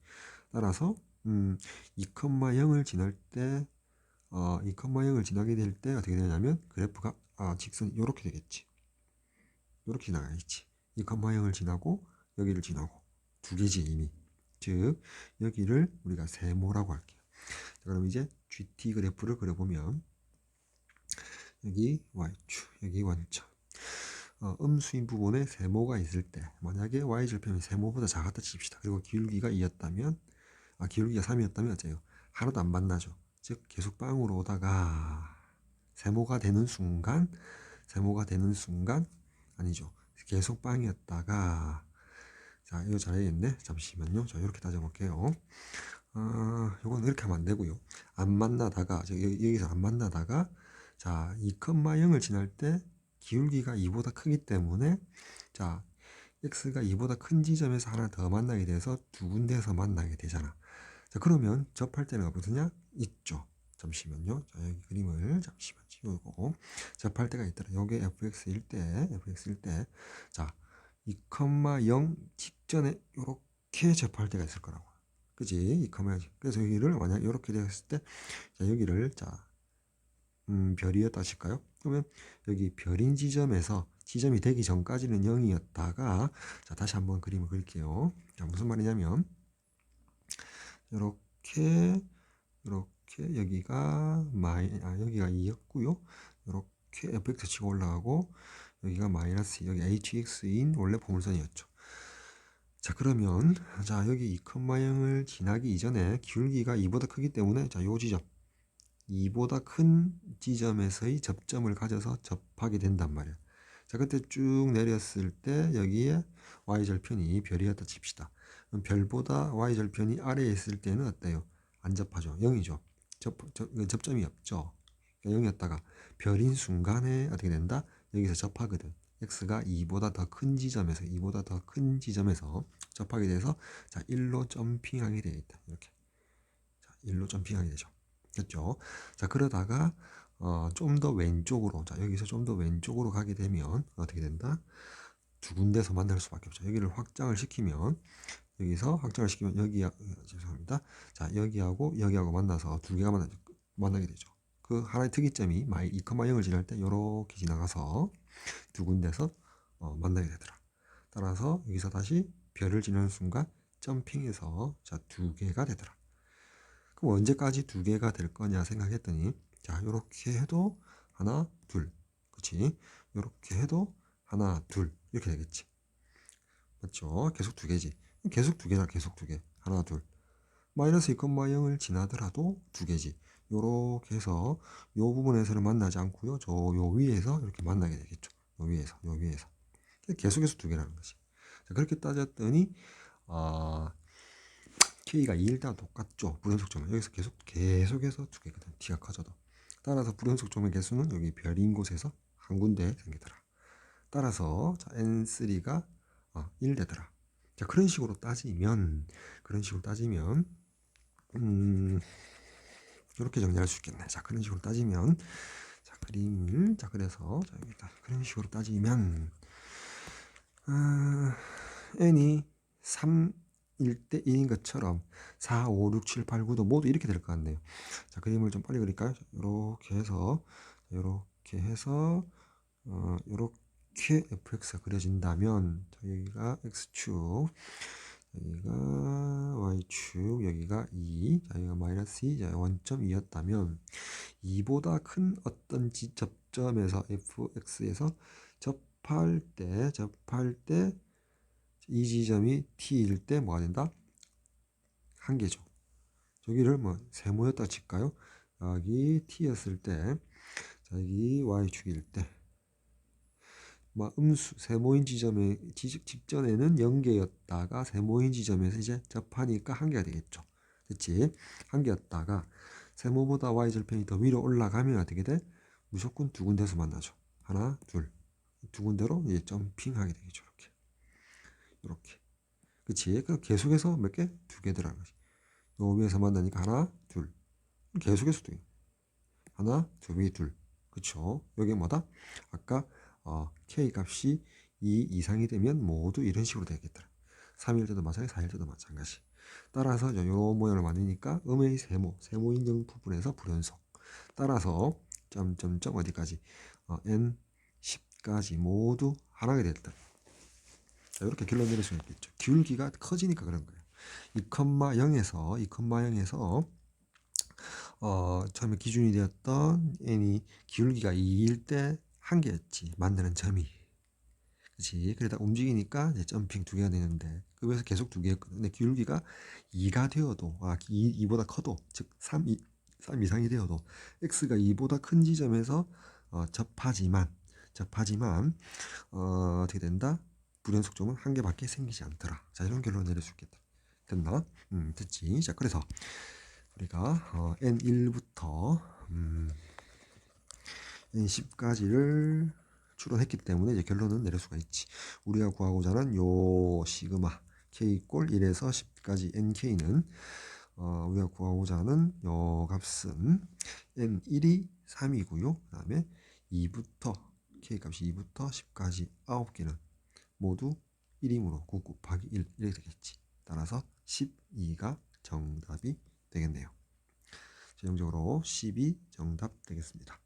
따라서 2,0을 지날 때 2,0을 지나게 될 때 어떻게 되냐면 그래프가 직선이 이렇게 되겠지. 이렇게 지나가겠지. 2,0을 지나고 여기를 지나고 두 개지 이미. 즉 여기를 우리가 세모라고 할게요. 자, 그럼 이제 GT 그래프를 그려보면 여기 Y축, 여기 원점. 음수인 부분에 세모가 있을 때 만약에 Y절편이 세모보다 작았다 칩시다. 그리고 기울기가 2였다면 기울기가 3이었다면 어째요? 하나도 안 만나죠. 즉 계속 빵으로 오다가 세모가 되는 순간 아니죠. 계속 빵이었다가 자, 이거 잘해야겠네. 잠시만요. 자, 이렇게 따져볼게요. 요건 이렇게 하면 안 되고요. 안 만나다가 여기서 안 만나다가 자, 2,0을 지날 때 기울기가 2보다 크기 때문에 자, x가 2보다 큰 지점에서 하나 더 만나게 돼서 두 군데에서 만나게 되잖아. 자, 그러면 접할 때는 어디냐? 있죠. 잠시만요. 자, 여기 그림을 잠시만 지우고 접할 때가 있더라. 요게 fx일 때 자, 2,0 직전에 이렇게 접할 때가 있을 거라고. 그지? 2,0 그래서 여기를 만약 이렇게 되었을 때 자, 여기를 자, 별이었다 칠까요? 그러면 여기 별인 지점이 되기 전까지는 0이었다가 자, 다시 한번 그림을 그릴게요. 자, 무슨 말이냐면 이렇게 여기가 여기가 2였고요. 이렇게 fx 치고 올라가고 여기가 마이너스 여기 hx인 원래 포물선이었죠. 자, 그러면 자, 여기 2,0을 지나기 이전에 기울기가 2보다 크기 때문에 자, 요 지점 2보다 큰 지점에서의 접점을 가져서 접하게 된단 말이야. 자, 그때 쭉 내렸을 때 여기에 y절편이 별이었다 칩시다. 그럼 별보다 y절편이 아래에 있을 때는 어때요? 안 접하죠. 0이죠. 접점이 없죠. 0이었다가 별인 순간에 어떻게 된다? 여기서 접하거든. x가 2보다 더 큰 지점에서 접하게 돼서 자 1로 점핑하게 되겠다. 이렇게 자 1로 점핑하게 되죠. 됐죠? 자 그러다가 좀 더 왼쪽으로 자 여기서 좀 더 왼쪽으로 가게 되면 어떻게 된다? 두 군데서 만날 수밖에 없죠. 여기를 확장을 시키면 여기 죄송합니다. 자 여기하고 만나서 두 개가 만나게 되죠. 그 하나의 특이점이 2,0을 지날 때 이렇게 지나가서 두 군데서 만나게 되더라. 따라서 여기서 다시 별을 지나는 순간 점핑해서 자 두 개가 되더라. 그럼 언제까지 두 개가 될 거냐 생각했더니 자 이렇게 해도 하나 둘 그렇지 이렇게 해도 하나 둘 이렇게 되겠지. 맞죠? 계속 두 개지. 계속 두 개다. 계속 두 개. 하나 둘. 마이너스 2,0을 지나더라도 두 개지. 요렇게 해서 요 부분에서는 만나지 않고요. 요 위에서 이렇게 만나게 되겠죠. 요 위에서. 계속해서 두 개라는 거지. 자, 그렇게 따졌더니 K가 2일 다 똑같죠. 불연속 조명. 여기서 계속해서 두 개거든. T가 커져도. 따라서 불연속 조명 개수는 여기 별인 곳에서 한 군데 생기더라. 따라서 자, N3가 1 되더라. 자, 그런 식으로 따지면 이렇게 정리할 수 있겠네. 자, 그런 식으로 따지면 자, 그림을 그래서 자, 여기다 그런 식으로 따지면 n이 3일 때 1인 것처럼 4, 5, 6, 7, 8, 9도 모두 이렇게 될 것 같네요. 자, 그림을 좀 빨리 그릴까요? 이렇게 해서 이렇게 fx가 그려진다면 여기가 x축, 여기가 y축, 여기가 2, 자, 여기가 마이너스 2, 자, 원점 2였다면 2보다 큰 어떤 접점에서 fx에서 접할 때 이 지점이 t일 때 뭐가 된다? 한 개죠. 저기를 뭐 세모였다 칠까요? 여기 t였을 때, 자, 여기 y축일 때 음수 세모인 지점에 직전에는 0개였다가 세모인 지점에서 이제 접하니까 한 개가 되겠죠. 그렇지? 한 개였다가 세모보다 y절편이 더 위로 올라가면 어떻게 돼? 무조건 두 군데서 만나죠. 하나, 둘. 두 군데로 이제 점핑하게 되겠죠. 이렇게. 그치? 그 계속해서 몇 개? 두 개 들어가는 거지. 요 위에서 만나니까 하나, 둘. 계속해서 두 개. 하나, 둘, 위, 둘. 그쵸? 여기 뭐다? 아까 K 값이 2 이상이 되면 모두 이런 식으로 되겠더라. 3일 때도 마찬가지, 4일 때도 마찬가지. 따라서 이런 모양을 만드니까 음의 세모 인증 부분에서 불연속. 따라서 점점점 어디까지? n 10까지 모두 하나가 됐다. 자, 이렇게 결론 내릴 수 있겠죠. 기울기가 커지니까 그런 거예요. 2,0에서 처음에 기준이 되었던 n이 기울기가 2일 때 한 개였지. 만드는 점이. 그치? 그러다 움직이니까 이제 점핑 두 개가 되는데 그래서 계속 두 개였거든. 근데 기울기가 2가 되어도 2보다 커도 즉 3 이상이 되어도 x가 2보다 큰 지점에서 접하지만 어떻게 된다? 불연속점은 한 개밖에 생기지 않더라. 자, 이런 결론을 내릴 수 있겠다. 됐나? 됐지. 자, 그래서 우리가 N1부터 N10까지를 추론했기 때문에 이제 결론은 내릴 수가 있지. 우리가 구하고자 하는 요 시그마 K 꼴 1에서 10까지 NK는 우리가 구하고자 하는 요 값은 N1이 3이고요. 그 다음에 2부터 K 값이 2부터 10까지 9개는 모두 1이므로 9 곱하기 1 이렇게 되겠지. 따라서 12가 정답이 되겠네요. 최종적으로 10이 정답 되겠습니다.